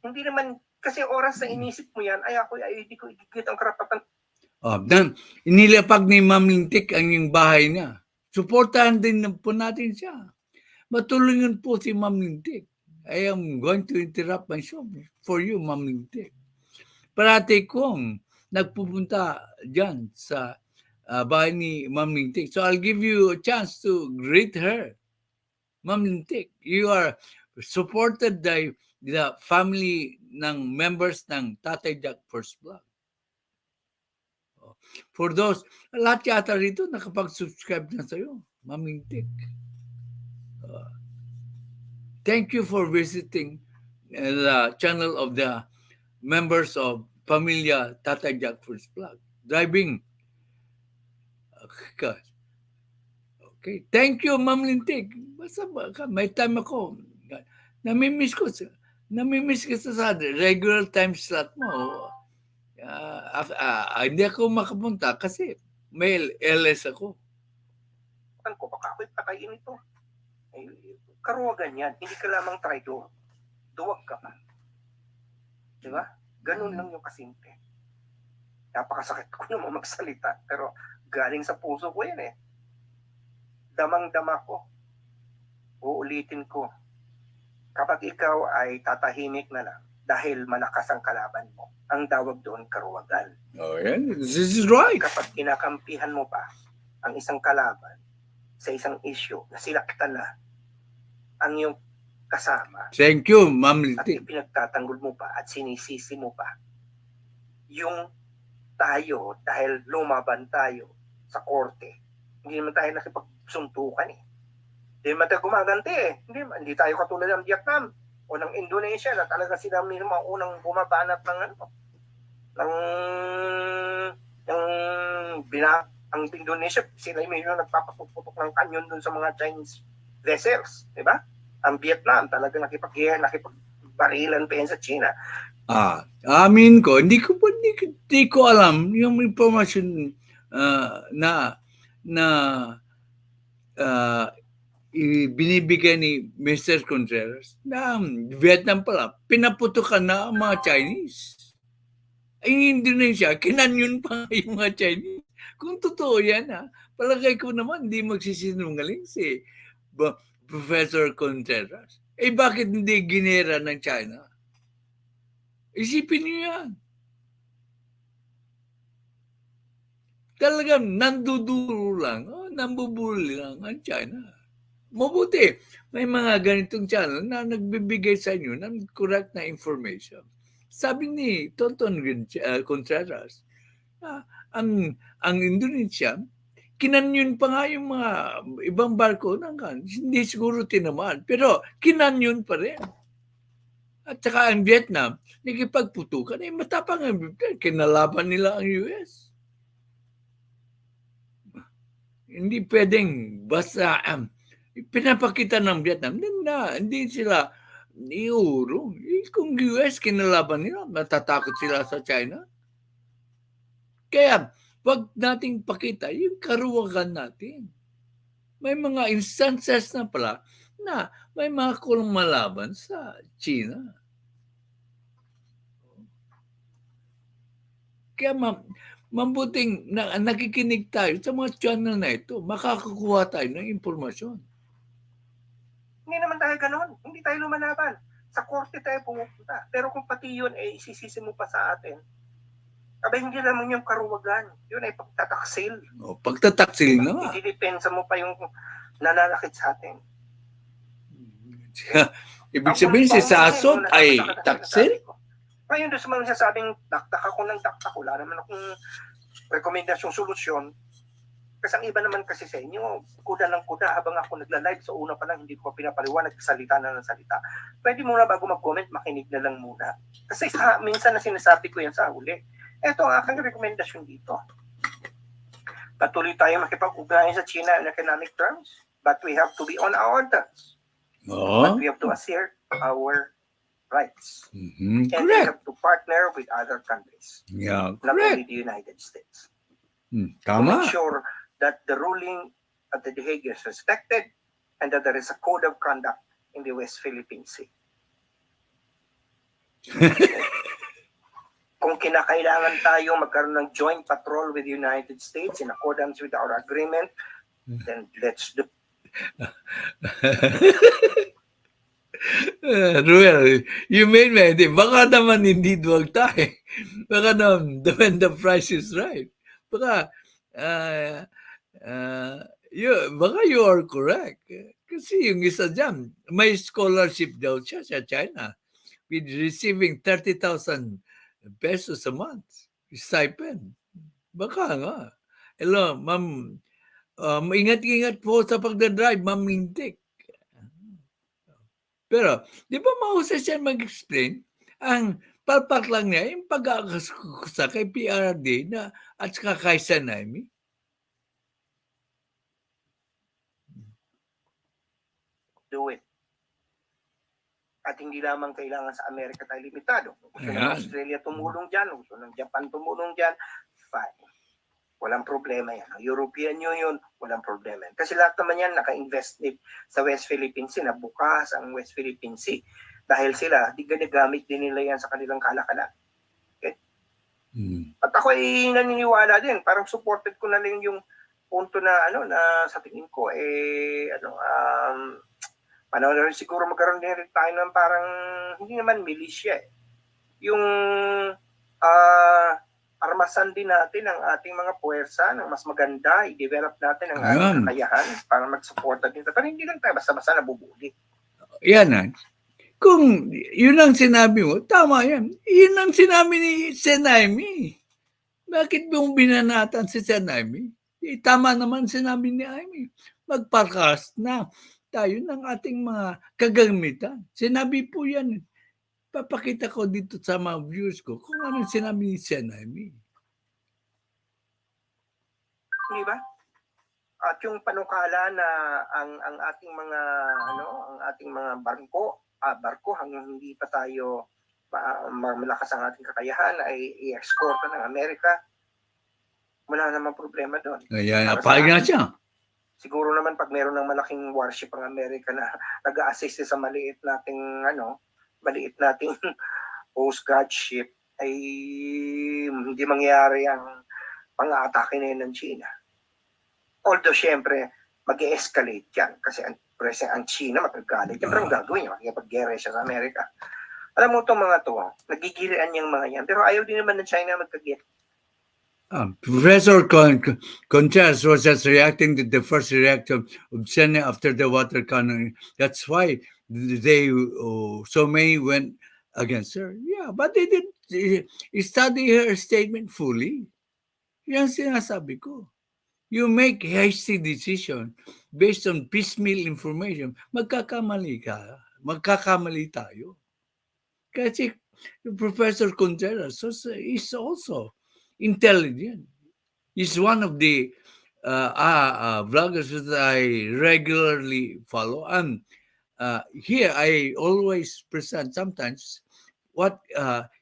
Hindi naman, kasi oras na inisip mo yan, hindi ko igigit ang karapatan. Inilapag ni Ma'am Lintig ang yung bahay niya. Suportahan din po natin siya. Matulungan po si Ma'am Lintig. I am going to interrupt my show for you, Ma'am Lintig. Parati kong nagpupunta dyan sa bahay ni Ma'am Lintig. So I'll give you a chance to greet her. Ma'am Lintig, you are supported by the family ng members ng Tatay Jackferdz Vlog. For those, lahat yata rito nakapag-subscribe na sa'yo, Ma'am Lintig. Thank you for visiting the channel of the members of Pamilya Tatay Jackferdz Vlog. Driving. Okay. Thank you, Ma'am Lintig. Basta may time ako. Namimiss ko sa regular time slot mo. Hindi ako makapunta kasi may LS ako. Baka ako'y patayin ito. Karuwagan yan. Hindi ka lamang traidor. Duwag ka pa. Di ba? Ganun lang yung kasimple. Napakasakit ko naman magsalita. Pero galing sa puso ko yan eh. Damang-dama ko. Uulitin ko. Kapag ikaw ay tatahimik na lang dahil malakas ang kalaban mo, ang tawag doon karuwagan. This is right. Kapag kinakampihan mo pa ang isang kalaban sa isang issue na sinaktan na ang iyong kasama. Thank you, Ma'am At Lintig. ipinagtatanggol mo pa at sinisisi mo pa yung tayo dahil lumaban tayo sa korte. Hindi naman tayo nakipagsuntukan eh. Hindi naman tayo gumaganti eh. Hindi tayo katulad ng Vietnam o ng Indonesia na talaga sila mismo ang unang bumabanat ng ang Indonesia, sila yung nagpapaputok ng kanyon dun sa mga Chinese vessels, di ba? Ang Vietnam talaga nakipagbarilan pa yan sa China. Amin ko, hindi ko alam yung information na binibigay ni Mr. Contreras na Vietnam pala, pinaputukan na ang mga Chinese. Ay, Indonesia, kinanyon pa yung mga Chinese. Kung totoo yan, palagay ko naman, hindi magsisinungaling si Professor Contreras. Bakit hindi ginera ng China? Isipin niyo yan. Talagang nanduduro lang, nambubuli lang ang China. Mabuti, may mga ganitong channel na nagbibigay sa inyo ng correct na information. Sabi ni Tonton Contreras, ang Indonesia, kinanyon pa nga yung mga ibang barko hindi siguro tinamaan, pero kinanyon pa rin. At saka ang Vietnam, nakipagputukan, matapang ang Vietnam, kinalaban nila ang US. Hindi pwedeng basta pinapakita ng Vietnam na hindi sila iurong. Kung US kinalaban nila, matatakot sila sa China. Kaya, wag nating pakita yung karuwagan natin. May mga instances na pala na may mga kumalaban sa China. Kaya mabuting nakikinig tayo sa mga channel na ito, makakakuha tayo ng impormasyon. Hindi naman tayo ganon. Hindi tayo lumalaban. Sa korte tayo pumupunta. Pero kung pati yun, isisisi mo pa sa atin, abay, hindi naman yung karuwagan. Yun ay pagtataksil. Pagtataksil na nga. Ididepensa mo pa yung nananakit sa atin. Ibig sabihin, si Sasot ay taksil? Ngayon, doon sa mga nasasabing daktak ako ng daktak, wala naman akong rekomendasyong solusyon. Kasi ang iba naman kasi sa inyo, kuda ng kuda, habang ako nagla-live, so una pa lang hindi ko pinapaliwanag, salita na ng salita. Pwede muna bago mag-comment, makinig na lang muna. Kasi minsan na sinasabi ko yan sa huli. Ito ang aking rekomendasyon dito. Patuloy tayo makipag-ugnayan sa China in economic terms, but we have to be on our terms. But we have to assert our rights. And we have to partner with other countries. Yeah, Not only correct. the United States. To Tama. make sure that the ruling at the Hague is respected and that there is a code of conduct in the West Philippine Sea. Kung kinakailangan tayo magkaroon ng joint patrol with the United States in accordance with our agreement, then let's do. Ruel, you made me, baka naman hindi duwag tayo. Baka naman, when the price is right. Baka, baka you are correct. Kasi yung isa dyan, may scholarship daw siya sa China with receiving 30,000 pesos a month. Stipend. Baka nga. Hello, ma'am. Ingat-ingat po sa pagdadrive, ma'am Mintik. Pero, di ba mahusay siya mag-explain? Ang palpak lang niya, yung pag-aakusa kay PRD na, at saka kay Imee. Do it. At hindi lamang kailangan sa Amerika tayo limitado. Gusto ng Australia tumulong dyan, gusto ng Japan tumulong dyan, fine. Walang problema yan. Ang European Union, walang problema yan. Kasi lahat naman yan naka-invest sa West Philippine Sea, na bukas ang West Philippine Sea. Dahil sila, ginagamit din nila yan sa kanilang kalakalan. Okay? At ako ay naniniwala din, parang supported ko na lang yung punto na, na sa tingin ko, panahon na rin siguro magkaroon din rin tayo ng parang, hindi naman militia yung armasan din natin ang ating mga puwersa ng mas maganda, i-develop natin ang ating kakayahan para mag-supporta din. Pero hindi lang tayo basta-basta nabubuli. Yan. Kung yun ang sinabi mo, tama yan. Yun ang sinabi ni Imee. Bakit mong binanatan si Imee? Tama naman sinabi ni Imee. Magparkas na tayo ng ating mga kagamitan. Sinabi po yan. Papakita ko dito sa mga views ko kung anong sinabi ni Imee. Di ba? At yung panukala na ang ating mga ang ating mga barko hanggang hindi pa tayo malakas ang ating kakayahan ay i-export ng Amerika, wala namang problema doon. Ayan, apayag na siya. Siguro naman pag meron ng malaking warship ang Amerika na nag-a-assist sa maliit nating Coast Guard ship, ay hindi mangyayari ang pang-aatake na yun ng China. Although, syempre, mag-e-escalate yan. Kasi President ang China, magagalit. Siyempre, ang gagawin niya, makikipag-gera siya sa Amerika. Alam mo itong mga to, nagigilian yung mga yan. Pero ayaw din naman ng China magkagit. Professor Contreras was just reacting to the first reaction of China after the water cannon. That's why they so many went against her. Yeah, but they didn't study her statement fully. Yan sinasabi ko. You make hasty decision based on piecemeal information. Magkakamali ka. Magkakamali tayo. Kasi Professor Contreras is also intelligent. He's one of the vloggers that I regularly follow. And here I always present sometimes what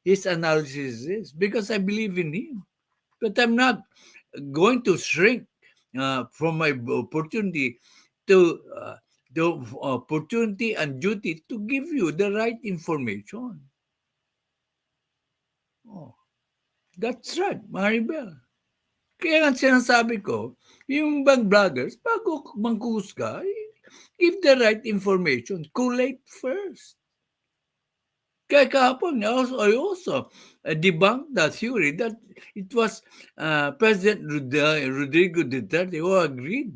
his analysis is because I believe in him. But I'm not going to shrink from my opportunity to the opportunity and duty to give you the right information. Oh. That's right, Maribel. Kaya nga sinasabi ko, yung bang vloggers, bago mangkusga, give the right information. Collate first. Kaya kahapon, I also debunked the theory that it was President Rodrigo Duterte who agreed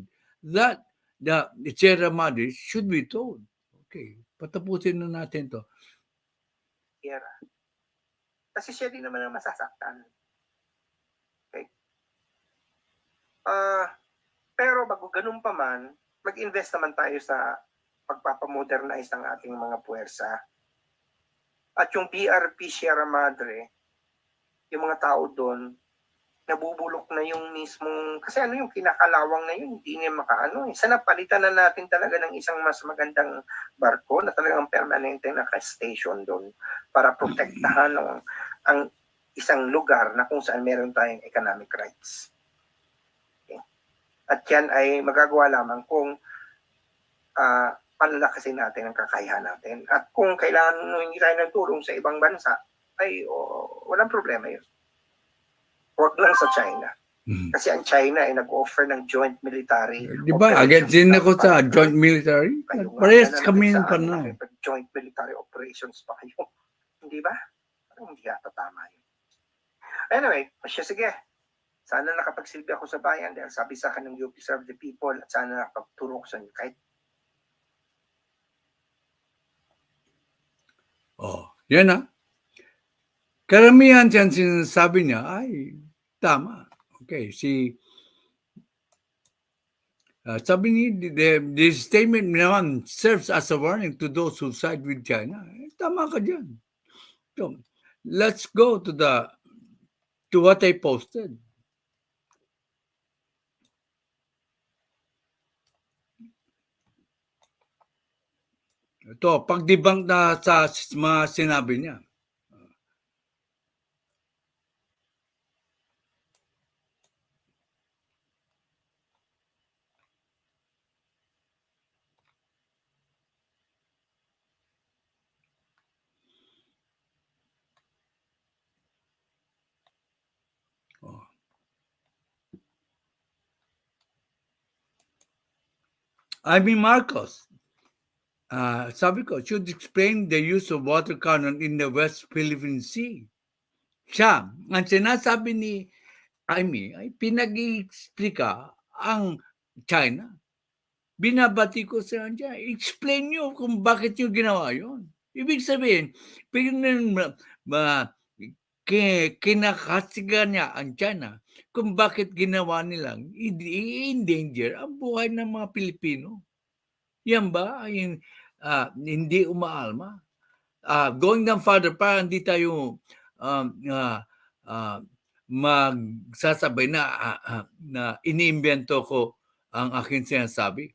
that the Sierra Madre should be told. Okay, patapusin na natin to. Gera. Kasi siya din naman ang masasaktan. Okay? Pero bago ganun pa man, mag-invest naman tayo sa pagpapamodernize ng ating mga puwersa. At yung PRP Sierra Madre, yung mga tao doon, nabubulok na yung mismong, kasi ano yung kinakalawang na yun, hindi niya makaano. Sana palitan na natin talaga ng isang mas magandang barko na talagang permanente naka-station doon para protektahan ang isang lugar na kung saan meron tayong economic rights. Okay. At yan ay magagawa lamang kung palalakasin natin ang kakayahan natin. At kung kailangan hindi tayo ng tulong sa ibang bansa, ay walang problema yun. Huwag lang sa China. Kasi ang China ay nag-offer ng joint military. Di ba? Agad din ako sa joint military. Parehas kami ng panahon. Joint military operations pa kayo. Hindi ba? Parang hindi yata tama yun. Anyway, sige. Sana nakapagsilbi ako sa bayan dahil sabi sa akin ng UP Serve the People at sana nakapagturo ko sa inyo kahit Yan na. Karamihan dyan sinasabi niya ay tama. Okay, sabi ni the statement naman serves as a warning to those who side with China. Tama ka dyan. So, let's go to what I posted. Ito, pag-debunk na sa mga sinabi niya. Imee Marcos, sabi ko, should explain the use of water cannon in the West Philippine Sea. Siya, ang sinasabi ni Imee ay pinag-i-explika ang China. Binabati ko sa kanya, explain nyo kung bakit nyo ginawa yun. Ibig sabihin, kinakasigan niya ang China kung bakit ginawa nilang i-endanger ang buhay ng mga Pilipino. Yan ba yung hindi umaalma? Going down further, para hindi tayo magsasabay na iniimbento ko ang aking sinasabi.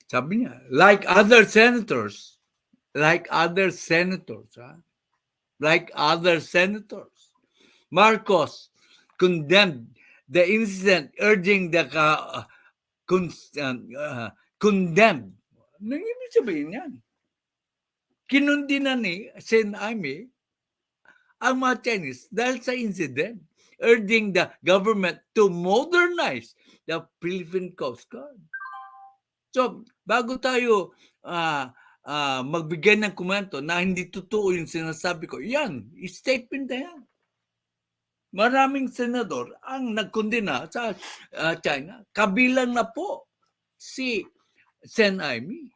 Sabi niya, like other senators, Marcos condemned the incident, urging the condemned. Nang ibig sabihin yan. Kinundinan ni Sen Imee ang mga Chinese dahil sa incident, urging the government to modernize the Philippine Coast Guard. So, bago tayo magbigay ng komento na hindi totoo yung sinasabi ko, yan, statement na yan. Maraming senador ang nagkondena sa China. Kabilang na po si Sen Imee.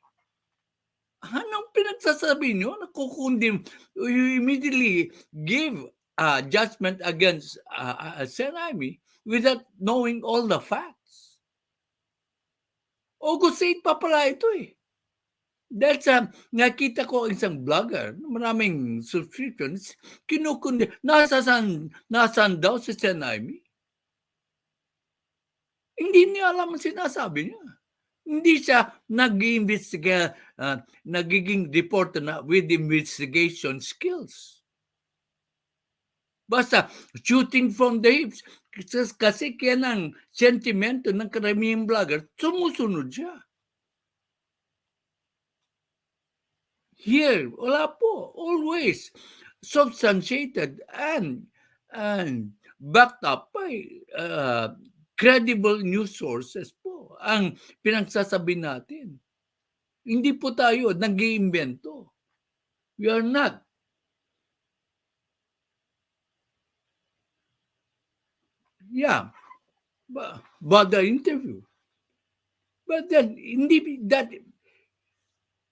Anong pinagsasabi nyo? Nakukundim. You immediately give judgment against Sen Imee without knowing all the facts. August 8 pa pala ito eh. Dahil sa nakita ko isang vlogger, maraming subscriptions, kinukundi, nasaan daw si Sen Imee? Hindi niya alam ang sinasabi niya. Hindi siya nag-iimbestiga, nagiging reporter na with investigation skills. Basta shooting from the hips. Kasi kaya ng sentimento ng karamihang vlogger, sumusunod siya. Here, wala po. Always substantiated and backed up by credible news sources po ang pinagsasabi natin. Hindi po tayo nag-iimbento. We are not. Yeah, but the interview. But then, hindi that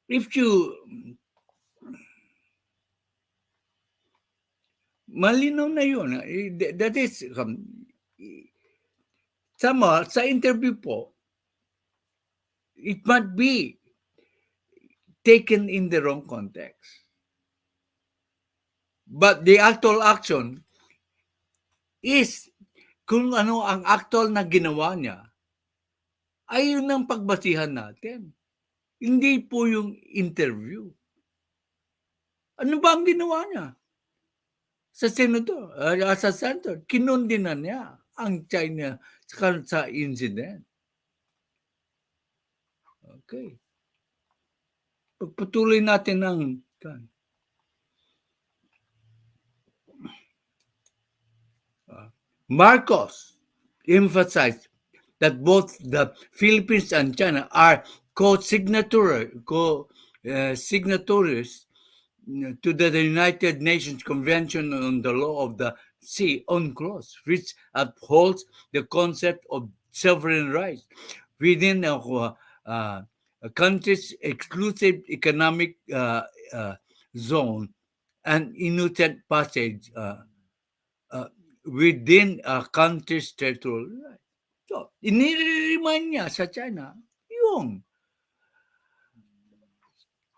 if you malinaw na yun. That is sa interview po, it might be taken in the wrong context. But the actual action is kung ano ang actual na ginawa niya, ay yun ang pagbasihan natin. Hindi po yung interview. Ano ba ang ginawa niya? Sa senador, sa senator, kinundinan niya ang China sa incident. Okay. Pagpatuloy natin ang Marcos emphasized that both the Philippines and China are co-signatories to the United Nations Convention on the Law of the Sea, UNCLOS, which upholds the concept of sovereign rights within a country's exclusive economic zone and innocent passage within a country's territorial rights. So, iniremind niya sa China, yung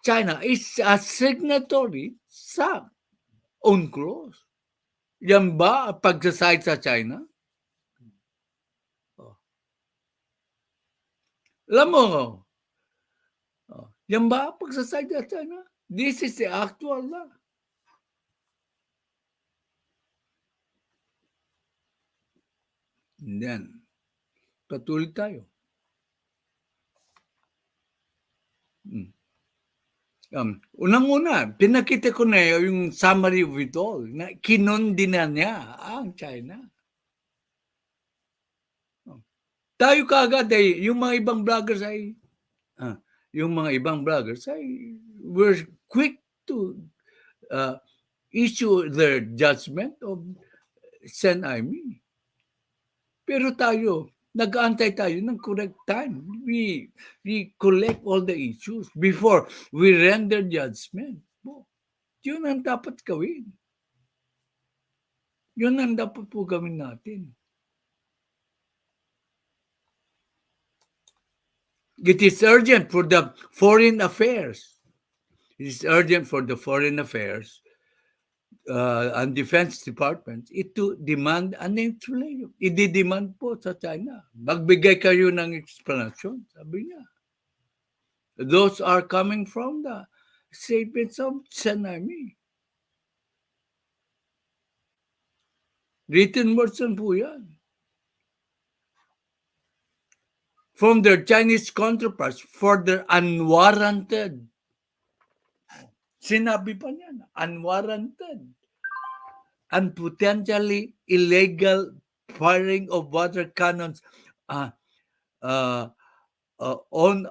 China is a signatory sa UNCLOS. Yan ba pagsaside sa China? Alam mo, yan ba pagsaside sa China? This is the actual law. And then, patuloy tayo. Unang-una, pinakita ko na yung summary of it all, na kinondina niya ang China. Tayo kaagad ay, yung mga ibang vloggers ay, were quick to issue their judgment of Sen Imee. Pero tayo, nag-aantay tayo ng correct time. We collect all the issues before we render judgment. Yun ang dapat gawin. Yun ang dapat po gawin natin. It is urgent for the foreign affairs. It is urgent for the foreign affairs and defense departments to demand an explanation. I-demand po sa China. Magbigay kayo ng explanation, sabi niya. Those are coming from the statements of Sen Imee. Written words po yan. from their Chinese counterparts for their unwarranted, sinabi pa niya, unwarranted, and potentially illegal firing of water cannons on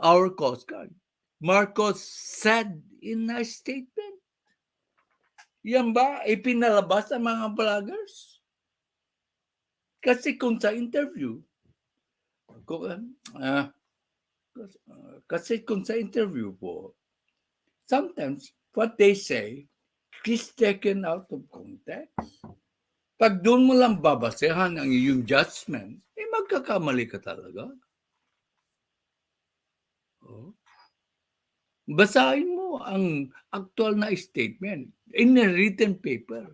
our Coast Guard. Marcos said in a statement. Yan ba ipinalabas ng mga vloggers? Kasi kung sa interview, po, sometimes what they say is taken out of context. Pag doon mo lang babasehan ang iyong judgment, magkakamali ka talaga. Basahin mo ang actual na statement in a written paper.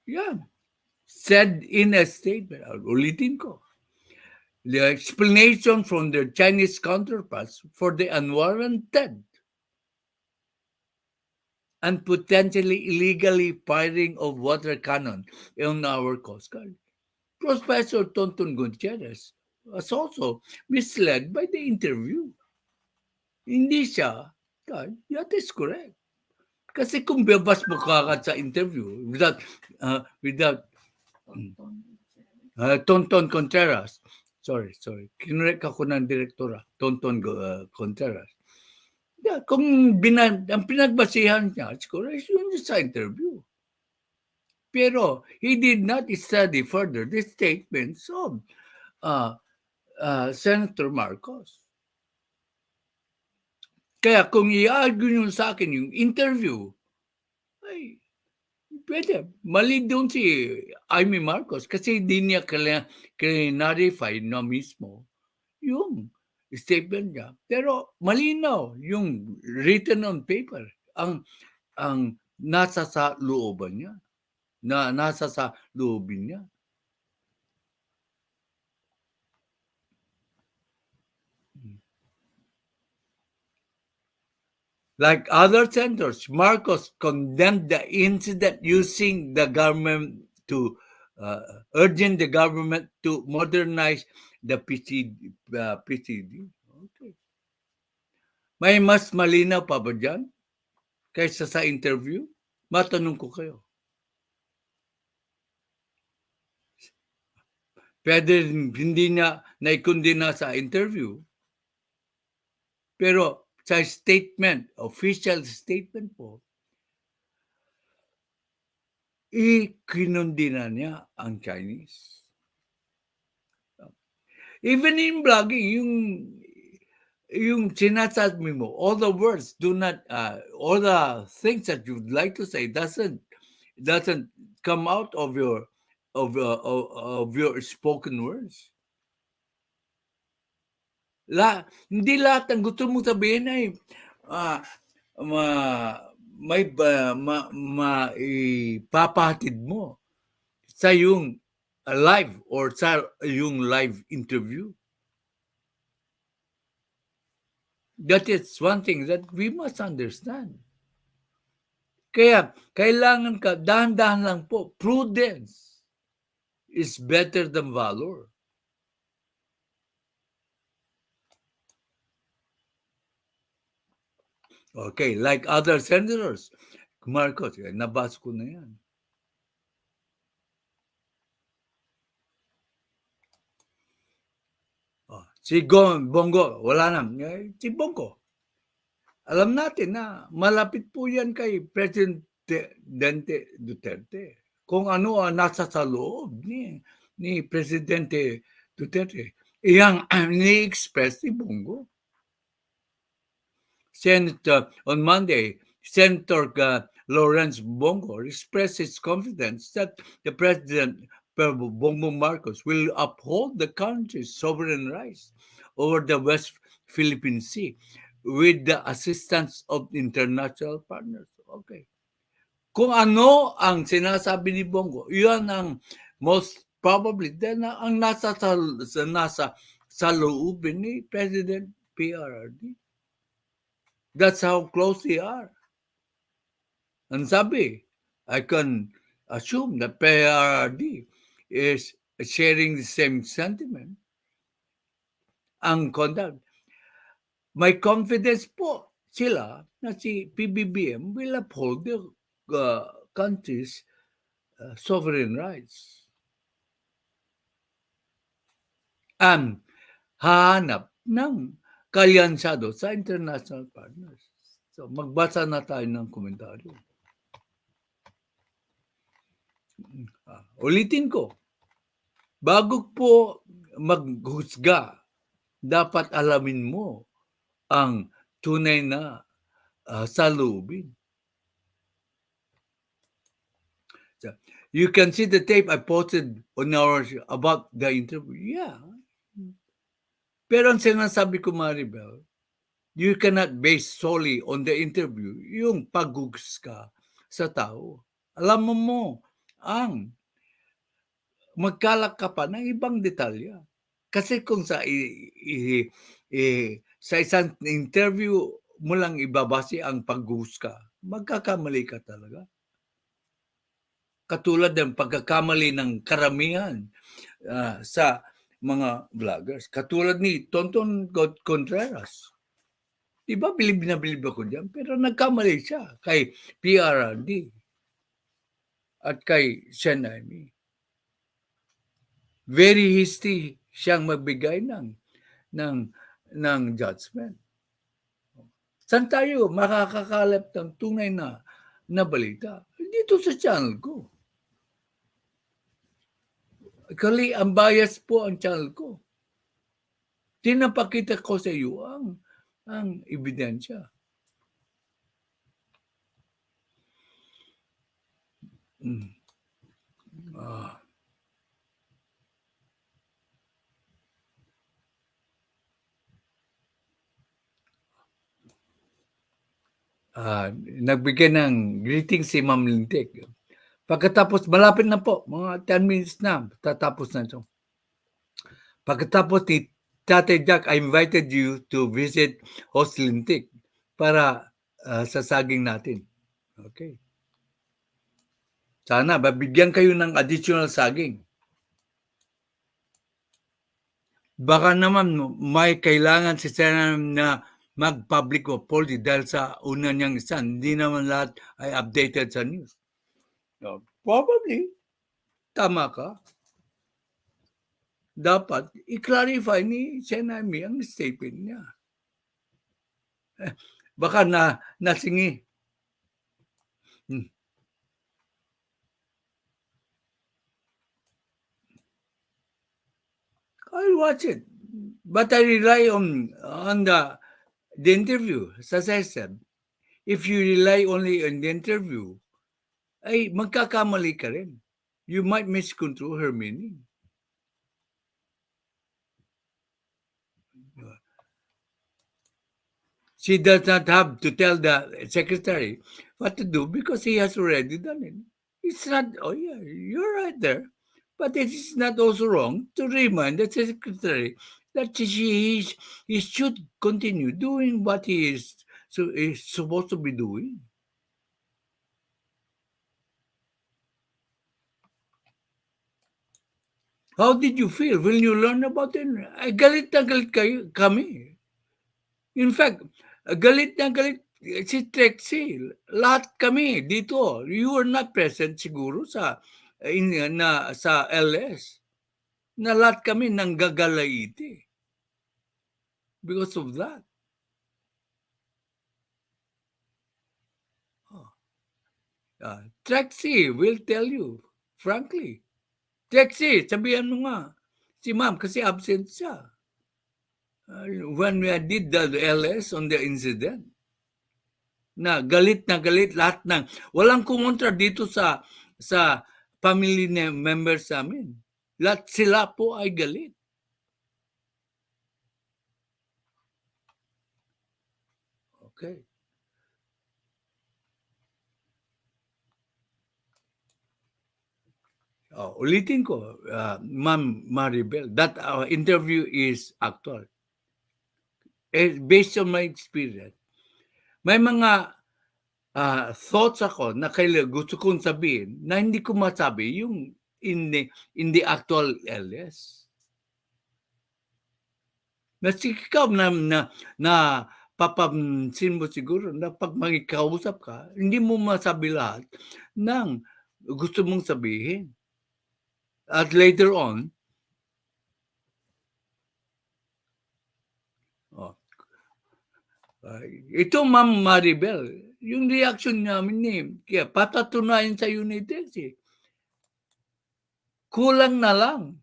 Yan. Said in a statement, ulitin ko, the explanation from their Chinese counterparts for the unwarranted and potentially illegally firing of water cannon on our Coast Guard. Professor Tonton Gutierrez was also misled by the interview. Hindi siya, that is correct. Kasi kung bebas mo kagad sa interview without Tonton Contreras, sorry, kinurek ako ng direktora, Tonton Contreras. Yeah, kung ang pinagbasihan niya, it's correct, yun sa interview. Pero he did not study further the statements of Senator Marcos. Kaya kung i-argue nyo sa akin yung interview, ay, pwede. Mali doon si Imee Marcos kasi hindi niya clarify na mismo yung statement niya. Pero malinaw yung written on paper ang nasa sa looban niya. Nasa sa loobin niya. Like other senators, Marcos condemned the incident using the government to urging the government to modernize the PCD. Okay. May mas malinaw pa ba dyan kaysa sa interview? Matanong ko kayo. Pwede hindi niya naikundina sa interview. Pero sa statement, official statement po, ikinundina niya ang Chinese. Even in blogging, yung sinasabi mo, all the words do not, all the things that you'd like to say doesn't come out of your spoken words. Hindi lahat ng gusto mong sabihin ay ipapahatid mo sa yung live or sa yung live interview. That is one thing that we must understand. Kaya kailangan ka, dahan-dahan lang po, prudence is better than valor. Okay, like other senators. Marcos, nabasa ko na yan. Si Bongo, wala na. Si Bongo, alam natin na malapit po yan kay Presidente Duterte. Kung ano ang nasa sa loob ni Presidente Duterte. Iyang ni-express ni Bongo. On Monday, Senator Lawrence Bongo expressed his confidence that the President Bongbong Marcos will uphold the country's sovereign rights over the West Philippine Sea with the assistance of international partners. Okay. Kung ano ang sinasabi ni Bongo, yun ang most probably ang nasa sa loobin ni President PRRD. That's how close they are. And sabi, I can assume that PRRD is sharing the same sentiment, ang conduct. May confidence po sila na si PBBM will uphold the country's sovereign rights. And hahanap ng kalyansado sa international partners. So magbasa na tayo ng komentaryo. Ulitin ko, bago po maghusga, dapat alamin mo ang tunay na saloobin. So, you can see the tape I posted on about the interview. Yeah. Pero ang sinasabi ko, Maribel, you cannot base solely on the interview yung paghusga sa tao. Alam mo ang magkalak ka pa ng ibang detalya. Kasi kung sa isang interview mo lang ibabase ang paghusga, magkakamali ka talaga. Katulad ng pagkakamali ng karamihan sa mga vloggers. Katulad ni Tonton Contreras. Diba, bilib na bilib ako dyan, pero nagkamali siya kay PRRD at kay Imee. Very hasty siyang magbigay ng judgment. Saan tayo makakakalap ng tunay na balita? Dito sa channel ko. Kali, unbiased po ang channel ko. Tinapakita ko sa iyo ang ebidensya. Nagbigay ng greeting si Ma'am Lintik. Pagkatapos, malapit na po, mga 10 minutes na, tatapos na ito. Pagkatapos ni Tatay Jack, I invited you to visit Host Lintik para sa saging natin. Okay. Sana, babigyan kayo ng additional saging. Baka naman may kailangan si Senator na mag-public apology dahil sa una niyang stand. Hindi naman lahat ay updated sa news. Probably. Tama ka. Dapat i-clarify ni Senator Imee ang statement niya. Baka nasingi. I'll watch it. But I rely on the interview. As I said, if you rely only on the interview, ay magkakamali ka rin. You might misconstrue her meaning. She does not have to tell the secretary what to do because he has already done it. It's not, oh yeah, you're right there. But it is not also wrong to remind the secretary that he should continue doing what he is supposed to be doing. How did you feel when you learned about it? Ay, galit na galit kami. In fact, galit na galit si Trexie. Lahat kami dito. You were not present siguro sa LS. Na lahat kami nanggagalaiti. Because of that. Trexie will tell you, frankly. Trexie, sabihan mo nga. Si ma'am, kasi absent siya. When we did the LS on the incident. Na galit lahat ng walang kumontra dito sa family members namin. Lahat sila po ay galit. Okay. Ulitin ko, Ma'am Maribel, that interview is actual. Based on my experience. May mga thoughts ako na gusto kong sabihin na hindi ko masabi yung in the actual LS. Nasikaw na papansin mo siguro na pag makikausap ka, hindi mo masabi lahat ng gusto mong sabihin. At later on, ito Ma'am Maribel, yung reaction namin kaya patatunayan sa United eh. Kulang na lang.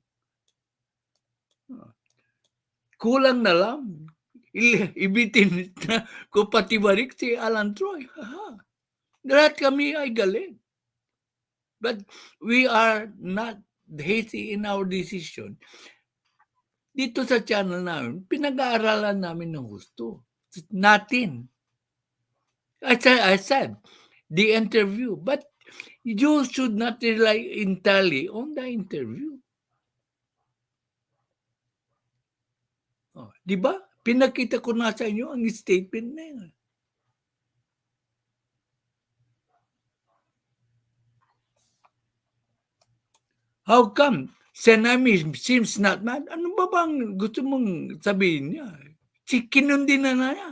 Kulang na lang. Ibitin na ko patibarik si Alan Troy. Lahat kami ay galing. But we are not hasty in our decision. Dito sa channel namin, pinag-aaralan namin ng gusto. Natin. I said, the interview. But you should not rely entirely on the interview. Di ba? Pinakita ko na sa inyo ang statement na yun. How come? Senami seems not mad. Ano ba bang gusto mong sabihin niya? Kinundi na niya.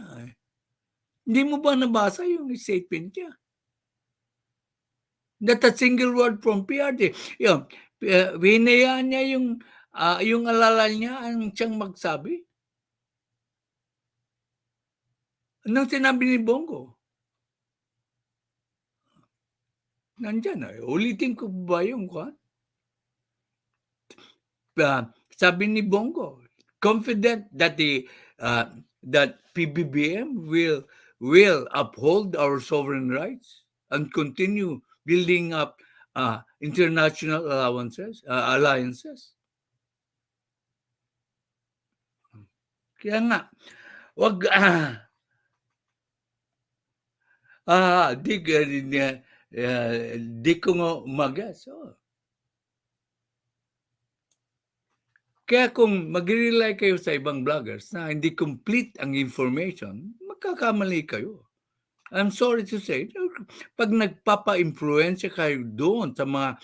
Hindi mo ba nabasa yung statement niya? Not a single word from PRD. Yung, hinayaan niya yung alala niya ang siyang magsabi. Anong sinabi ni Bongo? Nandyan. Ulitin ko ba yung kwan? Sabi ni Bongo, confident that that Pbbm will uphold our sovereign rights and continue building up international alliances. Kaya nga, wag di ko nga umagas. Kaya kung mag-rely kayo sa ibang vloggers na hindi complete ang information, magkakamali kayo. I'm sorry to say, pag nagpapa-influensya kayo doon sa mga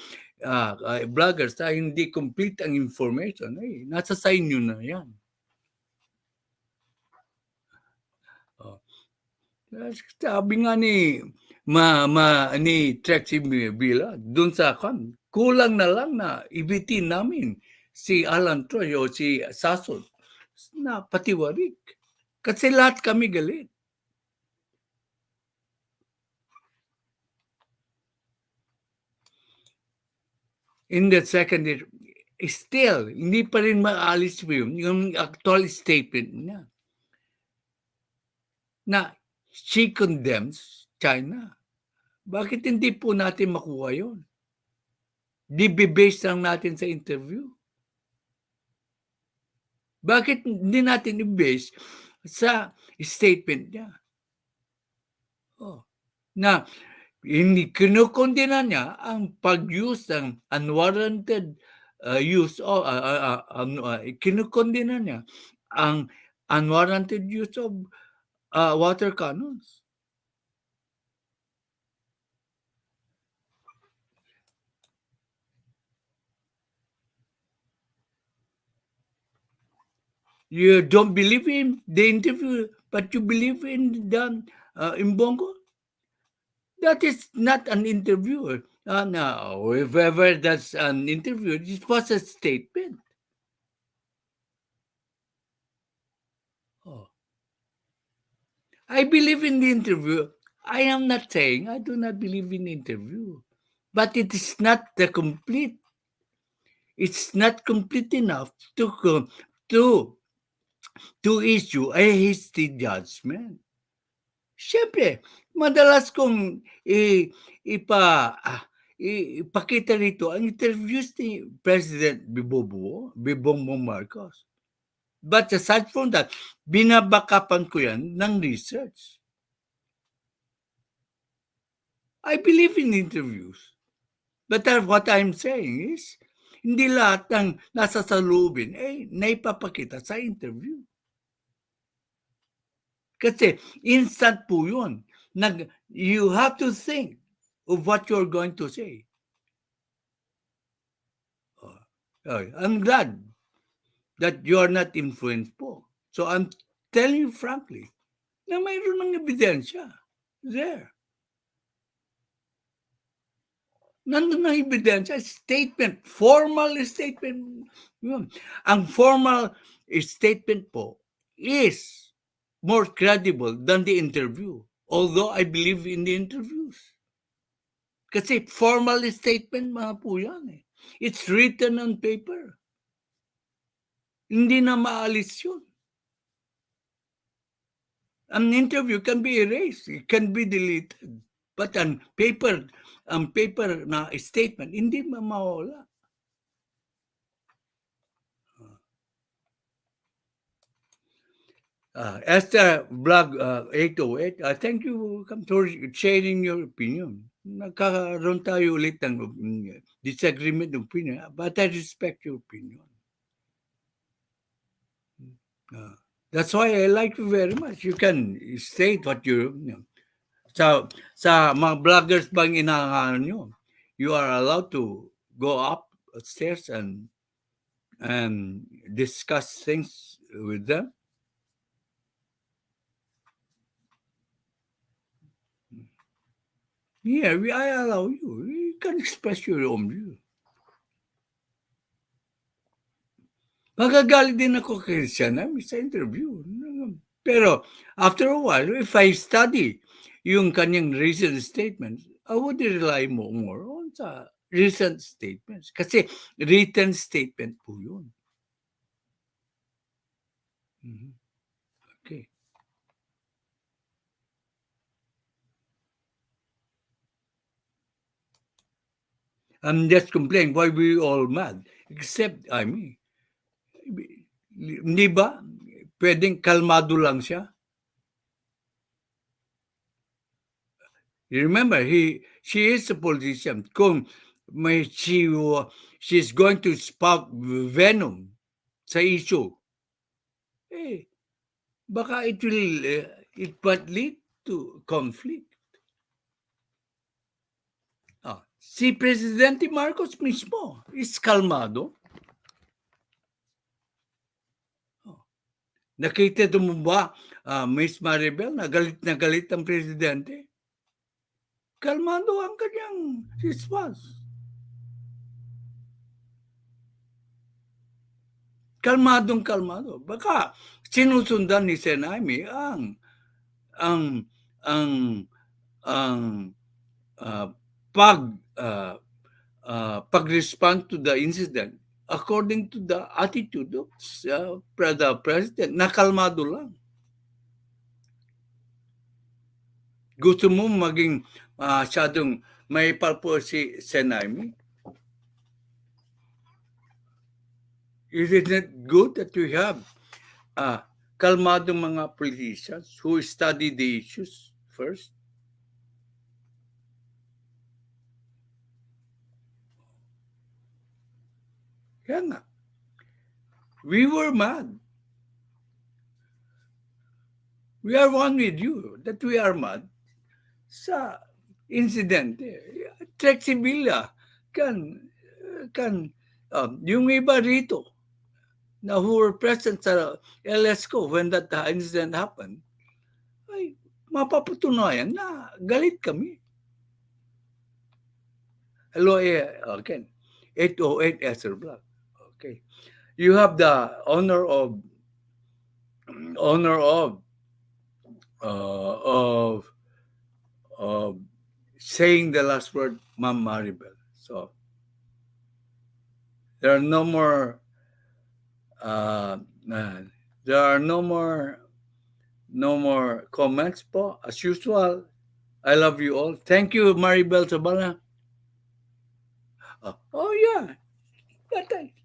vloggers na hindi complete ang information, nasa sa inyo na yan. Sabi nga ni Trexie Villa, doon sa kulang na lang na ibitin namin si Alan Troy o si Sasol na patiwarik. Kasi lahat kami galit. In the second, still, hindi pa rin maalis yung actual statement niya na she condemns China. Bakit hindi po natin makuha yun? Di-base lang natin sa interview. Bakit hindi natin i-base sa statement niya? Na hindi kinukondena niya ang pag-use ng unwarranted use of kinukondena niya ang unwarranted use of water cannons. You don't believe in the interview, but you believe in Bongo? That is not an interview. No, if ever that's an interview, it was a statement. I believe in the interview. I am not saying I do not believe in the interview, but it is not the complete. It's not complete enough to issue a hasty judgment. Siyempre, madalas kong ipakita rito ang interviews ni President Bibongbong Marcos. But aside from that, binabakapan ko yan ng research. I believe in interviews. But what I'm saying is, hindi lahat ng nasa salubin naipapakita sa interview. Kasi instant po yun. You have to think of what you're going to say. I'm glad that you are not influenced po. So I'm telling you frankly, na mayroon ng ebidensya there. Nandun ang ebidensya, statement, formal statement. Yun. Ang formal statement po is more credible than the interview. Although I believe in the interviews. Kasi formal statement mga po yan eh. It's written on paper. Hindi na maalis yun. An interview can be erased, it can be deleted. But ang paper na statement, hindi mawala. Esther Blog 808, thank you for sharing your opinion. Nagkakaroon tayo ulit ng disagreement of opinion, but I respect your opinion. That's why I like you very much. You can state what you know. Sa mga bloggers bang inahangalan nyo, you are allowed to go up upstairs and discuss things with them. Yeah, I allow you. You can express your own view. Magagalit din ako kay siya sa interview. Pero after a while, if I study yung kanyang recent statements, I would rely more on sa recent statements. Kasi written statement po yun. Okay. I'm just complaining why we all mad. Except, Imee. Hindi ba? Pwedeng kalmado lang siya. You remember, she is a politician. Kung she's going to spark venom sa issue, baka it might lead to conflict. Si Presidente Marcos mismo is kalmado. Nakita mo ba, Miss Maribel, na galit ang Presidente? Kalmado ang kanyang response. Kalmado. Baka sinusundan ni Sen. Imee pag-respond to the incident according to the attitude of the President, na kalmado lang. Gusto mo maging masyadong may palpo si Sen. Imee? Isn't it good that we have kalmadong mga politicians who study the issues first? Kaya nga, we were mad. We are one with you that we are mad sa incident. Trexie Villa yung iba rito na who were present sa LSCO when that incident happened, ay mapapatunayan na galit kami. Hello, again, 808 Esther Black. Okay. You have the honor of saying the last word, Ma'am Maribel. So there are no more comments po. As usual, I love you all. Thank you, Maribel Sabana. Oh yeah, Tatay.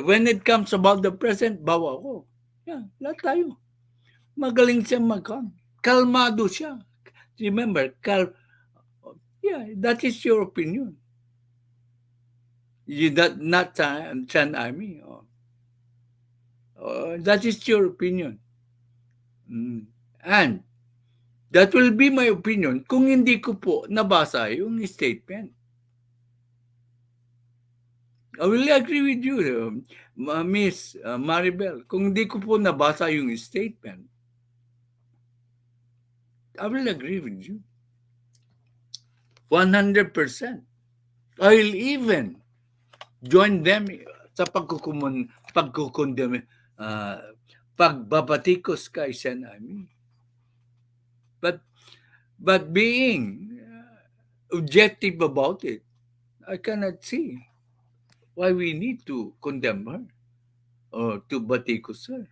When it comes about the president, bawa ko. Yeah, lahat tayo. Magaling siya kalmado siya. Remember, that is your opinion. Not Chan Imee. That is your opinion. And that will be my opinion kung hindi ko po nabasa yung statement. I will agree with you, Miss Maribel. Kung hindi ko po nabasa yung statement, I will agree with you. 100%. I will even join them sa pagkukondem, pagbabatikos kay Sen. Imee. But being objective about it, I cannot see why we need to condemn her or to batikos her.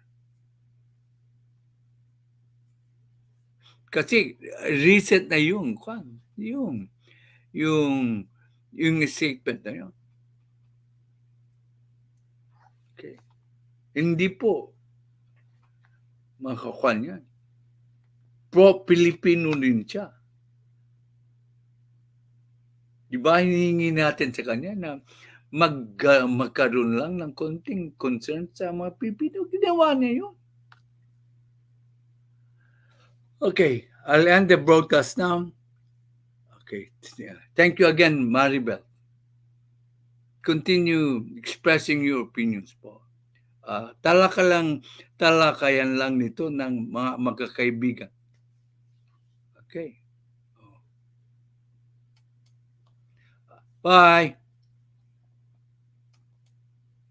Kasi recent na yung statement na yun. Okay. Hindi po makakwan yan. Pro-Filipino rin siya. Di ba hinihingi natin sa kanya na magkaroon lang ng konting concern sa mga Pilipino? Ginawa niya yun. Okay, I'll end the broadcast now. Okay, thank you again, Maribel. Continue expressing your opinions po. Talakayan lang nito ng mga magkakaibigan. Okay. Bye.